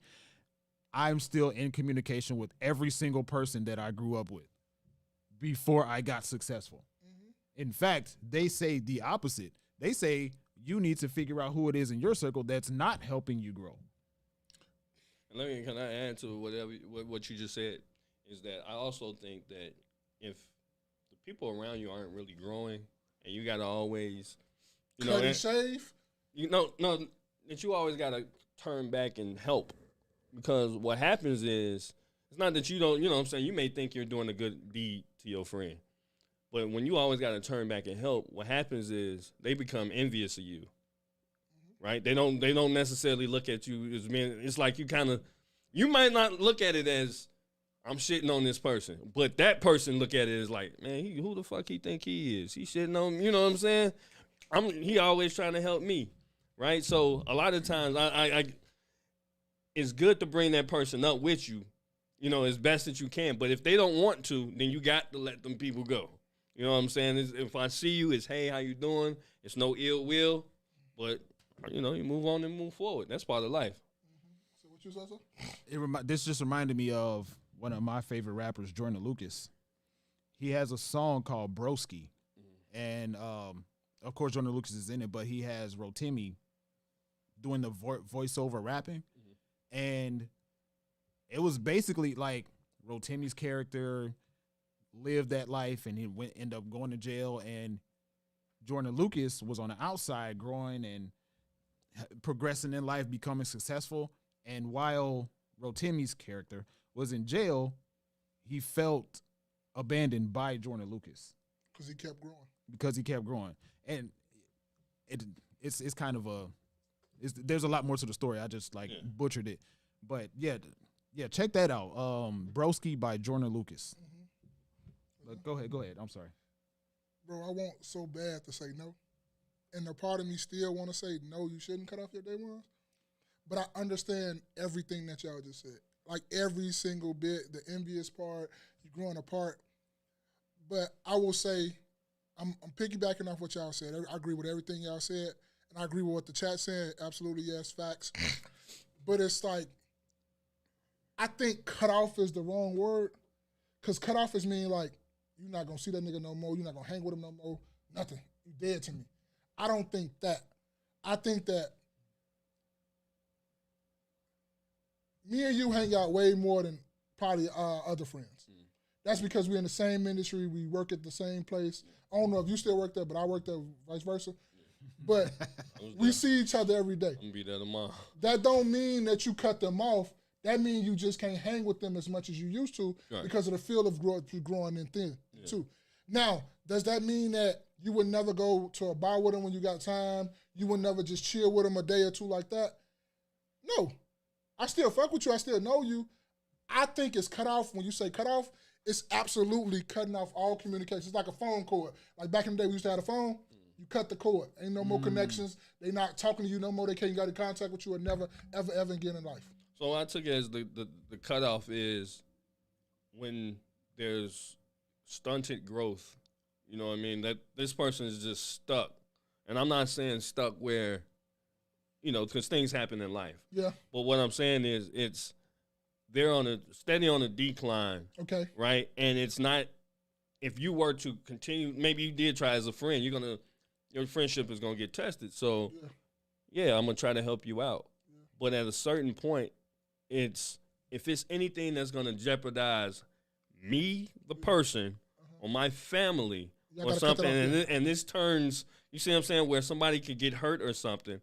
I'm still in communication with every single person that I grew up with before I got successful. In fact, they say the opposite. They say you need to figure out who it is in your circle that's not helping you grow. And can I add to what you just said? Is that I also think that if the people around you aren't really growing, and you gotta always, cut and shave. That you always gotta turn back and help, because what happens is it's not that you don't. What I'm saying, you may think you're doing a good deed to your friend, but when you always gotta turn back and help, what happens is they become envious of you. Right? They don't necessarily look at you as being. It's like you might not look at it as I'm shitting on this person, but that person look at it as like, man, who the fuck he think he is? He shitting on me, you know what I'm saying? He always trying to help me, right? So a lot of times, I it's good to bring that person up with you, as best that you can. But if they don't want to, then you got to let them people go. You know what I'm saying? If I see you, it's hey, how you doing? It's no ill will, but you move on and move forward. That's part of life. So what you said? This just reminded me of one of my favorite rappers, Jordan Lucas. He has a song called Broski. And, of course, Jordan Lucas is in it, but he has Rotimi doing the voiceover rapping. And it was basically like Rotimi's character lived that life, and he ended up going to jail. And Jordan Lucas was on the outside growing and progressing in life, becoming successful. And while Rotimi's character was in jail, he felt abandoned by Jordan Lucas because he kept growing. And it's kind of there's a lot more to the story. I just butchered it, but yeah, check that out. Broski by Jordan Lucas. But go ahead. I'm sorry, bro. I want so bad to say no, and the part of me still want to say no. You shouldn't cut off your day ones, but I understand everything that y'all just said. like every single bit, the envious part, you growing apart. But I will say, I'm piggybacking off what y'all said. I agree with everything y'all said, and I agree with what the chat said. Absolutely, yes, facts. But it's like, I think cut off is the wrong word, because cut off is mean like, you're not going to see that nigga no more, you're not going to hang with him no more, nothing. You dead to me. I don't think that. I think that me and you hang out way more than probably other friends. That's because we're in the same industry. We work at the same place. I don't know if you still work there, but I work there, vice versa. But we see each other every day. I'm gonna be there tomorrow. That don't mean that you cut them off. That means you just can't hang with them as much as you used to because of the field of growth you're growing in thin too. Now, does that mean that you would never go to a bar with them when you got time? You would never just chill with them a day or two like that? No. I still fuck with you. I still know you. I think it's cut off. When you say cut off, it's absolutely cutting off all communication. It's like a phone cord. Like back in the day, we used to have a phone. You cut the cord. Ain't no more connections. They not talking to you no more. They can't get in contact with you or never, ever, ever again in life. So I took it as the cutoff is when there's stunted growth. You know what I mean? That this person is just stuck. And I'm not saying stuck where, because things happen in life. Yeah. But what I'm saying is they're steady on a decline. Okay. Right? And it's not, if you were to continue, maybe you did try as a friend, your friendship is going to get tested. So, yeah, I'm going to try to help you out. Yeah. But at a certain point, if it's anything that's going to jeopardize me, the person, or my family, or something, and this turns, you see what I'm saying, where somebody could get hurt or something,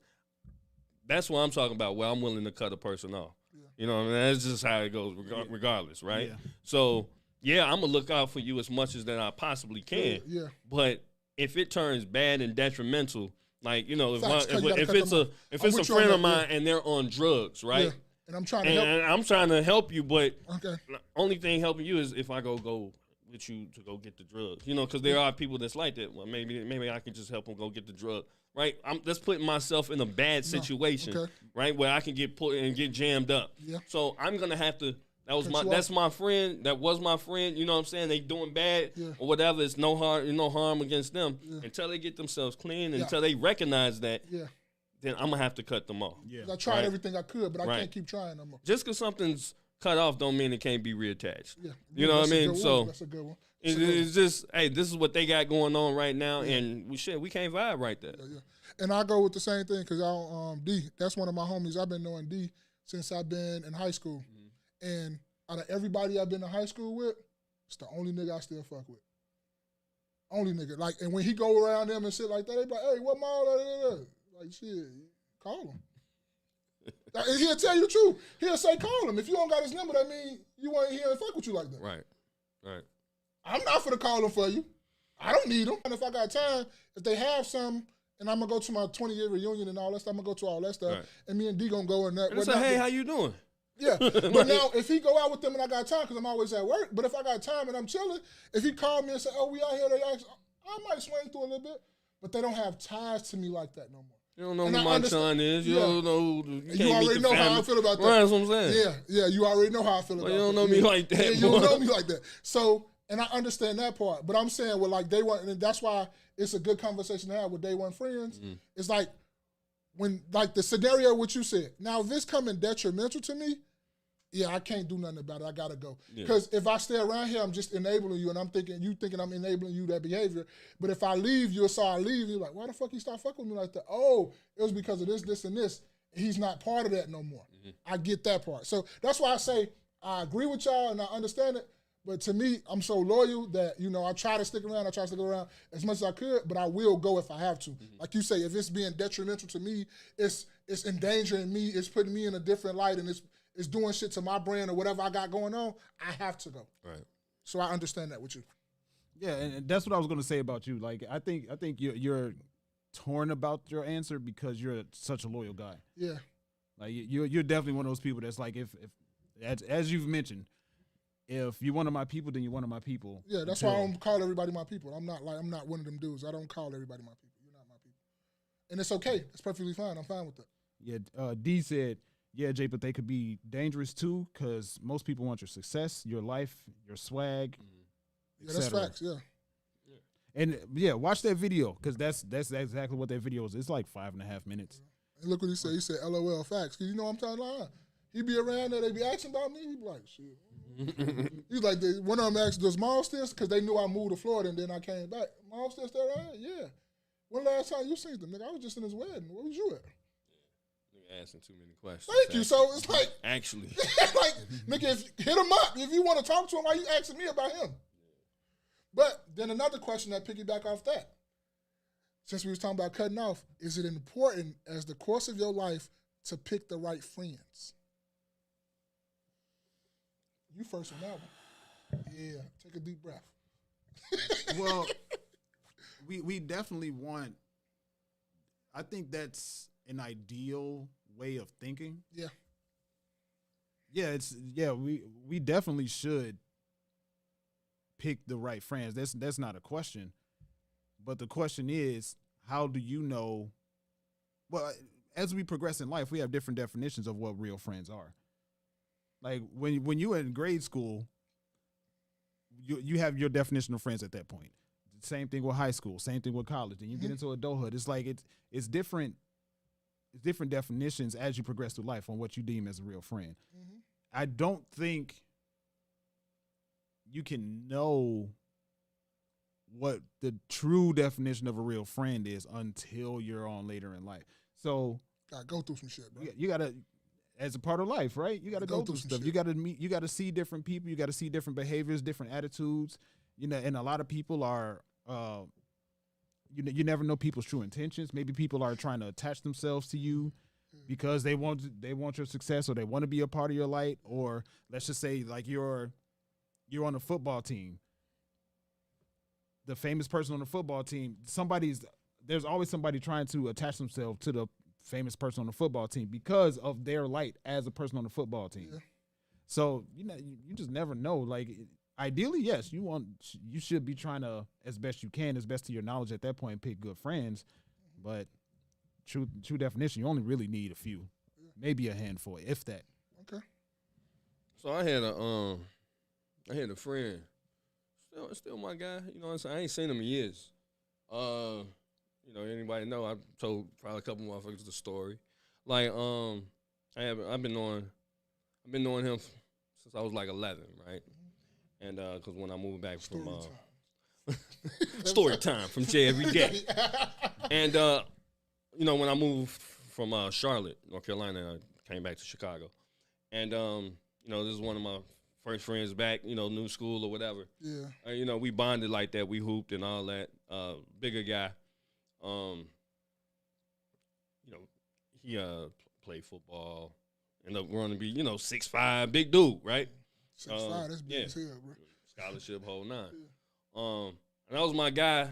that's what I'm talking about, where I'm willing to cut a person off. Yeah. You know what I mean? That's just how it goes regardless, right? Yeah. So, yeah, I'm going to look out for you as much as that I possibly can. Yeah. But if it turns bad and detrimental, like, if it's a friend of mine and they're on drugs, right? Yeah. And I'm trying to help. And I'm trying to help you, but the only thing helping you is if I go with you to go get the drugs. Because there are people that's like that. Well, maybe I can just help them go get the drug. Right? That's putting myself in a bad situation, right? Where I can get put and get jammed up. Yeah. So I'm gonna have to. That's my friend. That was my friend. You know what I'm saying? They doing bad or whatever. It's no harm against them until they get themselves clean. Until they recognize that. Yeah. Then I'm gonna have to cut them off. Yeah. I tried everything I could, but I can't keep trying no more. Just because something's cut off don't mean it can't be reattached. Yeah. You know what I mean? So that's a good one. It's just, hey, this is what they got going on right now, and we can't vibe right there. Yeah. And I go with the same thing because D, that's one of my homies. I've been knowing D since I've been in high school. Mm-hmm. And out of everybody I've been in high school with, it's the only nigga I still fuck with. Only nigga. Like, and when he go around them and shit like that, they be like, hey, what mall? Like, shit, call him. And he'll tell you the truth. He'll say call him. If you don't got his number, that mean you ain't here and fuck with you like that. Right. I'm not finna call him for you. I don't need him. And if I got time, if they have some, and I'm gonna go to my 20-year reunion and all that stuff, I'm gonna go to all that stuff. Right. And me and D gonna go in there. And say, hey, how you doing? Yeah. But now, if he go out with them and I got time, because I'm always at work, but if I got time and I'm chilling, if he called me and say, oh, we out here, I might swing through a little bit. But they don't have ties to me like that no more. You don't know who my son is. You don't know. You already know how I feel about that. Right, that's what I'm saying. Yeah. You already know how I feel about that. You don't know me like that. Yeah, you don't know me like that. So, and I understand that part. But I'm saying, well, like day one, and that's why it's a good conversation to have with day one friends. Mm-hmm. It's like when, like the scenario what you said. Now, if this coming detrimental to me, yeah, I can't do nothing about it. I gotta go. Because if I stay around here, I'm just enabling you, and I'm thinking I'm enabling you that behavior. But if I leave you, so I leave, you're like, why the fuck you start fucking with me like that? Oh, it was because of this, and this. He's not part of that no more. Mm-hmm. I get that part. So that's why I say I agree with y'all and I understand it. But to me, I'm so loyal that, I try to stick around. I try to stick around as much as I could, but I will go if I have to. Mm-hmm. Like you say, if it's being detrimental to me, it's endangering me, it's putting me in a different light, and it's doing shit to my brand or whatever I got going on, I have to go. Right. So I understand that with you. Yeah, and that's what I was going to say about you. Like, I think you're torn about your answer because you're such a loyal guy. Yeah. Like, you're definitely one of those people that's like, if as you've mentioned, if you're one of my people, then you're one of my people. Yeah, that's why I don't call everybody my people. I'm not one of them dudes. I don't call everybody my people. You're not my people. And it's okay. It's perfectly fine. I'm fine with that. Yeah, D said, Yeah, Jay, but they could be dangerous too, because most people want your success, your life, your swag. Yeah, that's facts. Yeah. And yeah, watch that video, because that's exactly what that video is. It's like 5.5 minutes. And look what he said. He said, "LOL facts." Because you know I'm telling you, he be around there. They be asking about me. He be like, "Shit." He's like, one of them asked, "Does Miles still?" Because they knew I moved to Florida and then I came back. Miles still stay around? Yeah. When last time you seen them, nigga? I was just in his wedding. Where was you at? Nigga asking too many questions. Thank you. So it's like, actually, like, nigga, hit him up. If you want to talk to him, why you asking me about him? But then another question that piggyback off that. Since we was talking about cutting off, is it important as the course of your life to pick the right friends? You first on that one. Yeah, take a deep breath. Well, we definitely want. I think that's an ideal way of thinking. Yeah. Yeah, we definitely should pick the right friends. That's not a question. But the question is, how do you know? Well, as we progress in life, we have different definitions of what real friends are. Like when you were in grade school, you have your definition of friends at that point. Same thing with high school, same thing with college. Then you get into adulthood. It's like it's different. It's different definitions as you progress through life on what you deem as a real friend. I don't think you can know what the true definition of a real friend is until you're on later in life. So gotta go through some shit, bro. You gotta, as a part of life, right? You gotta go through stuff. Shit. You gotta meet. You gotta see different people. You gotta see different behaviors, different attitudes. You know, and a lot of people are. You never know people's true intentions. Maybe people are trying to attach themselves to you because they want your success, or they want to be a part of your light. Or let's just say, like you're on a football team. The famous person on the football team, there's always somebody trying to attach themselves to the famous person on the football team because of their light as a person on the football team. Yeah. So you just never know. Like ideally, yes, you should be trying to, as best you can, as best to your knowledge at that point, pick good friends. But true definition, you only really need a few, maybe a handful, if that. Okay. So I had a friend. Still my guy. You know what I'm saying? I ain't seen him in years. You know, anybody know? I told probably a couple motherfuckers the story. Like, I've been knowing him since I was like 11, right? And because when I moved back from story time from Jay every day, and you know, when I moved from Charlotte, North Carolina, I came back to Chicago, and you know, this is one of my first friends back, you know, new school or whatever. Yeah. You know, we bonded like that. We hooped and all that. Bigger guy. You know, he played football. Ended up growing to be, you know, 6'5", big dude, right? 6'5", that's big as hell, bro. Scholarship, whole nine. Yeah. And that was my guy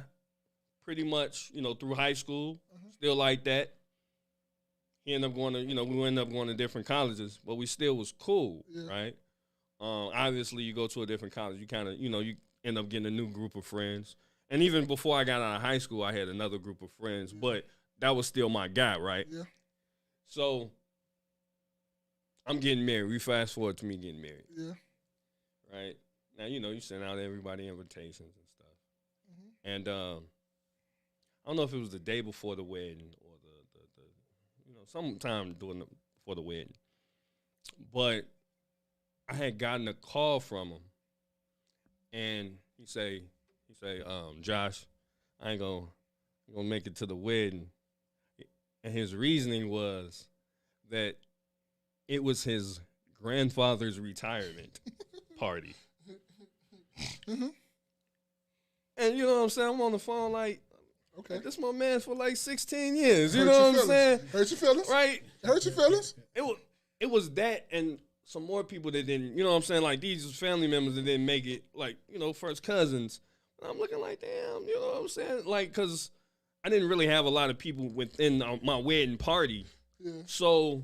pretty much, you know, through high school. Still like that. He ended up going to, you know, we ended up going to different colleges, but we still was cool, right? Obviously, you go to a different college, you kind of, you know, you end up getting a new group of friends. And even before I got out of high school, I had another group of friends, but that was still my guy, right? Yeah. So I'm getting married. We fast forward to me getting married. Yeah. Right? Now, you know, you send out everybody invitations and stuff. And I don't know if it was the day before the wedding or the you know, sometime before the wedding. But I had gotten a call from him, and he say, Josh, I ain't gonna make it to the wedding. And his reasoning was that it was his grandfather's retirement party. And you know what I'm saying? I'm on the phone like, okay, this my man for like 16 years. You know what I'm saying? Hurt your feelings, right? Hurt your feelings. It was that and some more people that didn't, you know what I'm saying? Like these family members that didn't make it, like, you know, first cousins. And I'm looking like, damn, you know what I'm saying? Like, because I didn't really have a lot of people within my wedding party. Yeah. So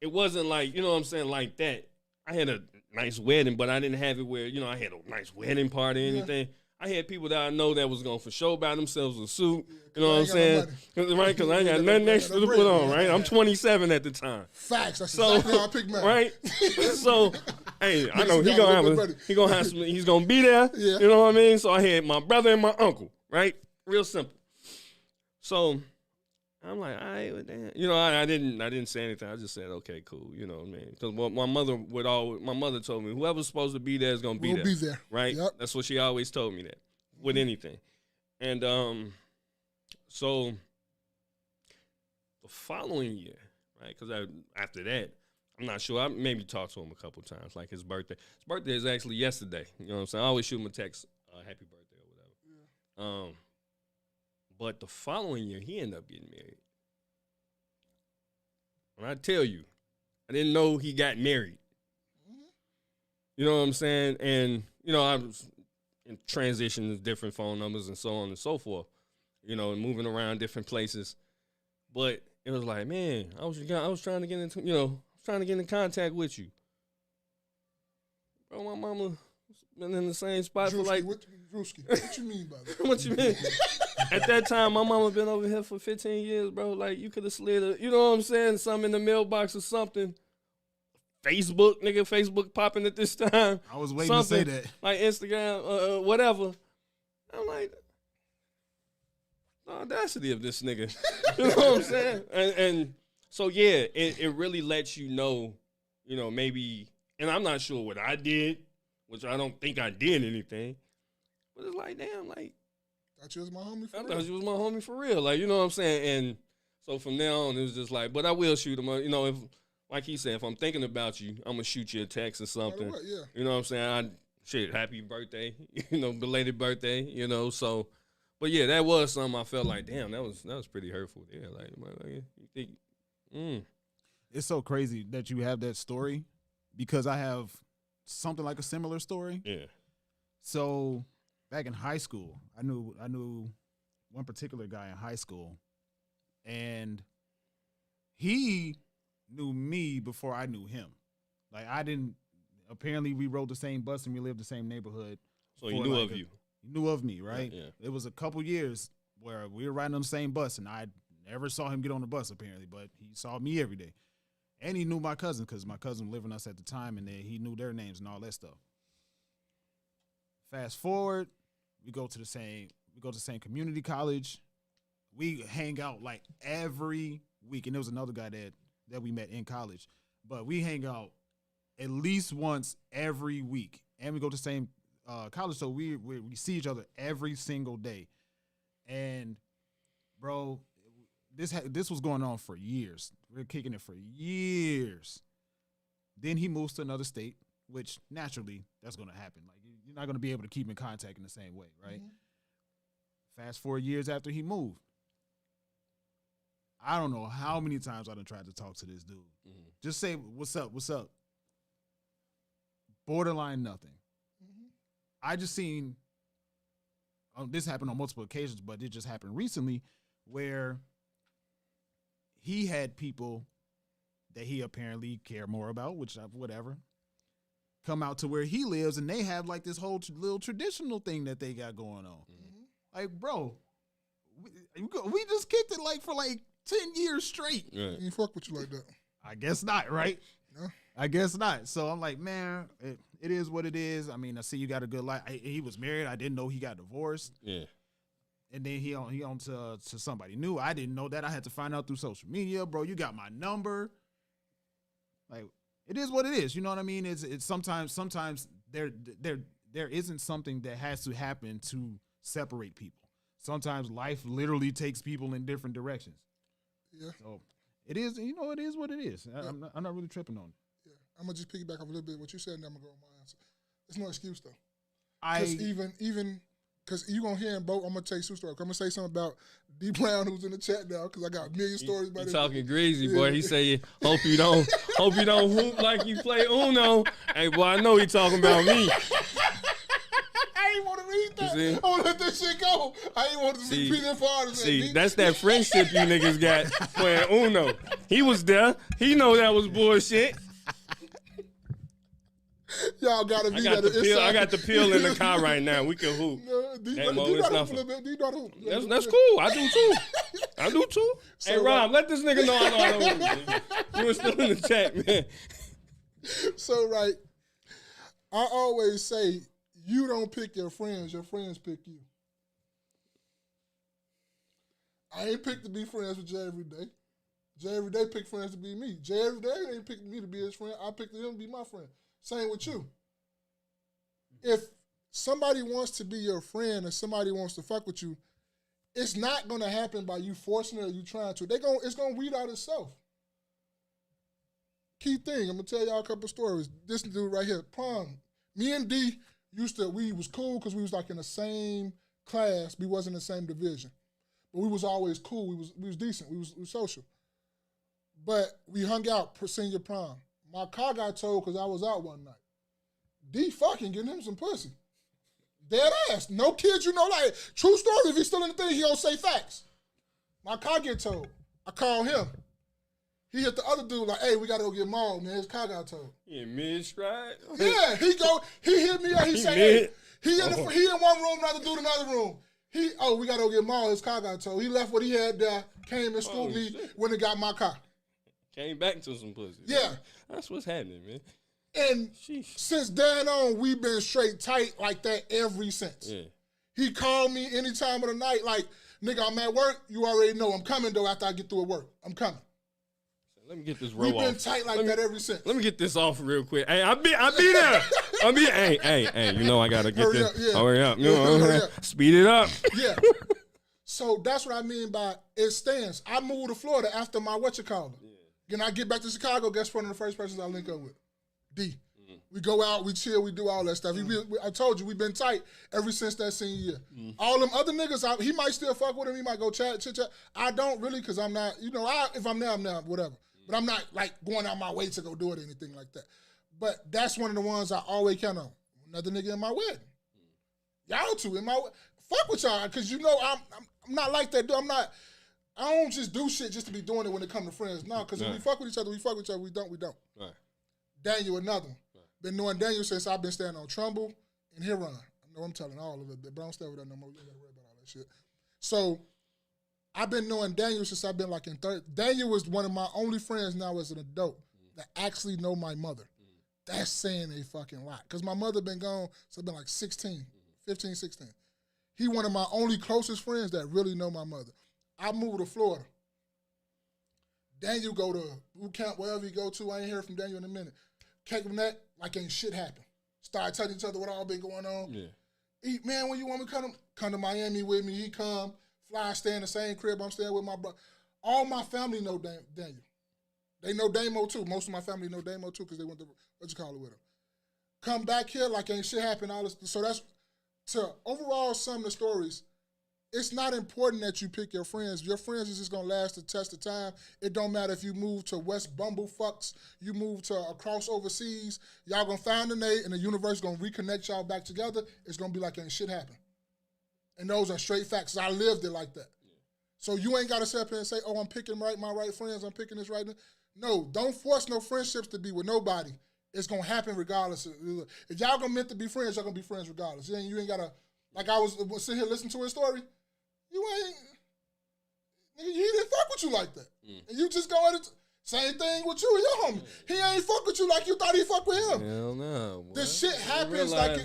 it wasn't like, you know what I'm saying, like that. I had a nice wedding, but I didn't have it where, you know, I had a nice wedding party or anything. I had people that I know that was going to for sure buy themselves a suit. You know what I I'm ain't got no saying? money. Right? Because I ain't got nothing extra to put on, right? I'm 27 at the time. Facts. That's So, exactly how I pick mine. right? So, hey, I know Niggas got a little bit he's gonna be there. Yeah. You know what I mean? So I had my brother and my uncle, right? Real simple. So I'm like, all right, well, damn. You know, I didn't say anything. I just said, okay, cool. You know what I mean? Because my mother told me, whoever's supposed to be there is gonna be We'll there. be there. Right? Yep. That's what she always told me that with anything. And so the following year, right? Because after that, I'm not sure. I maybe talked to him a couple times, like his birthday. His birthday is actually yesterday. You know what I'm saying? I always shoot him a text, happy birthday or whatever. Yeah. But the following year, he ended up getting married. When I tell you, I didn't know he got married. You know what I'm saying? And, you know, I was in transition to different phone numbers and so on and so forth, you know, and moving around different places. But it was like, man, I was trying to get into, you know, trying to get in contact with you. Bro, my mama been in the same spot for like... What you mean by that? What you mean? At that time, my mama been over here for 15 years, bro. Like, you could have slid you know what I'm saying? Something in the mailbox or something. Facebook popping at this time. I was waiting to say that. Like Instagram, whatever. I'm like, the audacity of this nigga. You know what I'm saying? And so, yeah, it really lets you know, maybe, and I'm not sure what I did, which I don't think I did anything, but it's like, damn, like, thought you was my homie for I real. thought you was my homie for real. Like, you know what I'm saying? And so from now on, it was just like, but I will shoot him. You know, if, like he said, if I'm thinking about you, I'm going to shoot you a text or something. Right, yeah. You know what I'm saying? Happy birthday, belated birthday, so. But yeah, that was something I felt like, damn, that was pretty hurtful. Yeah, like you think, It's so crazy that you have that story because I have something like a similar story. Yeah. So back in high school, I knew one particular guy in high school, and he knew me before I knew him. Like apparently we rode the same bus and we lived the same neighborhood. So he knew of you. He knew of me, right? Yeah. It was a couple years where we were riding on the same bus, and I never saw him get on the bus apparently, but he saw me every day. And he knew my cousin because my cousin lived with us at the time, and he knew their names and all that stuff. Fast forward, we go to the same community college. We hang out like every week, and there was another guy that we met in college, but we hang out at least once every week, and we go to the same college, so we see each other every single day. And bro, this was going on for years. We were kicking it for years. Then he moves to another state, which naturally that's going to happen. Like you're not going to be able to keep in contact in the same way, right? Mm-hmm. Fast forward years after he moved. I don't know how many times I done tried to talk to this dude. Mm-hmm. Just say, what's up? Borderline nothing. Mm-hmm. I just seen, this happened on multiple occasions, but it just happened recently where he had people that he apparently care more about, which whatever, come out to where he lives, and they have like this whole little traditional thing that they got going on. Mm-hmm. Like, bro, we just kicked it like for like 10 years straight. Right. He ain't fuck with you like that. I guess not, right? No. I guess not. So I'm like, man, it is what it is. I mean, I see you got a good life. He was married. I didn't know he got divorced. Yeah. And then he on to somebody new. I didn't know that. I had to find out through social media, bro. You got my number. Like, it is what it is. You know what I mean? It's sometimes there isn't something that has to happen to separate people. Sometimes life literally takes people in different directions. Yeah. So it is, it is what it is. Yeah. I'm not really tripping on it. Yeah. I'm gonna just piggyback off a little bit what you said, and then I'm gonna go on my answer. It's no excuse though. Even because you gonna hear in both. I'm gonna tell you some story. I'm gonna say something about D Brown who's in the chat now because I got a million stories about it. Talking greasy, boy. He say, hope you don't hoop like you play Uno. Hey, boy, I know he talking about me. I ain't want to read that. I want to let that shit go. I ain't want to repeat that for artists. See, that's that friendship you niggas got playing Uno. He was there. He know that was bullshit. Y'all gotta be that. I got the pill in the car right now. We can hoop. No, Hey, Mo, it's know not a little bit? Do you know the hoop? That's cool. I do too. Hey, Rob, let this nigga know I know how to hoop, man. You were still in the chat, man. So, right, I always say, you don't pick your friends pick you. I ain't picked to be friends with Jay every day. Jay every day pick friends to be me. Jay every day ain't picked me to be his friend. I picked him to be my friend. Same with you. If somebody wants to be your friend and somebody wants to fuck with you, it's not going to happen by you forcing it or you trying to. It's going to weed out itself. Key thing, I'm going to tell y'all a couple stories. This dude right here, prom. Me and D we was cool because we was like in the same class. We wasn't in the same division. But we was always cool. We was decent. We was social. But we hung out for senior prom. My car got towed because I was out one night. D fucking getting him some pussy. Dead ass. No kids, like, true story. If he's still in the thing, he don't say facts. My car get towed. I call him. He hit the other dude like, hey, we got to go get mauled, man. His car got towed. He in mid-stride? Yeah, he hit me up. He said, hey, he in one room, another dude in another room. We got to go get mauled. His car got towed. He left what he had there, came and scooped me when he got my car. Came back to some pussy. Yeah. That's what's happening, man. And since then on, we've been straight tight like that ever since. Yeah. He called me any time of the night like, nigga, I'm at work. You already know I'm coming, though, after I get through at work. I'm coming. Let me get this roll We've off. been tight like that ever since. Let me get this off real quick. Hey, I be there. Hey, I gotta get hurry this. Up, yeah. Hurry up. Hurry up. Speed it up. Yeah. So that's what I mean by it stands. I moved to Florida after my whatchamacallit. Yeah. Then I get back to Chicago, guess one of the first persons I link up with? D. We go out, we chill, we do all that stuff. I told you, we've been tight ever since that senior year. All them other niggas, he might still fuck with him, he might go chit chat. I don't really, because I'm not, if I'm there, I'm there, whatever. But I'm not like going out my way to go do it or anything like that. But that's one of the ones I always count on. Another nigga in my wedding. Y'all two in my fuck with y'all, because I'm not like that dude. I don't just do shit just to be doing it when it come to friends. No, because if we fuck with each other, we fuck with each other. We don't. Right. Daniel, another one. Right. Been knowing Daniel since I've been staying on Trumbull and Huron. I know I'm telling all of it, but I don't stay with that no more. You don't gotta worry about all that shit. So I've been knowing Daniel since I've been like in third. Daniel was one of my only friends now as an adult that actually know my mother. That's saying a fucking lot. Because my mother been gone, so I've been like 15, 16. He one of my only closest friends that really know my mother. I moved to Florida. Daniel go to boot camp, wherever he go to. I ain't heard from Daniel in a minute. Cake him that, like ain't shit happen. Start telling each other what all been going on. Yeah. Man, when you want me to come to Miami with me, he come. Fly, stay in the same crib I'm staying with my brother. All my family know Daniel. They know Damo too. Most of my family know Damo too because they went to, with him. Come back here like ain't shit happen. All this. So that's, to overall sum the stories, it's not important that you pick your friends. Your friends is just going to last the test of time. It don't matter if you move to West Bumblefucks, you move to across overseas, y'all going to find a Nate and the universe going to reconnect y'all back together. It's going to be like ain't shit happen. And those are straight facts. I lived it like that. Yeah. So you ain't got to sit up here and say, oh, I'm picking my right friends. I'm picking this right now. No, don't force no friendships to be with nobody. It's going to happen regardless. If y'all going to meant to be friends, y'all going to be friends regardless. You ain't got to, like I was sitting here listening to his story. You he didn't fuck with you like that. And you just go at it, same thing with you and your homie. He ain't fuck with you like you thought he fuck with him. Hell no. The shit happens like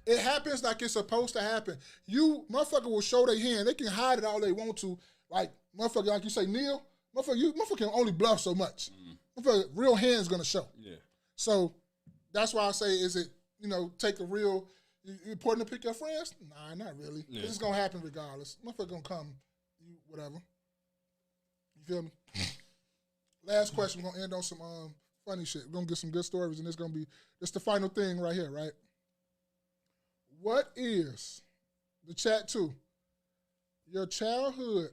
it happens like it's supposed to happen. You, motherfucker will show their hand. They can hide it all they want to. Like, motherfucker, like you say, Neil, motherfucker can only bluff so much. Motherfucker, real hand's gonna show. Yeah. So that's why I say, is it, take a real, important to pick your friends? Nah, not really. Yeah. It's gonna happen regardless. Motherfucker gonna come, whatever. You feel me? Last question. We're gonna end on some funny shit. We're gonna get some good stories, and it's the final thing right here, right? What is the chat too? Your childhood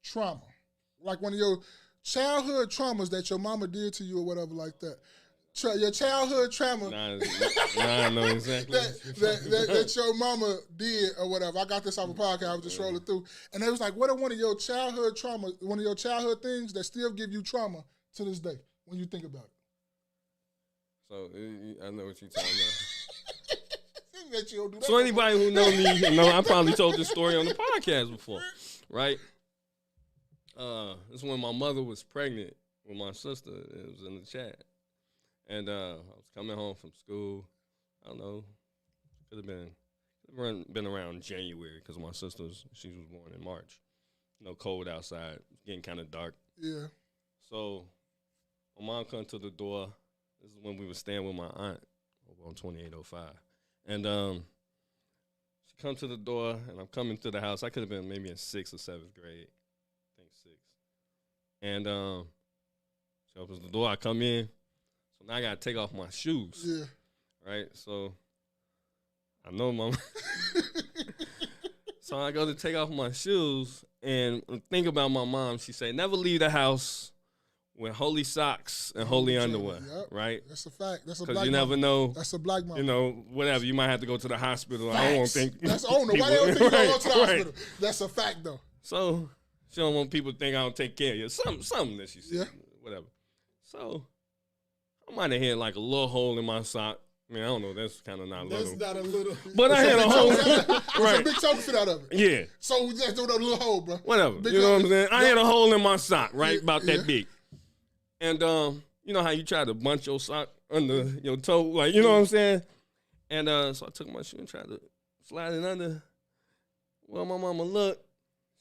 trauma, like one of your childhood traumas that your mama did to you or whatever like that. Your childhood trauma. I know exactly. that your mama did or whatever. I got this off a podcast. I was just rolling through. And it was like, what are one of your childhood trauma, one of your childhood things that still give you trauma to this day when you think about it? So, I know what you're talking about. Bet you don't do that. So anybody who know me, I probably told this story on the podcast before, right? This is when my mother was pregnant with my sister. It was in the chat. And I was coming home from school. I don't know. Could have been around January because my she was born in March. Cold outside. It's getting kind of dark. Yeah. So my mom come to the door. This is when we were staying with my aunt over on 2805. And she come to the door, and I'm coming to the house. I could have been maybe in 6th or 7th grade. I think 6th. And she opens the door. I come in. So now I got to take off my shoes. Yeah. Right? So I know Mama. So I go to take off my shoes and think about my mom. She say, never leave the house with holy socks and holy underwear, yep. Right? That's a fact. That's a black Because you never know. That's a black mom. Whatever. You might have to go to the hospital. Facts. I don't think. That's on. Why they don't think you don't go to the Right. hospital? That's a fact, though. So she don't want people to think I don't take care of you. Something that she said. Yeah. Whatever. So I might have had like a little hole in my sock. I mean, I don't know. That's kind of not That's little. not a little. But I had a hole. It's a Right. big chunk fit out of it. Yeah. So we just do a little hole, bro. Whatever. Big You know what I'm saying? I yeah. had a hole in my sock, right? Yeah, About yeah. that big. And you know how you try to bunch your sock under your toe? Like, you know what I'm saying? And so I took my shoe and tried to slide it under. Well, my mama looked.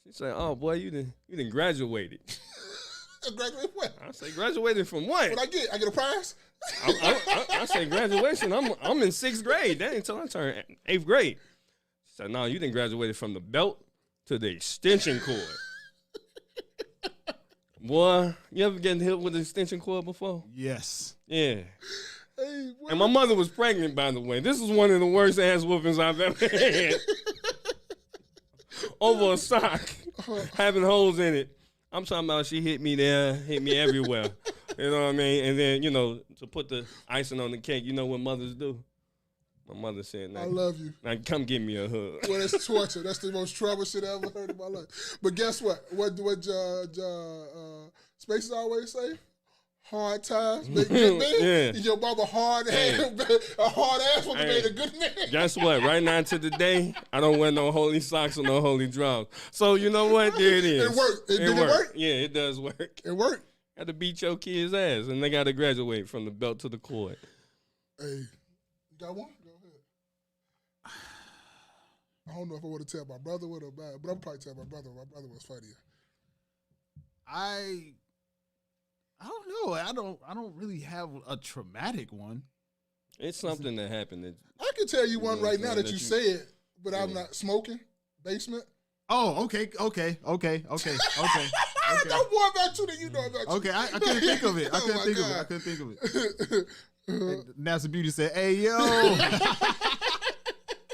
She said, oh, boy, you done graduated. Graduate what? I say, graduated from what? What I get? I get a prize? I say, graduation, I'm in 6th grade. That ain't until I turned 8th grade. She said, no, you done graduated from the belt to the extension cord. Boy, you ever getting hit with an extension cord before? Yes. Yeah. Hey, what? And my mother was pregnant, by the way. This is one of the worst ass whoopings I've ever had. Over a sock, having holes in it. I'm talking about she hit me there, hit me everywhere. You know what I mean? And then, to put the icing on the cake, you know what mothers do? My mother said, I love you. now come give me a hug. Well, that's torture. That's the most trouble shit I ever heard in my life. But guess what? What Spaces always say? Hard times make good men. Yeah. And your mama hard a hard ass woman Hey. made a good man. Guess what? Right now to the day, I don't wear no holy socks or no holy drawers. So you know what? There it is. It worked. Did it work? Yeah, it does work. It worked. Got to beat your kid's ass, and they got to graduate from the belt to the cord. Hey, you got one? Go ahead. I don't know if I want to tell my brother what or bad, but I'm probably tell my brother. My brother was funnier. I don't know. I don't really have a traumatic one. It's something that happened. That, I can tell you one know what right I'm now saying, that you that say it, but I'm not smoking. Basement. Oh, okay. I know more about you than you know about you. Okay, I couldn't think of it. I Oh, my couldn't think of God. it. And NASA Beauty said, "Hey, yo."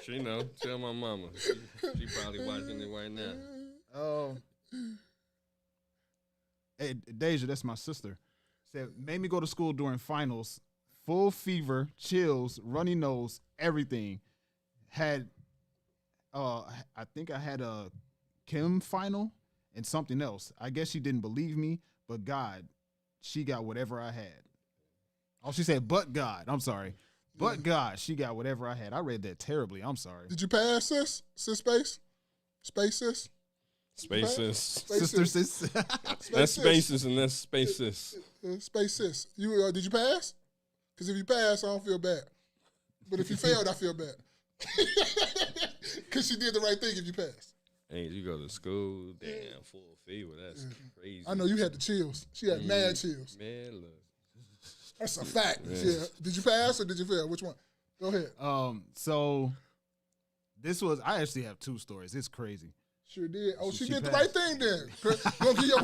she know. Tell my mama. She probably watching it right now. Oh. Hey, Deja, that's my sister. Said, made me go to school during finals. Full fever, chills, runny nose, everything. Had, I think I had a chem final and something else. I guess she didn't believe me, but God, she got whatever I had. Oh, she said, but God. I'm sorry. But God, she got whatever I had. I read that terribly. I'm sorry. Did you pass, sis? Sis space? Space, sis? Spaces. Space, Sister, sis. sis. That's spaces and that's spaces. Space, sis. You did you pass? Because if you pass, I don't feel bad. But if you failed, I feel bad. Because she did the right thing if you passed. Hey, you go to school, damn, full fever. That's crazy. I know you had the chills. She had mad chills. Man, look. That's a fact. Yeah. Did you pass or did you fail? Which one? Go ahead. So this was, I actually have two stories. It's crazy. Sure did. Oh, she She did the passed. right thing then. Go give your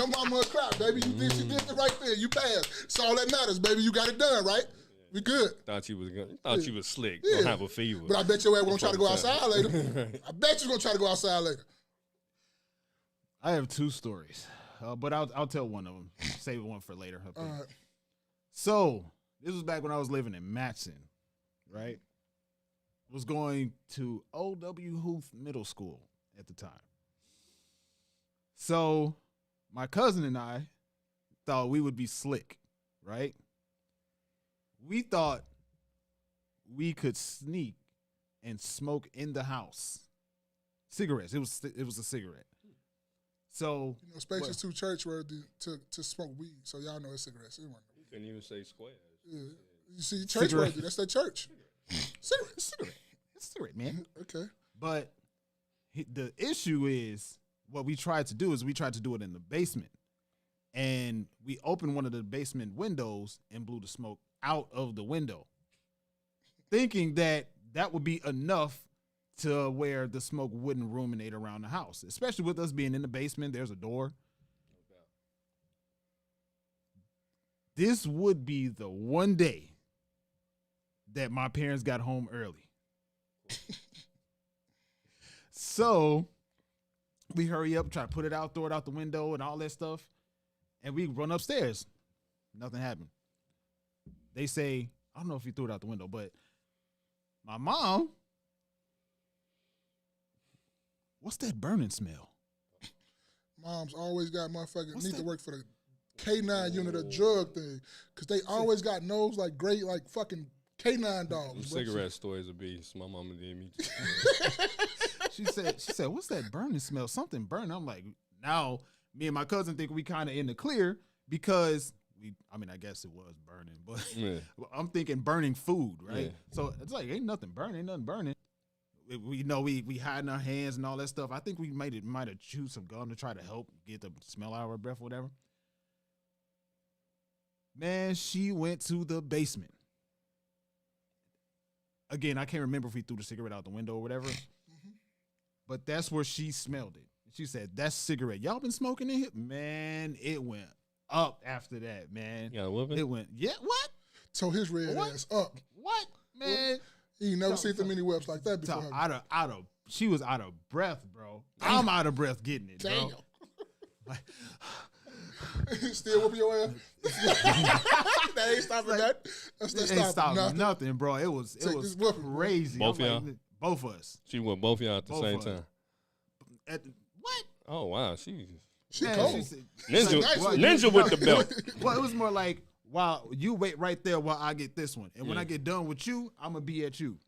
mama a clap, baby. She did the right thing. You passed. That's all that matters, baby. You got it done, right? We good. Thought you was slick. Yeah. Don't have a fever. But I bet your ass gonna try to go What's up? outside later. I bet you're gonna try to go outside later. I have two stories, but I'll tell one of them. Save one for later. All right. So this was back when I was living in Matson, right? Was going to O.W. Huth Middle School at the time. So my cousin and I thought we would be slick, right? We thought we could sneak and smoke in the house. Cigarettes. It was a cigarette. So You know, Spacious 2 Church where to smoke weed, so y'all know it's cigarettes. It wasn't You couldn't even say squares. Yeah. You see, church worthy. That's their church. cigarette. It's a cigarette, man. Okay. But the issue is what we tried to do is we tried to do it in the basement. And we opened one of the basement windows and blew the smoke out of the window, thinking that would be enough to where the smoke wouldn't ruminate around the house, especially with us being in the basement. There's a door. This would be the one day that my parents got home early. So we hurry up, try to put it out, throw it out the window and all that stuff. And we run upstairs. Nothing happened. They say, I don't know if he threw it out the window, but my mom, what's that burning smell? Mom's always got motherfuckers need to work for the K9 unit of drug thing, because they always got nose like great, like fucking K9 dogs. Cigarette stories a beast. My mama did me. She said, what's that burning smell? Something burning. I'm like, now me and my cousin think we kind of in the clear because I guess it was burning, but Yeah. I'm thinking burning food, right? Yeah. So it's like, ain't nothing burning. We know we hiding our hands and all that stuff. I think we might have chewed some gum to try to help get the smell out of our breath or whatever. Man, she went to the basement. Again, I can't remember if we threw the cigarette out the window or whatever, but that's where she smelled it. She said, that's cigarette. Y'all been smoking in here? Man, it went up after that, man. You got a whooping? It went, yeah, what? So his red What? ass up. What, man? He never seen too many webs like that So before. she was out of breath, bro. I'm out of breath getting it, bro. Damn. Like, Still whooping your ass? That ain't stopping that. That's it not ain't stopping stopping nothing. nothing, bro. It was this whooping, bro. crazy. Both I'm y'all? like, both of us. She went both y'all at the Both same of us. time. What? Oh wow, she She Man, cold. she said- ninja, nice one. ninja with the belt. Well, it was more like, wow, you wait right there while I get this one. And when Yeah. I get done with you, I'm going to be at you.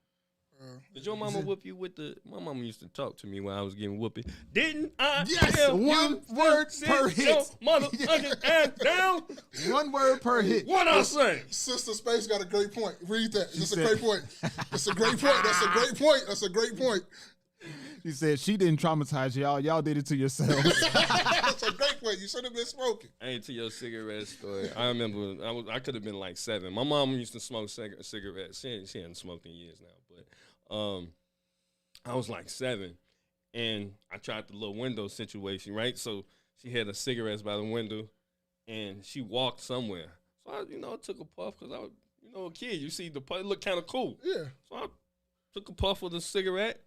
Did your mama whoop you with the? My mama used to talk to me when I was getting whooping. Didn't I? Yes, tell one you word to per sit hit. your motherfucking ass down. One word per hit. What I say? Sister Space got a great point. Read that. It's a said- great point. It's a great point. That's a great point. That's a great point. She said she didn't traumatize y'all. Y'all did it to yourselves. That's a great point. You should have been smoking. I ain't to your cigarette story. I remember I could have been like 7. My mom used to smoke cigarettes. She hadn't smoked in years now, but I was like 7, and I tried the little window situation, right? So she had the cigarettes by the window, and she walked somewhere. So I took a puff because I was, a kid. You see the puff, it looked kind of cool. Yeah. So I took a puff of the cigarette,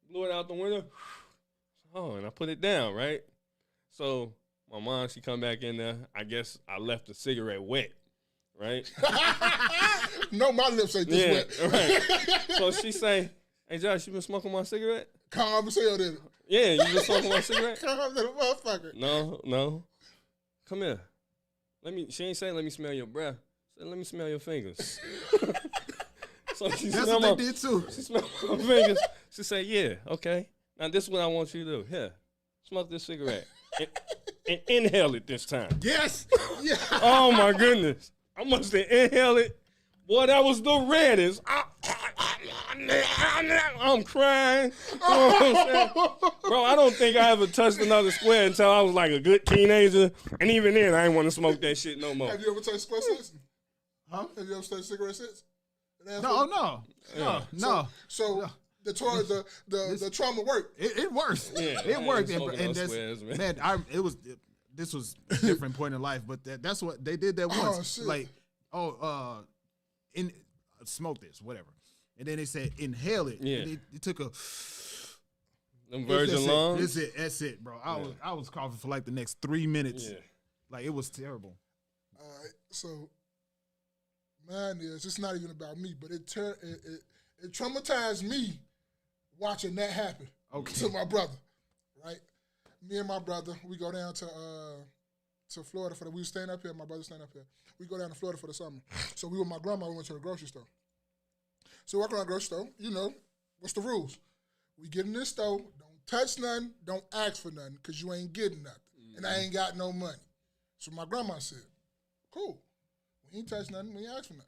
blew it out the window. Oh, and I put it down, right? So my mom, she come back in there. I guess I left the cigarette wet, right? No, my lips ain't this wet. right. So she say, "Hey, Josh, you been smoking my cigarette?" Calm as hell, then. Yeah, you been smoking my cigarette? Calm little motherfucker. No. Come here. She ain't saying let me smell your breath. She said, let me smell your fingers. So she That's smelled what they did too. She smelled my fingers. She said, yeah, okay. Now this is what I want you to do. Here, smoke this cigarette. And inhale it this time. Yes. Yeah. Oh my goodness. I must have inhaled it. Boy, that was the reddest. I'm crying. You know what I'm saying? Bro, I don't think I ever touched another square until I was like a good teenager. And even then, I ain't want to smoke that shit no more. Have you ever touched square since? Huh? Have you ever touched cigarette since? No. So the trauma worked. It works. Yeah, I It ain't worked. smoking And no that's, squares, man. man, this was a different point in life, but that's what they did that Oh, once. shit. Like, smoke this, whatever. And then they said, inhale it. Yeah. And they took a, Them virgin that's lungs. That's it, bro. I was coughing for like the next 3 minutes. Yeah. Like, it was terrible. All right, so mine is, it's not even about me, but it traumatized me watching that happen to my brother, right? Me and my brother, we go down to Florida we were staying up here, my brother staying up here. We go down to Florida for the summer. So we with my grandma, we went to the grocery store. So we walk around the grocery store, what's the rules? We get in this store, don't touch nothing, don't ask for nothing, because you ain't getting nothing. And I ain't got no money. So my grandma said, cool. We ain't touch nothing, we ain't ask for nothing.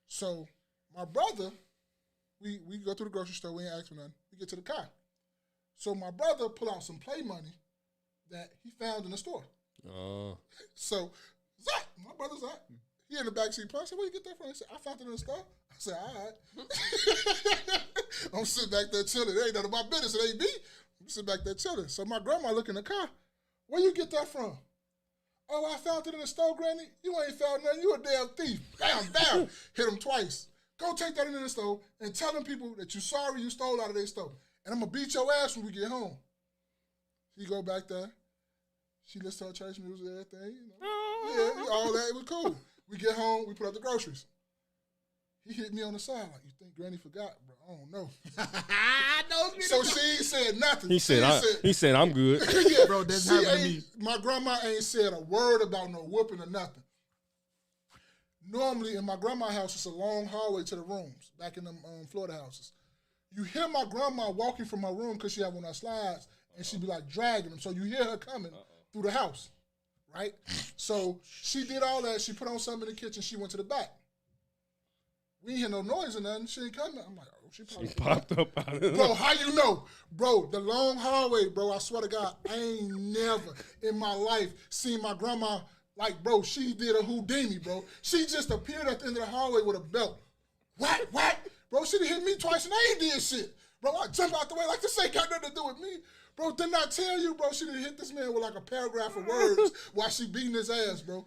So my brother, we go to the grocery store, we ain't ask for nothing. We get to the car. So my brother pull out some play money that he found in the store. So Zach, my brother Zach, he in the backseat playing. I said, where you get that from? He said, I found it in the store. I said, all right. I'm sitting back there chilling. It ain't none of my business. It ain't me. I'm sitting back there chilling. So my grandma look in the car. Where you get that from? Oh, I found it in the store, Granny. You ain't found nothing. You a damn thief. Bam, bam. Hit him twice. Go take that into the store and tell them people that you sorry you stole out of their store. And I'm going to beat your ass when we get home. She go back there. She listens to her church music and everything. You know. Yeah, all that. It was cool. We get home. We put up the groceries. He hit me on the side like, you think Granny forgot, bro? I don't know. So she ain't said nothing. He said, I'm good. Yeah, Bro, that's happened to me. My grandma ain't said a word about no whooping or nothing. Normally, in my grandma's house, it's a long hallway to the rooms, back in the Florida houses. You hear my grandma walking from her room because she had one of her slides, and she be like dragging them. So you hear her coming through the house, right? So she did all that. She put on something in the kitchen. She went to the back. We ain't hear no noise or nothing. She ain't coming. I'm like, oh, she probably Popped up out of it. Bro, how you know? Bro, the long hallway, bro, I swear to God, I ain't never in my life seen my grandma, like, bro, she did a Houdini, bro. She just appeared at the end of the hallway with a belt. What? Bro, she done hit me twice and I ain't did shit. Bro, I jump out the way like this ain't got nothing to do with me. Bro, didn't I tell you, bro, she done hit this man with like a paragraph of words while she beating his ass, bro.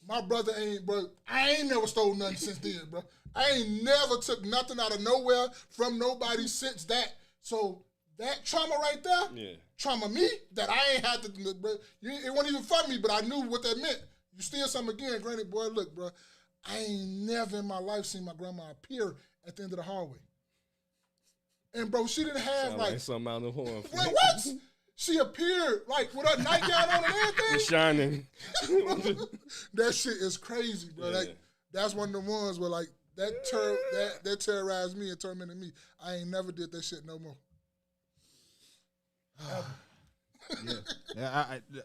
My brother ain't, bro, I ain't never stole nothing since then, bro. I ain't never took nothing out of nowhere from nobody since that. So that trauma right there, trauma me, that I ain't had to, bro. It wasn't even for me, but I knew what that meant. You steal something again, granny, boy, look, bro, I ain't never in my life seen my grandma appear at the end of the hallway. And, bro, she didn't have, Sound like something out of the horn. What? She appeared, like, with her nightgown on and everything. Shining. That shit is crazy, bro. Yeah. Like, that's one of the ones where, like, that terrorized me and tormented me. I ain't never did that shit no more.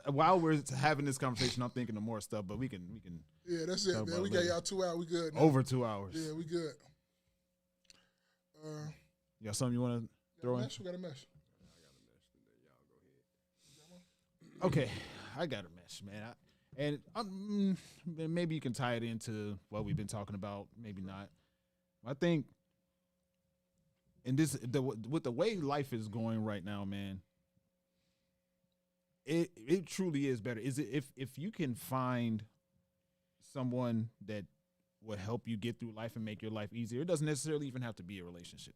While we're having this conversation, I'm thinking of more stuff, but we can. Yeah, that's it, man. We got y'all 2 hours. We good. Now. Over 2 hours. Yeah, we good. You got something you want to throw in? We got a mesh. Okay, I got a mesh, man. And maybe you can tie it into what we've been talking about. Maybe not. I think, with the way life is going right now, man, it truly is better. Is it if you can find someone that will help you get through life and make your life easier? It doesn't necessarily even have to be a relationship,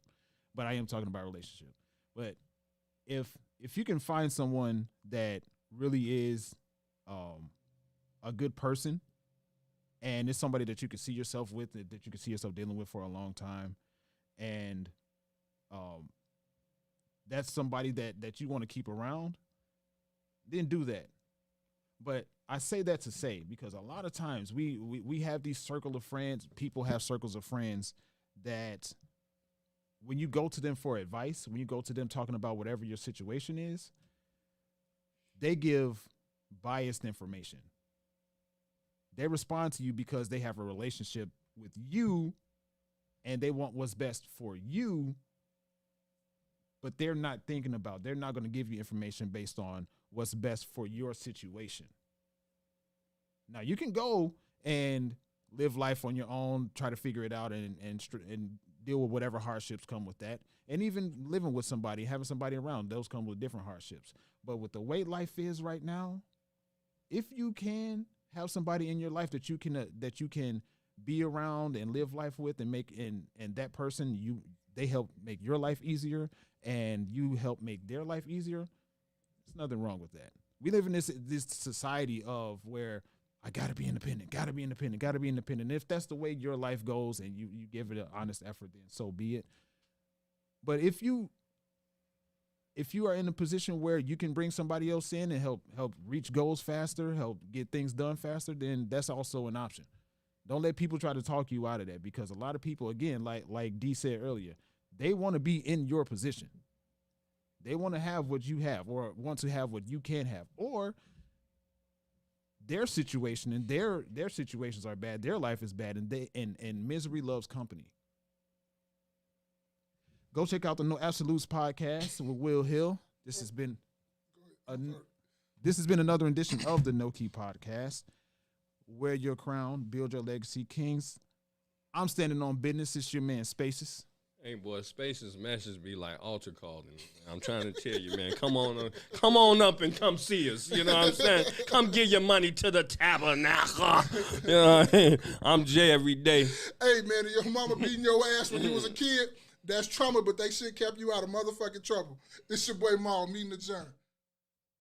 but I am talking about a relationship. But if you can find someone that really is a good person, and it's somebody that you can see yourself with, that you can see yourself dealing with for a long time, and that's somebody that you want to keep around, then do that. But I say that to say, because a lot of times we have these circle of friends, people have circles of friends that when you go to them for advice, when you go to them talking about whatever your situation is, they give biased information. They respond to you because they have a relationship with you and they want what's best for you, but they're not going to give you information based on what's best for your situation. Now, you can go and live life on your own, try to figure it out and deal with whatever hardships come with that. And even living with somebody, having somebody around, those come with different hardships. But with the way life is right now, if you can have somebody in your life that you can be around and live life with and make and that person, they help make your life easier and you help make their life easier, there's nothing wrong with that. We live in this society of where I gotta be independent. If that's the way your life goes and you give it an honest effort, then so be it. But if you are in a position where you can bring somebody else in and help reach goals faster, help get things done faster, then that's also an option. Don't let people try to talk you out of that, because a lot of people, again, like D said earlier, They want to be in your position. They want to have what you have, or want to have what you can have, or their situation and their situations are bad. Their life is bad, and misery loves company. Go check out the No Absolutes podcast with Will Hill. This has been another edition of the KNoWKi podcast. Wear your crown, build your legacy, kings. I'm standing on business. It's your man Spaces. Hey boy, Spaces message be like altar calling. I'm trying to tell you, man. Come on up and come see us. You know what I'm saying? Come give your money to the tabernacle. You know what I mean? I'm Jay every day. Hey man, your mama beating your ass when you was a kid, that's trauma, but they shit kept you out of motherfucking trouble. It's your boy Maul, meeting the journey.